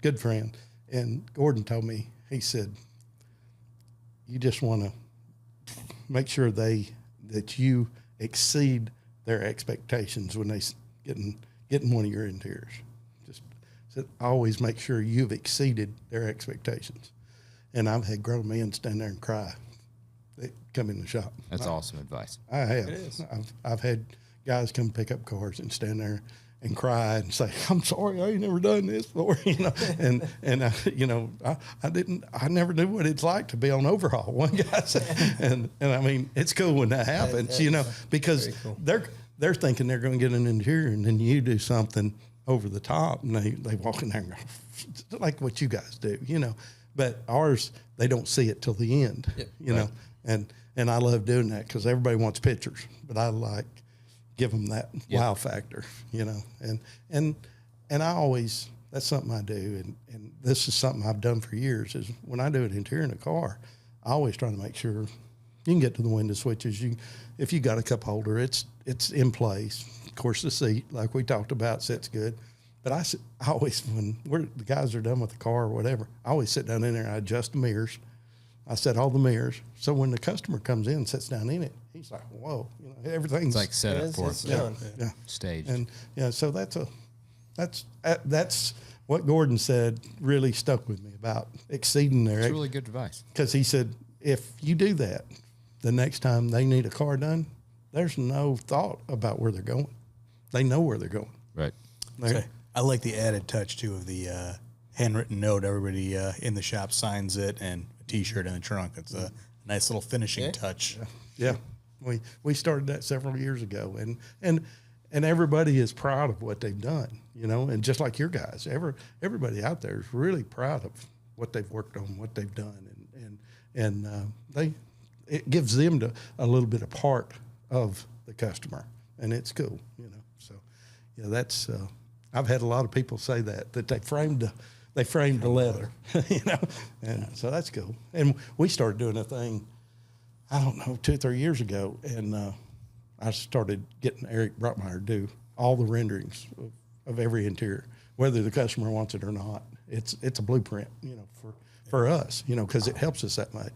good friend. And Gordon told me, he said, "You just want to make sure that you exceed their expectations when they getting one of your interiors. Just said, always make sure you've exceeded their expectations." And I've had grown men stand there and cry. They come in the shop. That's awesome advice. I have. It is. I've had guys come pick up cars and stand there and cry and say, "I'm sorry, I ain't never done this before," and I never knew what it's like to be on overhaul. One guy said, and I mean, it's cool when that happens, because cool. they're thinking they're going to get an interior, and then you do something over the top, and they walk in there and go, like what you guys do, But ours, they don't see it till the end, Yep. and I love doing that because everybody wants pictures, but I like give them that wow factor, and I always, that's something I do. And this is something I've done for years, is when I do an interior in a car, I always try to make sure you can get to the window switches. If you got a cup holder, it's in place. Of course, the seat, like we talked about, sits good. But I always, when the guys are done with the car or whatever, I always sit down in there and I adjust the mirrors. I set all the mirrors. So when the customer comes in and sits down in it, he's like, whoa, everything's It's like set up for It's it. done. yeah. Staged. And so that's what Gordon said really stuck with me about exceeding their, It's really good advice. because he said, if you do that, the next time they need a car done, there's no thought about where they're going. They know where they're going. Right. They're- I like the added touch too of the handwritten note. Everybody in the shop signs it, and a T-shirt in the trunk. It's a nice little finishing touch. Yeah, we started that several years ago, and everybody is proud of what they've done, you know, and just like your guys, everybody out there is really proud of what they've worked on, what they've done, and it gives them a little bit of part of the customer, and it's cool, you know. So, yeah, that's I've had a lot of people say that they framed the leather, you know, and so that's cool. And we started doing a thing, I don't know, 2 or 3 years ago, and I started getting Eric Brockmeyer to do all the renderings of every interior, whether the customer wants it or not. It's a blueprint, you know, for us, you know, because it helps us that much.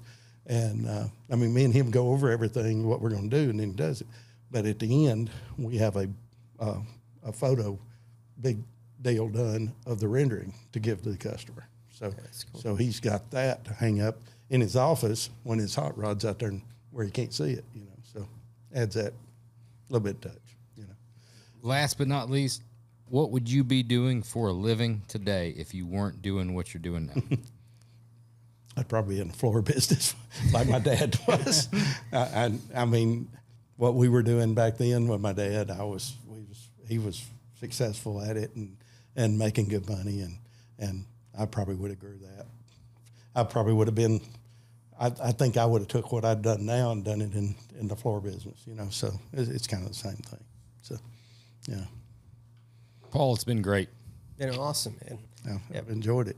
And I mean, me and him go over everything, what we're going to do, and then he does it. But at the end, we have a photo, big deal done of the rendering to give to the customer. So, cool. So he's got that to hang up in his office when his hot rod's out there where he can't see it, you know. So adds that little bit of touch, you know. Last but not least, what would you be doing for a living today if you weren't doing what you're doing now? I'd probably be in the floor business like my dad was. I mean, what we were doing back then with my dad, he was successful at it and making good money, and I probably would have grew that. I probably would have been. I think I would have took what I've done now and done it in the floor business, you know. So it's kind of the same thing. So, yeah. Paul, it's been great. Been awesome, man. Yeah, I've enjoyed it.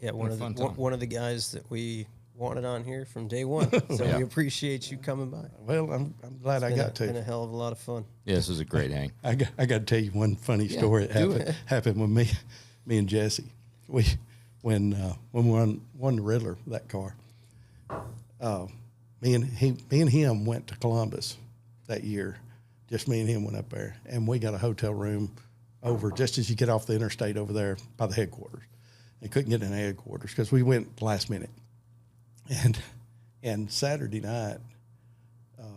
Yeah, one of the guys that we wanted on here from day one. So we appreciate you coming by. Well, I'm glad I got to. It's been a hell of a lot of fun. Yeah, this was a great hang. I got to tell you one funny story that happened with me and Jesse. When we won the Ridler, that car, me and him went to Columbus that year. Just me and him went up there, and we got a hotel room over just as you get off the interstate over there by the headquarters. They couldn't get in the headquarters because we went last minute. And Saturday night,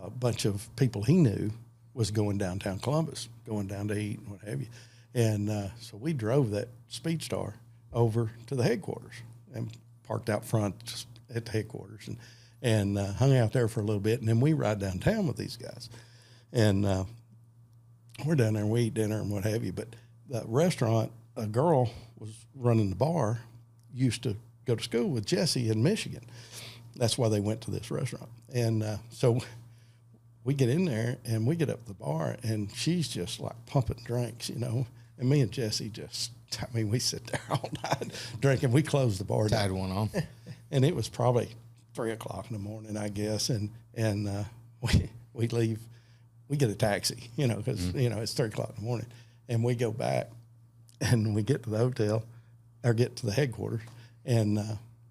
a bunch of people he knew was going downtown Columbus, going down to eat and what have you. And so we drove that Speedstar over to the headquarters and parked out front just at the headquarters and hung out there for a little bit. And then we ride downtown with these guys. And we're down there and we eat dinner and what have you. But the restaurant, a girl was running the bar, used to go to school with Jesse in Michigan. That's why they went to this restaurant. And so we get in there and we get up to the bar and she's just like pumping drinks, you know. And me and Jesse we sit there all night drinking. We closed the bar down. Tied one on. And it was probably 3 o'clock in the morning, I guess. And we leave. We get a taxi, you know, because, you know, it's 3 o'clock in the morning. And we go back and we get to the hotel or get to the headquarters and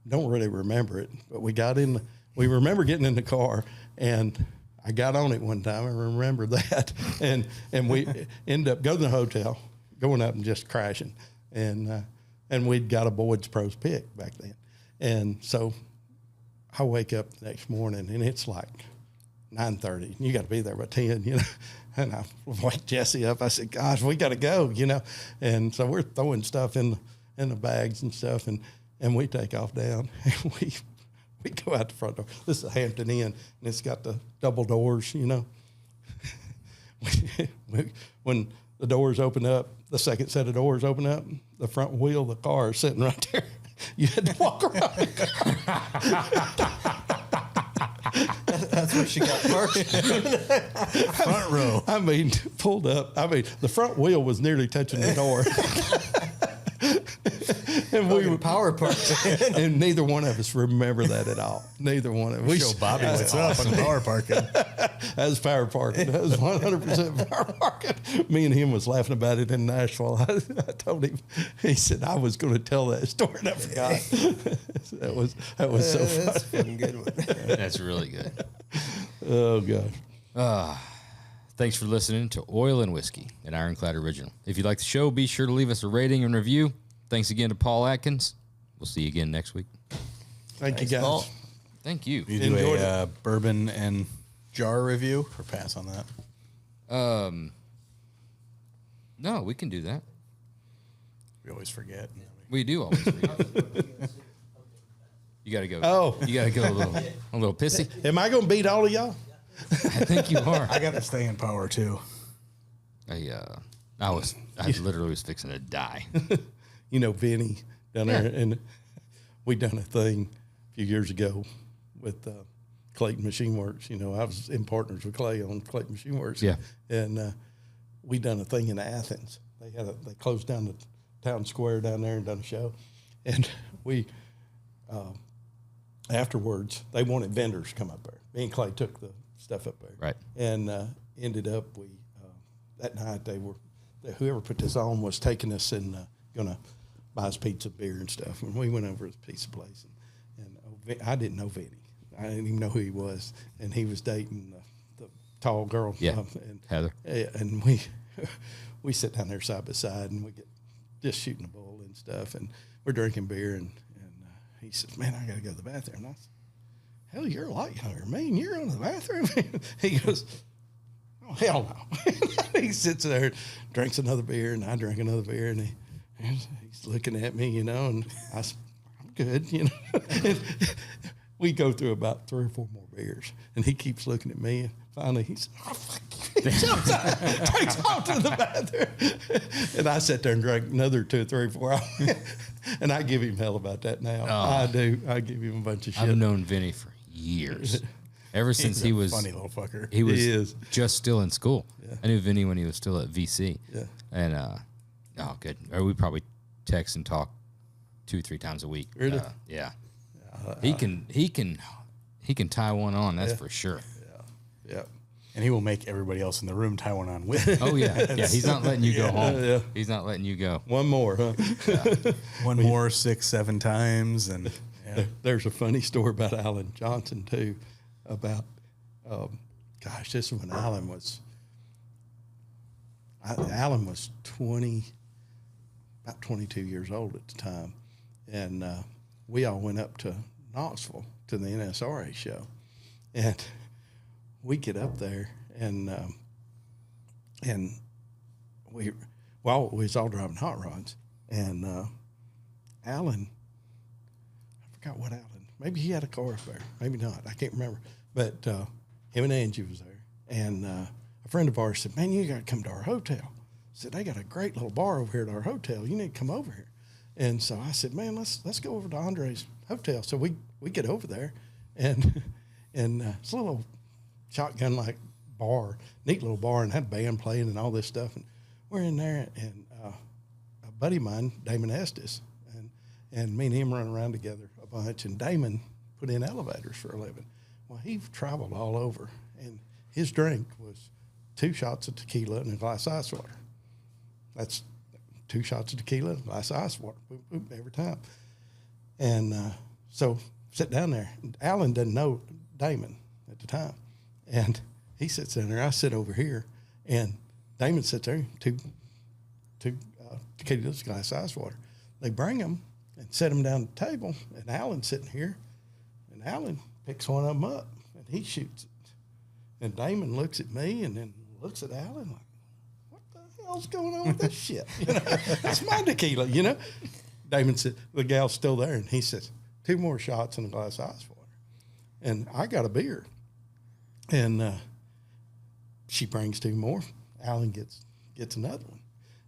don't really remember it. But we remember getting in the car and I got on it one time. I remember that. And we ended up going to the hotel, going up and just crashing. And we'd got a Boyd's Pros pick back then. And so I wake up the next morning and it's like 9:30. You got to be there by 10, you know. And I wake Jesse up. I said, "Gosh, we got to go," you know. And so we're throwing stuff in the bags and stuff, and we take off down. And we go out the front door. This is a Hampton Inn, and it's got the double doors, you know. When the doors open up, the second set of doors open up, the front wheel of the car is sitting right there. You had to walk around the car. That's where she got parked. Front row. I mean, pulled up. I mean, the front wheel was nearly touching the door. And we were power parked. And neither one of us remember that at all. Neither one of us. Show Bobby what's up on power parking. That was power parking. That was 100% power parking. Me and him was laughing about it in Nashville. I told him, he said, I was going to tell that story and I forgot. that was so funny. That's a fucking good one. That's really good. Oh, gosh. Thanks for listening to Oil and Whiskey, an Ironclad original. If you like the show, be sure to leave us a rating and review. Thanks again to Paul Atkins. We'll see you again next week. Thanks, you guys. Paul. Thank you. You do a bourbon and jar review or pass on that? No, we can do that. We always forget. We do always read. You got to go. Oh. You got to go a little pissy. Am I going to beat all of y'all? I think you are. I got to stay in power too. I literally was fixing to die. You know, Vinny down there, and we done a thing a few years ago with Clayton Machine Works. You know, I was in partners with Clay on Clayton Machine Works. Yeah. And we done a thing in Athens. They closed down the town square down there and done a show. And we, afterwards, they wanted vendors to come up there. Me and Clay took the stuff up there. Right. And ended up, that night whoever put this on was taking us and going to buy us pizza, beer, and stuff. And we went over to the pizza place. And I didn't know Vinny. I didn't even know who he was. And he was dating the tall girl. Yeah, Heather. And we sit down there side by side, and we get just shooting the bull and stuff. And we're drinking beer, and he says, man, I got to go to the bathroom. And I said, hell, you're a lot younger than me, and you're on the bathroom? He goes, oh, hell no. He sits there, drinks another beer, and I drink another beer, and he's looking at me, you know, and I said, I'm good, you know. And we go through about 3 or 4 more beers, and he keeps looking at me, and finally he said, oh, fuck you. He jumps out, takes off to the bathroom. And I sat there and drank another 2 or 3 or 4 hours. And I give him hell about that now. I do. I give him a bunch of shit. I've known Vinny for years. Ever since he was funny little fucker. He was He is. just still in school. Yeah. I knew Vinny when he was still at VC. Yeah. And oh, good. Or we probably text and talk 2-3 times a week. Really? Yeah. He can tie one on. That's for sure. Yeah. And he will make everybody else in the room tie one on with him. Oh yeah. Yeah. He's not letting you go home. Yeah. He's not letting you go. One more, huh? One more, 6, 7 times. And There's a funny story about Alan Johnson, too, about, this is when Alan was about 22 years old at the time. And we all went up to Knoxville to the NSRA show. And we get up there, and we was all driving hot rods. And Alan, I forgot what Alan, maybe he had a car up there, maybe not, I can't remember. But him and Angie was there, and a friend of ours said, man, you got to come to our hotel. I said, they got a great little bar over here at our hotel. You need to come over here. And so I said, man, let's go over to Andre's hotel. So we get over there, and it's a little shotgun-like bar, neat little bar, and had a band playing and all this stuff. And we're in there, and a buddy of mine, Damon Estes, and me and him run around together a bunch. And Damon put in elevators for a living. Well, he traveled all over, and his drink was 2 shots of tequila and a glass of ice water. That's 2 shots of tequila and a glass of ice water, boom, boom, every time. And so sit down there. Alan doesn't know Damon at the time. And he sits in there. I sit over here, and Damon sits there, two tequilas, glass of ice water. They bring them and set them down at the table, and Alan's sitting here, and Alan picks one of them up, and he shoots it. And Damon looks at me and then looks at Alan like, what the hell's going on with this shit? You know, that's my tequila, you know. Damon said, the gal's still there, and he says, 2 more shots and a glass of ice water. And I got a beer. And she brings 2 more. Alan gets another one,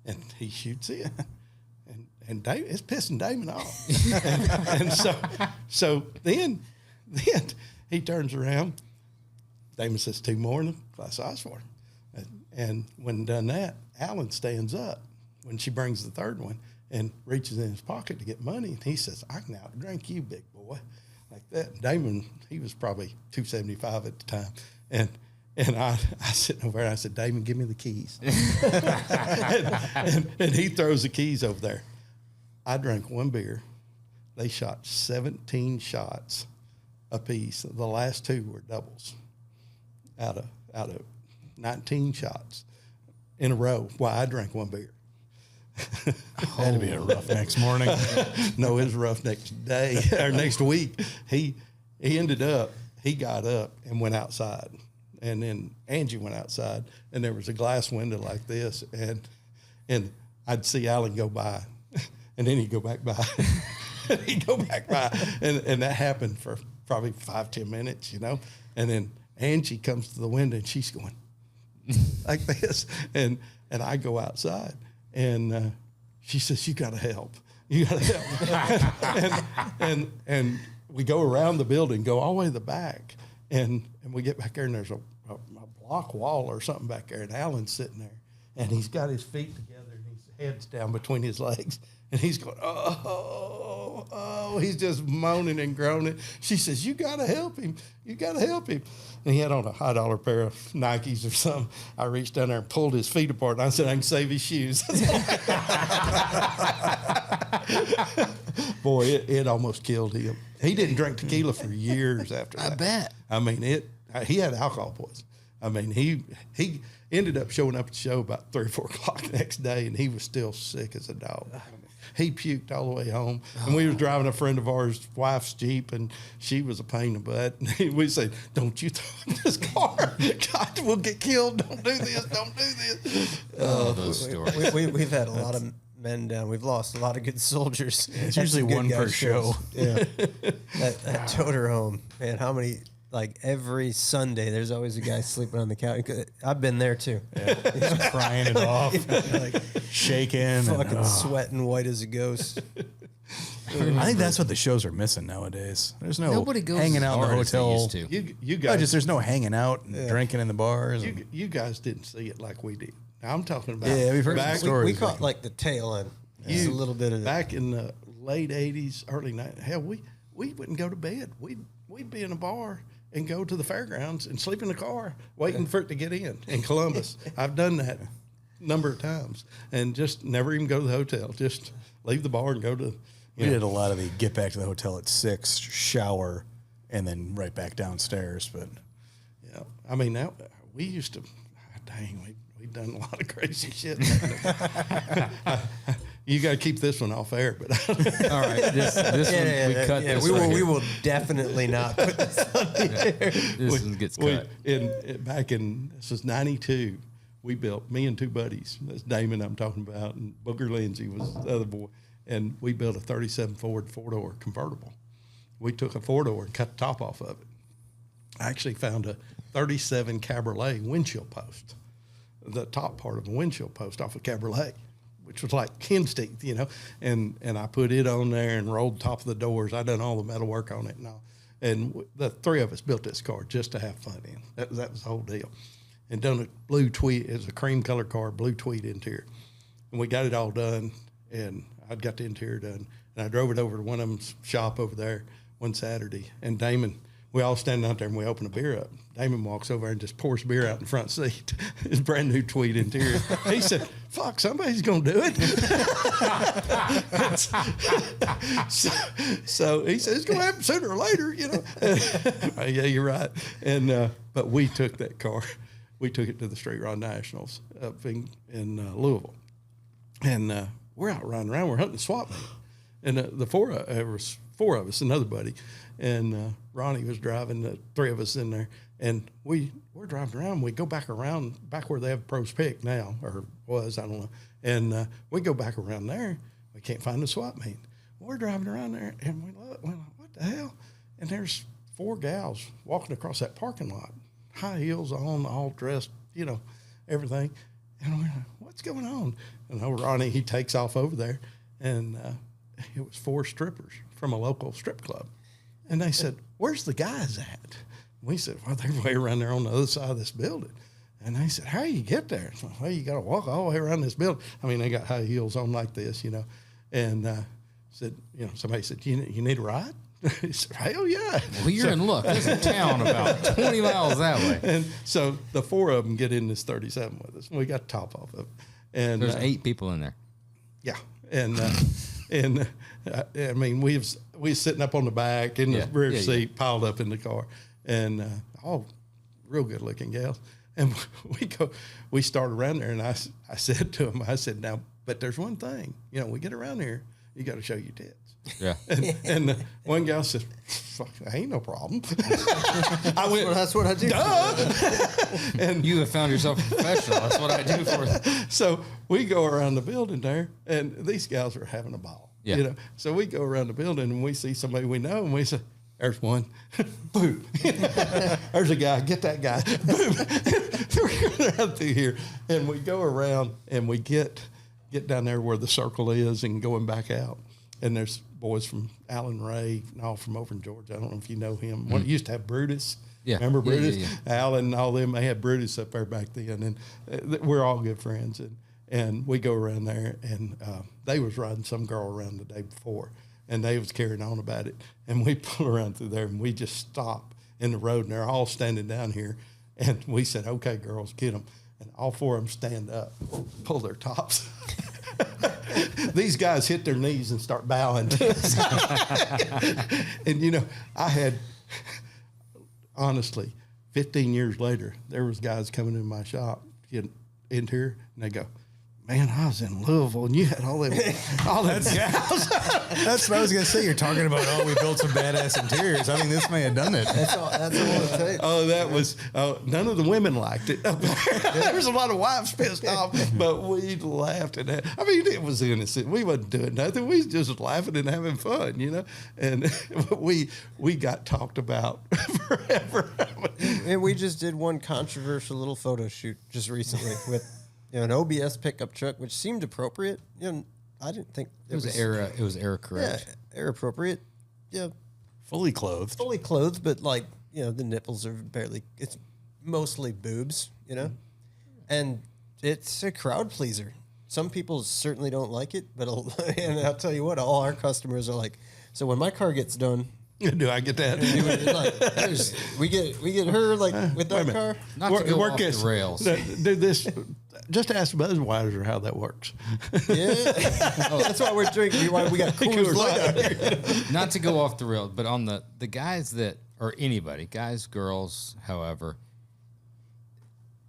and he shoots it. And Damon, it's pissing Damon off. and so then he turns around. Damon says 2 more and a glass of ice water. And when done that, Alan stands up when she brings the 3rd one and reaches in his pocket to get money. And he says, I can outdrink you, big boy. Like that. Damon, he was probably 275 at the time. And I sitting over there, I said, Damon, give me the keys. and he throws the keys over there. I drank 1 beer. They shot 17 shots apiece. The last 2 were doubles out of 19 shots in a row while I drank 1 beer. Had to be a rough next morning. No, it was rough next day or next week. He got up and went outside, and then Angie went outside, and there was a glass window like this, and I'd see Alan go by, and then he'd go back by. He'd go back by, and that happened for probably 5-10 minutes, you know. And then Angie comes to the window, and she's going like this, and I go outside, and she says, "You got to help. You got to help." and we go around the building, go all the way to the back, and we get back there, and there's a block wall or something back there, and Alan's sitting there, and he's got his feet together, and his head's down between his legs, and he's going, oh, he's just moaning and groaning. She says, "You got to help him. You got to help him." And he had on a $high pair of Nikes or something. I reached down there and pulled his feet apart, and I said, "I can save his shoes." Boy, it almost killed him. He didn't drink tequila for years after that. I bet. I mean, he had alcohol poisoning. I mean, he ended up showing up at the show about 3 or 4 o'clock the next day, and he was still sick as a dog. He puked all the way home. And we was driving a friend of ours' wife's Jeep, and she was a pain in the butt. And we said, "Don't you throw in this car. God, we'll get killed. Don't do this. Don't do this." Oh, those stories. We've had a lot of men down. We've lost a lot of good soldiers. It's usually one per show. Yeah. That toter home, man, how many, like every Sunday, there's always a guy sleeping on the couch. I've been there too. Yeah. Just crying it off, like shaking, Fucking and, sweating white as a ghost. I think that's what the shows are missing nowadays. There's no Nobody goes hanging as out in the hard as they hotel. used to. You No, guys, just there's no hanging out and drinking in the bars. you guys didn't see it like we did. Now I'm talking about We've heard back, some stories. We caught like the tail end. Just a little bit of it. back in the late '80s, early '90s. Hell, we wouldn't go to bed. We'd be in a bar and go to the fairgrounds and sleep in the car waiting for it to get in Columbus. I've done that a number of times, and just never even go to the hotel. Just leave the bar and go to. We did a lot of the get back to the hotel at 6, shower, and then right back downstairs. But Yeah, I mean that we used to. Dang, we've done a lot of crazy shit. You got to keep this one off air, but All right, this one we cut. This we right will. here. We will definitely not put this on the air. This one gets cut. Back in this was '92. We built, me and 2 buddies. That's Damon I'm talking about, and Booker Lindsay was the other boy. And we built a 37 Ford 4-door convertible. We took a 4-door and cut the top off of it. I actually found a 37 Cabriolet windshield post, the top part of the windshield post off a Cabriolet, which was like hen's teeth, you know. And I put it on there and rolled the top of the doors. I done all the metal work on it and all. And the 3 of us built this car just to have fun in. That was the whole deal. And done a blue tweed. It was a cream color car, blue tweed interior. And we got it all done, and I'd got the interior done. And I drove it over to one of them's shop over there one Saturday. And Damon, we all standing out there, and we open a beer up. Damon walks over and just pours beer out in the front seat. His brand new tweed interior. He said, "Fuck, somebody's going to do it." so he said, "It's going to happen sooner or later, you know." Yeah, you're right. And but we took that car. We took it to the Straight Rod Nationals up in Louisville. And we're out running around. We're hunting swap meet. And there was 4 of us, another buddy. And Ronnie was driving, the 3 of us in there. And we're driving around. We go back around, back where they have Pros Pick now, or was, I don't know. And we go back around there. We can't find the swap meet. We're driving around there, and we look, we're like, what the hell? And there's 4 gals walking across that parking lot, high heels on, all dressed, you know, everything. And we're like, what's going on? And Ronnie, he takes off over there, and it was 4 strippers from a local strip club. And they said, "Where's the guys at?" We said, "Well, they're way around there on the other side of this building." And they said, "How do you get there?" So, "Well, you got to walk all the way around this building." I mean, they got high heels on like this, you know. And said, you know, somebody said, you need a ride? He said, "Hell yeah." Well, you're in luck. There's a town about 20 miles that way. And so the 4 of them get in this 37 with us. We got the top off of it. And There's 8 people in there. yeah. And I mean, we was sitting up on the back in the rear seat, piled up in the car, and all real good looking gals. And we started around there, and I said to him, I said, "Now, but there's one thing, you know, we get around here, you got to show your tits. Yeah. And one guy said, fuck, ain't no problem. I went, That's what I do. and You have found yourself a professional. That's what I do for. so we go around the building there, and these gals are having a ball. Yeah. You know, so we go around the building and we see somebody we know, and we say, "There's one, boom. There's a guy. Get that guy, boom." We're going around through here, and we go around and we get down there where the circle is, and going back out. And there's boys from Alan Ray and all from over in Georgia. I don't know if you know him. One used to have Brutus. Yeah. Remember Yeah, Brutus? yeah. Alan and all them. They had Brutus up there back then, and we're all good friends. And we go around there, and they was riding some girl around the day before, and they was carrying on about it. And we pull around through there, and we just stop in the road, and they're all standing down here. And we said, "Okay, girls, get them." And all four of them stand up, pull their tops. These guys hit their knees and start bowing. And, you know, I had, honestly, 15 years later, there was guys coming in my shop, getting in here, and they go, "Man, I was in Louisville, and you had all them gals." That's what I was going to say. You're talking about, we built some badass interiors. I think this may have done it. That's all it takes. Oh, that was, none of the women liked it. There was a lot of wives pissed off, but we laughed at that. I mean, it was innocent. We wasn't doing nothing. We was just laughing and having fun, you know? And we got talked about forever. And we just did one controversial little photo shoot just recently with an OBS pickup truck, which seemed appropriate. I didn't think It was error correct. Yeah, air appropriate. Yeah, Fully clothed. fully clothed, but like the nipples are barely. It's mostly boobs, and it's a crowd pleaser. Some people certainly don't like it, but and I'll tell you what, all our customers are like. So when my car gets done, Do I get that? we get her like with that car. Not to go off the rails. Do this. Just ask Budweiser how that works. Yeah, that's why we're drinking. Why we got Coors Light out here. Not to go off the rails, but on the guys that, or anybody, guys, girls, however,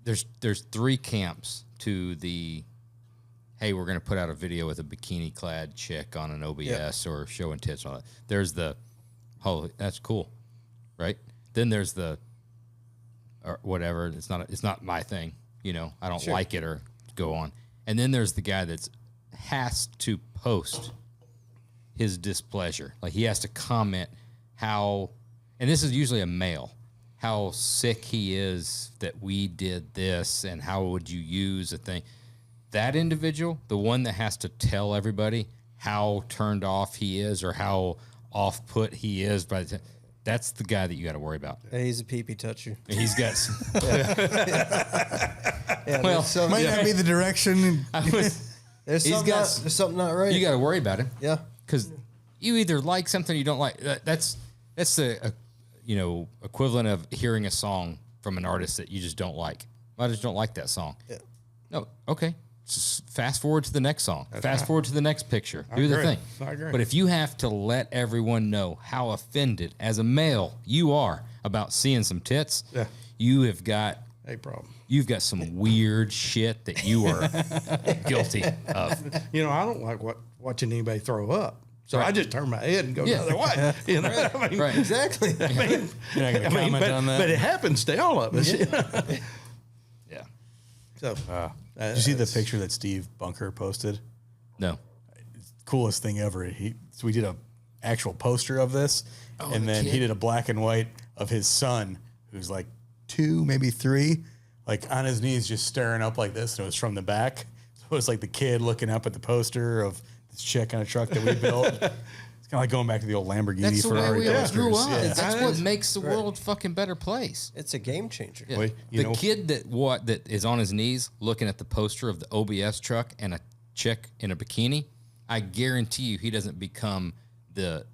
there's three camps to the, hey, we're going to put out a video with a bikini-clad chick on an OBS or showing tits. And all that. There's the, oh, that's cool, right? Then there's the, or whatever. It's not my thing. I don't like it, or go on. And then there's the guy that's has to post his displeasure. Like he has to comment how, and this is usually a male, how sick he is that we did this, and how would you use a thing. That individual, the one that has to tell everybody how turned off he is or how off-put he is by the time, that's the guy that you got to worry about. Yeah, he's a pee-pee toucher. He's got Well, Might not be the direction. there's something not right. You got to worry about him. Yeah. Because you either like something you don't like. That's the equivalent of hearing a song from an artist that you just don't like. I just don't like that song. Yeah. No, okay. Just fast forward to the next song. Fast forward to the next picture. Do the thing. I agree. But if you have to let everyone know how offended as a male you are about seeing some tits, you have got A problem. You've got some weird shit that you are guilty of. I don't like watching anybody throw up. So I just turn my head and go the other way. I mean, Right. Exactly. You're not going to comment on that. But it happens to all of us. Yeah. So, Did you see the picture that Steve Bunker posted? No. Coolest thing ever. So we did a actual poster of this, and then he did a black and white of his son, who's like 2, maybe 3, like on his knees, just staring up like this. And it was from the back. So it was like the kid looking up at the poster of this chick on a truck that we built. It's kind of like going back to the old Lamborghini That's the way Ferrari we all posters. grew up. Yeah. That's what makes the world fucking better place. It's a game changer. Yeah. Well, the kid that is on his knees looking at the poster of the OBS truck and a chick in a bikini, I guarantee you he doesn't become the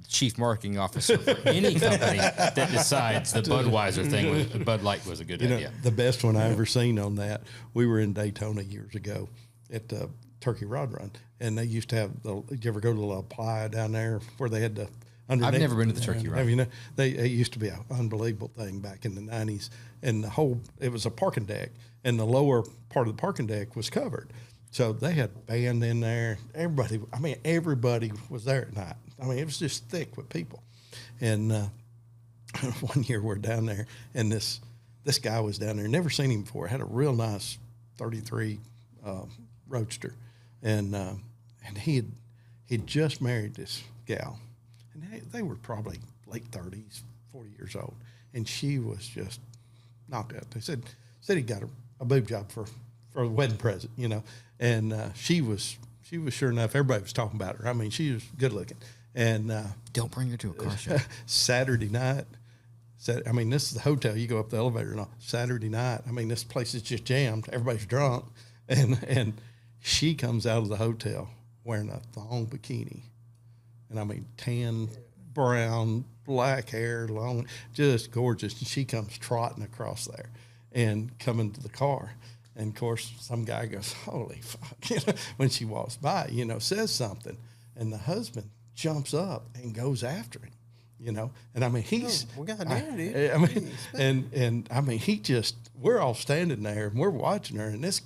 chief marketing officer for any company that decides the Budweiser thing, Bud Light was a good idea. The best one I ever seen on that, we were in Daytona years ago at the Turkey Rod Run, and they used to have did you ever go to the playa down there where they had the underneath? I've never been to the Turkey Run. Have you know? It used to be an unbelievable thing back in the 90s, and it was a parking deck, and the lower part of the parking deck was covered. So they had a band in there. Everybody was there at night. I mean, it was just thick with people. And one year we're down there, and this guy was down there. Never seen him before. Had a real nice 33 Roadster, and he'd just married this gal, and they were probably late 30s, 40 years old, and she was just knocked out. They said he got a boob job for a wedding present, you know, and she was sure enough. Everybody was talking about her. I mean, she was good looking, and Don't bring her to a car show. Saturday night. I mean, this is the hotel. You go up the elevator and all. Saturday night, I mean, this place is just jammed. Everybody's drunk, and she comes out of the hotel wearing a thong bikini, and I mean, tan, brown, black hair, long, just gorgeous. And she comes trotting across there, and coming to the car. And of course, some guy goes, "Holy fuck!" You know, when she walks by, you know, says something, and the husband jumps up and goes after him. You know, and I mean, he's, dude. I mean, and I mean, we're all standing there and we're watching her, and this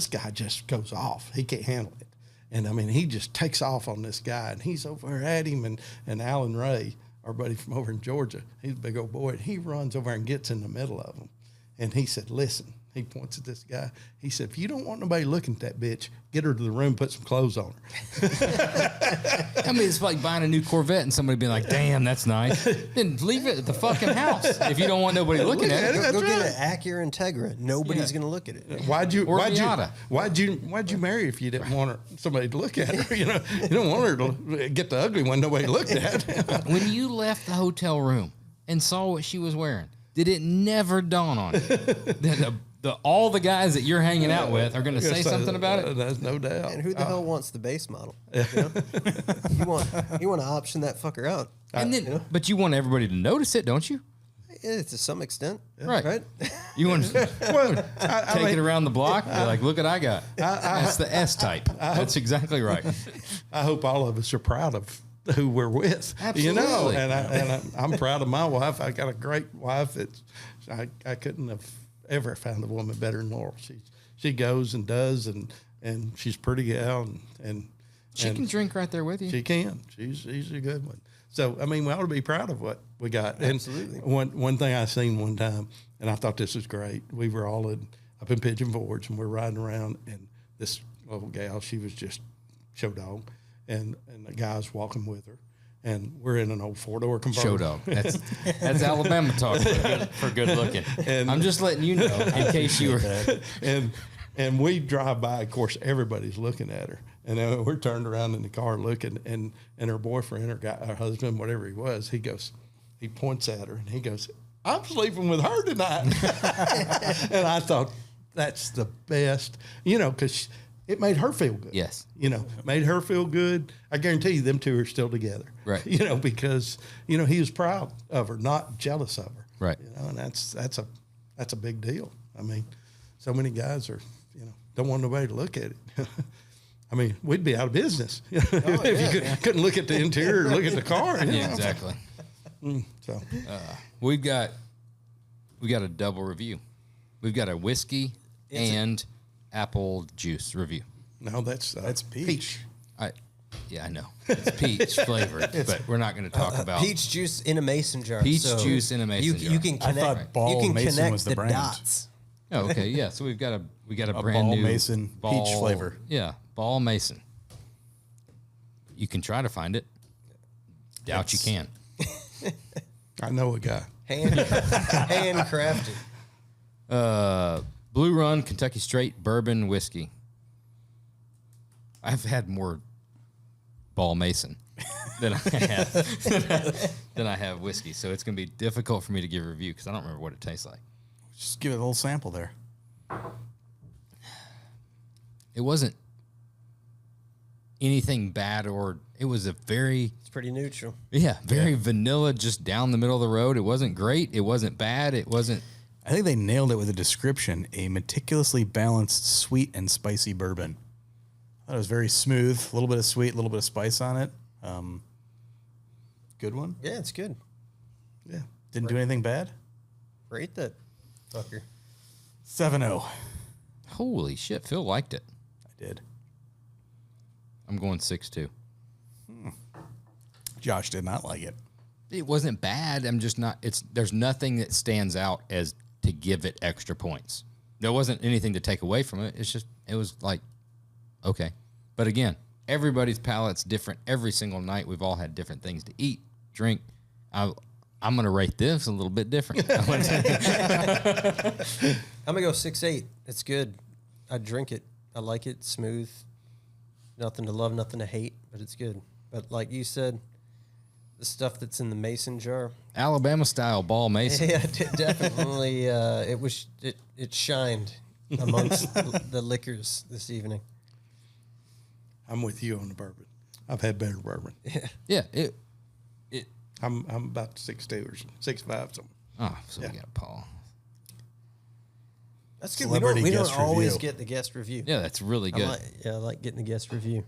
guy just goes off. He can't handle it. And I mean, he just takes off on this guy, and he's over at him, and Alan Ray, our buddy from over in Georgia, he's a big old boy, and he runs over and gets in the middle of them. And he said, "Listen," he points at this guy. He said, "If you don't want nobody looking at that bitch, get her to the room, put some clothes on her." I mean, it's like buying a new Corvette and somebody being like, "Damn, that's nice." Then leave it at the fucking house if you don't want nobody looking at it. Go get an Acura Integra. Nobody's going to look at it. Why'd you Miata. marry if you didn't want somebody to look at her? You know, you don't want her to get the ugly one nobody looked at. When you left the hotel room and saw what she was wearing, did it never dawn on you that all the guys that you're hanging out with are going to say something about it? There's no doubt. And who the hell wants the base model? You know? you want to option that fucker out. And then, you know? but you want everybody to notice it, don't you? Yeah, to some extent. Right. You want to take it around the block? You're like, look what I got. That's the S type. That's exactly right. I hope all of us are proud of who we're with. Absolutely. You know, and I'm proud of my wife. I got a great wife. I couldn't have ever found a woman better than Laurel. She goes and does, and she's pretty gal, and She can drink right there with you. she can. She's a good one. So I mean, we ought to be proud of what we got. Absolutely. And one thing I seen one time, and I thought this was great. We were all up in Pigeon Forge, and we're riding around, and this little gal, she was just show dog, and the guy's walking with her, and we're in an old 4-door convertible. Show dog. That's Alabama talk for good looking. And I'm just letting you know in case you were. And we drive by. Of course, everybody's looking at her, and then we're turned around in the car looking, and her boyfriend, her husband, whatever he was, he points at her and he goes, "I'm sleeping with her tonight." And I thought, that's the best, you know, because it made her feel good. Yes. You know, made her feel good. I guarantee you them two are still together. Right. You know, because, you know, he was proud of her, not jealous of her. Right. You know, and that's a big deal. I mean, so many guys are, you know, don't want nobody to look at it. I mean, we'd be out of business if you couldn't look at the interior or look at the car. You know? Yeah, exactly. So We've got a double review. We've got a whiskey and apple juice review. no, that's peach. Yeah, I know. It's peach flavored, but we're not going to talk about Peach juice in a mason jar. Peach so juice in a mason jar. You can I connect. thought Ball you can Mason connect was the the brand. dots. Oh, okay, yeah. So we've got a A brand Ball new Mason peach flavor. Yeah, Ball Mason. You can try to find it. Doubt you can. I know a guy. Handcrafted. Bluerun Kentucky Straight Bourbon Whiskey. I've had more Ball Mason than I have whiskey, so it's going to be difficult for me to give a review because I don't remember what it tastes like. Just give it a little sample there. It wasn't anything bad, or it was a very It's pretty neutral. very vanilla, just down the middle of the road. It wasn't great. It wasn't bad. It wasn't. I think they nailed it with a description: a meticulously balanced, sweet and spicy bourbon. I thought it was very smooth, a little bit of sweet, a little bit of spice on it. Good one. Yeah, it's good. Yeah. Didn't do anything bad. Rate that fucker. 7-0. Holy shit! Phil liked it. I Did. I'm going 6.2. Josh did not like it. It wasn't bad. I'm just not. There's nothing that stands out as to give it extra points. There wasn't anything to take away from it. It was like, okay. But again, everybody's palate's different. Every single night, we've all had different things to eat, drink. I'm going to rate this a little bit different. I'm going to go 6.8. It's good. I drink it. I like it. Smooth. Nothing to love, nothing to hate, but it's good. But like you said, the stuff that's in the mason jar. Alabama style ball mason. Yeah, definitely. It shined amongst the liquors this evening. I'm with you on the bourbon. I've had better bourbon. Yeah. I'm about 6.2 or 6.5 something. Oh, so we got Paul. That's good. Celebrity We don't guest always review. get the guest review. Yeah, that's really good. I like getting the guest review.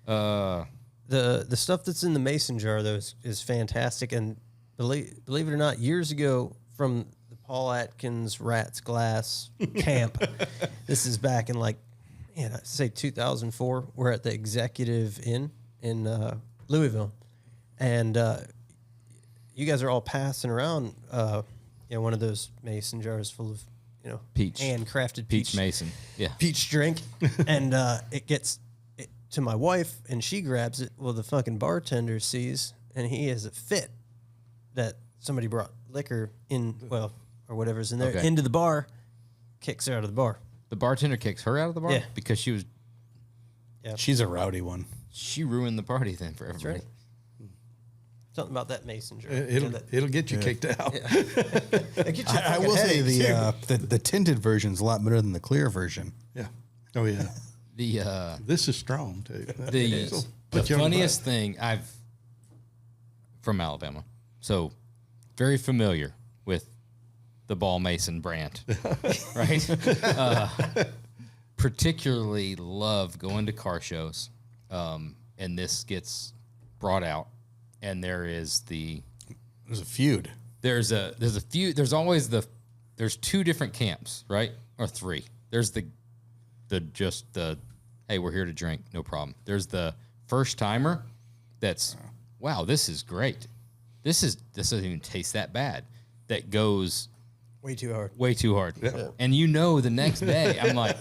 Uh, The stuff that's in the mason jar though is fantastic, and believe it or not, years ago from the Paul Atkins Rats Glass camp, this is back in I'd say 2004. We're at the Executive Inn in Louisville, and you guys are all passing around one of those mason jars full of Peach. handcrafted Peach Mason. Yeah. peach drink, and it gets to my wife, and she grabs it. Well, the fucking bartender sees, and he has a fit that somebody brought liquor in, or whatever's in there, Okay. into the bar, kicks her out of the bar. The bartender kicks her out of the bar? Yeah. Because she She's a rowdy one. ruined the party then for That's everybody. right. Something about that mason jar. It'll get you kicked out. I will say the tinted version's a lot better than the clear version. Yeah. Oh yeah. This is strong too. The Put you on the funniest thing from Alabama, so very familiar with the Ball Mason brand, right? Particularly love going to car shows, and this gets brought out, and there's a feud. There's always there's two different camps, right? Or three. There's the hey, we're here to drink, no problem. There's the first timer that's, wow, this is great. This doesn't even taste that bad. That goes way too hard. Yeah. And the next day, I'm like,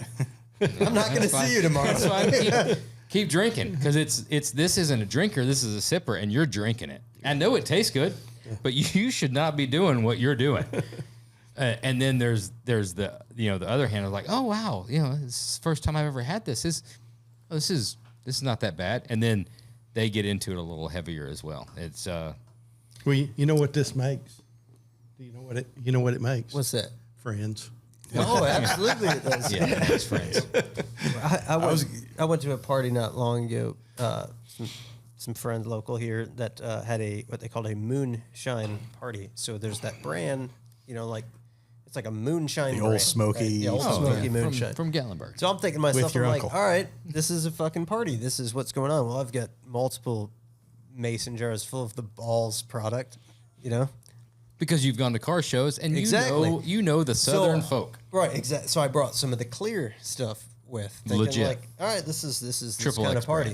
I'm not going to see you tomorrow. That's why I keep drinking, because this isn't a drinker, this is a sipper, and you're drinking it. I know it tastes good, but you should not be doing what you're doing. And then there's the the other hand of like, oh wow, this is the first time I've ever had this. This is not that bad. And then they get into it a little heavier as well. It's well, you know what this makes? Do you know what it makes? What's that? Friends. Oh, absolutely it does. yeah, it's friends. I went to a party not long ago. Some friends local here that had what they called a moonshine party. So there's that brand, it's like a moonshine. The brand, old smoky, right? The old smoky moonshine from Gatlinburg. So I'm thinking to myself, your I'm uncle. like, all right, this is a fucking party. This is what's going on. Well, I've got multiple mason jars full of the Balls product, Because you've gone to car shows and Exactly. you know the Southern folk. Right, exactly. So I brought some of the clear stuff with, thinking Legit. like, all right, this is this Triple kind X of party.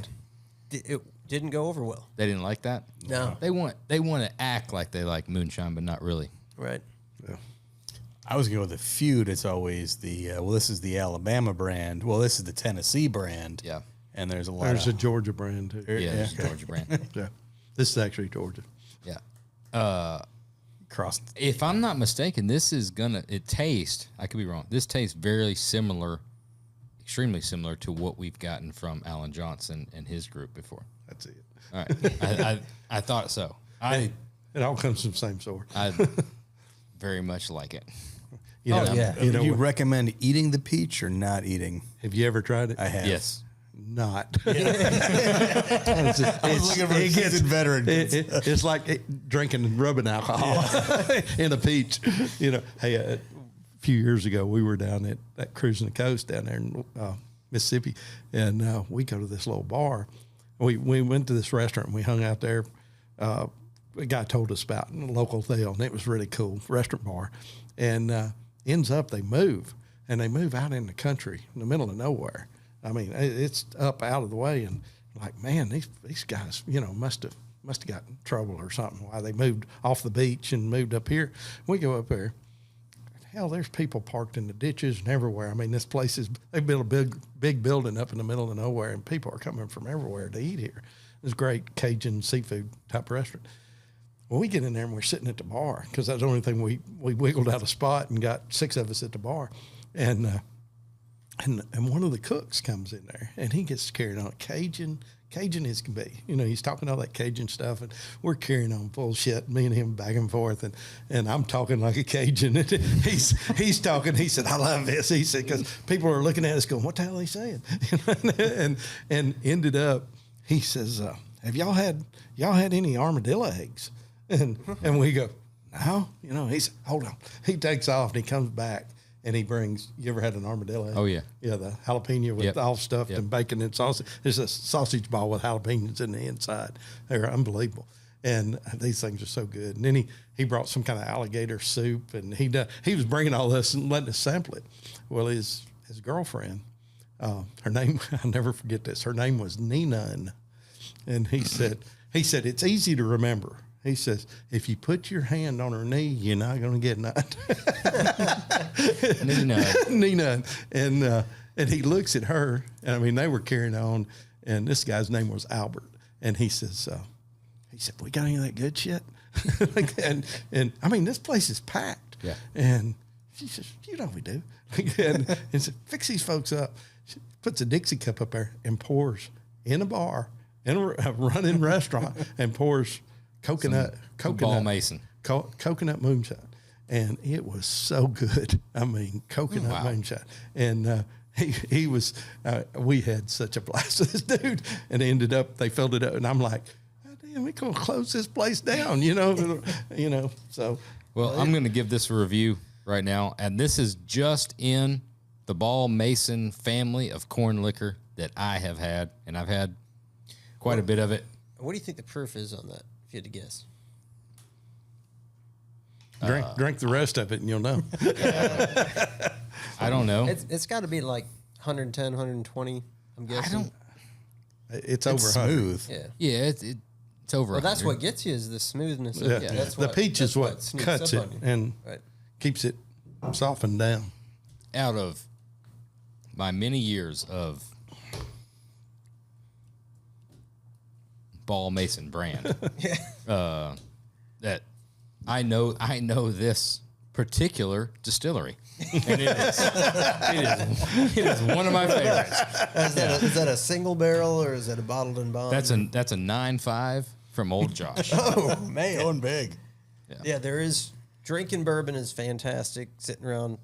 brand. It didn't go over well. They didn't like that. No. They want to act like they like moonshine, but not really. Right. Yeah. I was going with the feud. It's always this is the Alabama brand. Well, this is the Tennessee brand. Yeah. And there's a lot There's of a Georgia brand too. Yeah, there's Georgia brand. Yeah. This is actually Georgia. Yeah. cross. If I'm not mistaken, this is I could be wrong. This tastes very similar, extremely similar to what we've gotten from Alan Johnson and his group before. That's it. All right. I thought so. It all comes from the same source. I very much like it. You know, yeah. You know, you recommend eating the peach or not eating? have you ever tried it? I have. Yes. Not. Veteran. It's like drinking and rubbing alcohol in a peach. Hey, a few years ago, we were down at cruising the coast down there in Mississippi, and we go to this little bar. We went to this restaurant and we hung out there. A guy told us about a local deal, and it was really cool, restaurant bar. And ends up they move out in the country in the middle of nowhere. I mean, it's up out of the way, and like, man, these guys, you know, must have got in trouble or something. Why they moved off the beach and moved up here? We go up there. Hell, there's people parked in the ditches and everywhere. I mean, this place they built a big building up in the middle of nowhere, and people are coming from everywhere to eat here. It's a great Cajun seafood type restaurant. Well, we get in there and we're sitting at the bar because that's the only thing we wiggled out a spot and got 6 of us at the bar. And one of the cooks comes in there and he gets carried on Cajun as can be. You know, he's talking all that Cajun stuff, and we're carrying on full shit, me and him back and forth, and I'm talking like a Cajun, and he's talking. He said, "I love this." He said, because people are looking at us going, "What the hell are they saying?" and ended up, he says, "Have y'all had any armadillo eggs?" And we go, "No." You know, he said, "Hold on." He takes off and he comes back. And he brings, you ever had an armadillo egg? Oh, yeah. Yeah, the jalapeno with all stuffed Yep. and bacon and sausage. There's a sausage ball with jalapenos in the inside. They're unbelievable. And these things are so good. And then he brought some kind of alligator soup, and he was bringing all this and letting us sample it. Well, his girlfriend, her name, I'll never forget this, her name was Nina. And he said, it's easy to remember. He says, if you put your hand on her knee, you're not going to get none. Nina. And he looks at her, and I mean, they were carrying on, and this guy's name was Albert. And he says, we got any of that good shit? and I mean, this place is packed. Yeah. And she says, you know we do. and said, fix these folks up. She puts a Dixie cup up there and pours in a bar, in a running restaurant, and pours coconut Ball Mason. Coconut moonshine. And it was so good. I mean, coconut moonshine. And he was, we had such a blast with this dude. And ended up, they filled it up. And I'm like, oh, damn, we're going to close this place down, you know. So. Well, I'm going to give this a review right now. And this is just in the Ball Mason family of corn liquor that I have had. And I've had quite a bit of it. What do you think the proof is on that, if you had to guess? Drink the rest of it and you'll know. I don't know. It's got to be like 110, 120, I'm guessing. It's over smooth. Yeah. Yeah, it's over. Well, that's 100. what gets you is the smoothness of Yeah. it. That's The peach is what sneaks cuts up it on you. and Right. keeps it softened down. Out of my many years of Ball Mason brand, that I know this particular distillery, and it is one of my favorites. Is that a single barrel or is that a bottled and bond? That's a 9.5 from Old Josh. Oh man, Going big. yeah. There is drinking bourbon is fantastic. Sitting around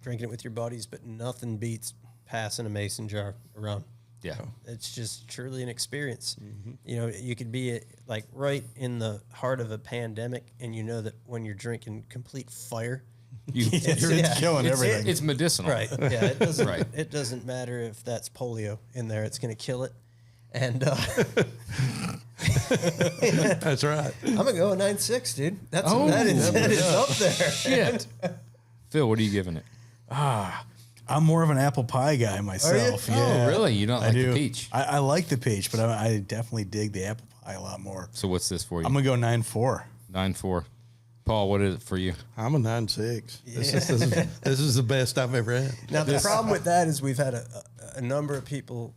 drinking it with your buddies, but nothing beats passing a mason jar around. Yeah. It's just truly an experience. You know, you could be like right in the heart of a pandemic, and you know that when you're drinking complete fire, It's killing everything. It's medicinal. right? Yeah, it doesn't. Right. It doesn't matter if that's polio in there; it's going to kill it. And That's right. I'm gonna go a 9.6, dude. That is up there. Shit. Phil, what are you giving it? I'm more of an apple pie guy myself. Are you? Yeah, Oh, really? You don't I like do. the peach? I like the peach, but I definitely dig the apple pie a lot more. So what's this for you? I'm gonna go 9.4. 9.4. Paul, what is it for you? I'm a 9.6. This is the best I've ever had. Now the problem with that is we've had a number of people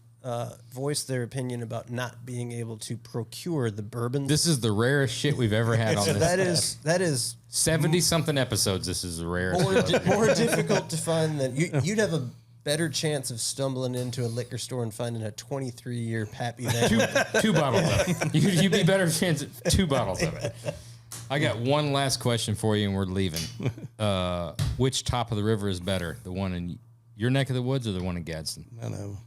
voice their opinion about not being able to procure the bourbons. This is the rarest shit we've ever had on this. that is 70-something episodes. This is the rarest. more difficult to find than you'd have a better chance of stumbling into a liquor store and finding a 23-year Pappy than Two bottles of it. You'd be better chance at 2 bottles of it. I got one last question for you, and we're leaving. Which top of the river is better, the one in your neck of the woods or the one in Gadsden? I know.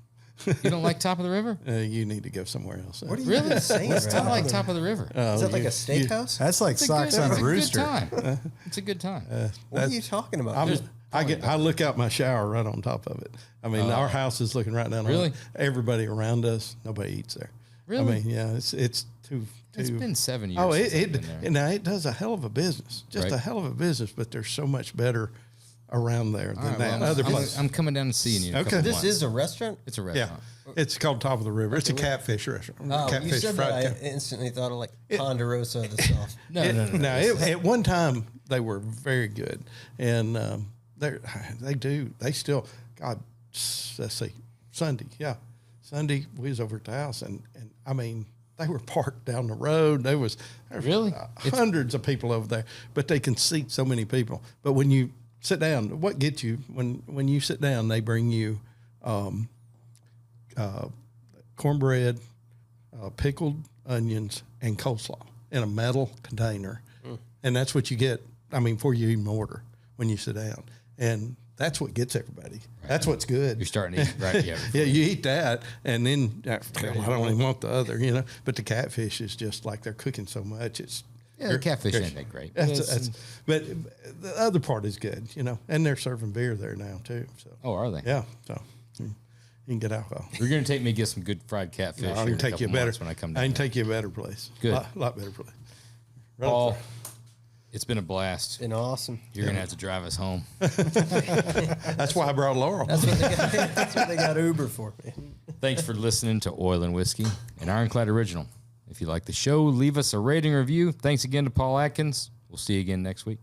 You don't like top of the river? You need to go somewhere else. What are you Really? even saying? I like top of the river. Is that like a steakhouse? That's like socks on a rooster. It's a good time. What are you talking about? I look out my shower right on top of it. I mean, our house is looking right down on Really? it. Everybody around us, nobody eats there. Really? I mean, yeah, it's too. It's been 7 years. Oh, since I've been there. now it does a hell of a business, just Right. a hell of a business. But there's so much better around there than All right, that. well, Other places. I'm coming down and seeing you. In a Okay. couple This months. is a restaurant? It's a Yeah, restaurant. it's called Top of the River. It's a catfish restaurant. Oh, catfish you said that. I cat- instantly thought of like Ponderosa, the sauce. No. At one time they were very good, and they still. God, let's see, Sunday we was over at the house, and I mean they were parked down the road. There was Really? hundreds of people over there, but they can seat so many people. But when you sit down, what gets you when you sit down, they bring you cornbread, pickled onions, and coleslaw in a metal container. And that's what you get, I mean, before you even order when you sit down. And that's what gets everybody. Right. That's what's good. You're starting to eat, right? Yeah. Yeah, you eat that, and then I don't even want the other, you know. But the catfish is just like they're cooking so much. The catfish ain't that great. But the other part is good, you know. And they're serving beer there now, too. So. Oh, are they? Yeah, so you can get alcohol. You're going to take me to get some good fried catfish. I can take you better when I come down. I can take you a better place. Good. A lot better place. Right Paul, it's been a blast. Been awesome. You're going to have to drive us home. That's why I brought Laurel. That's what they got Uber for. Thanks for listening to Oil and Whiskey, an Ironclad original. If you like the show, leave us a rating or review. Thanks again to Paul Atkins. We'll see you again next week.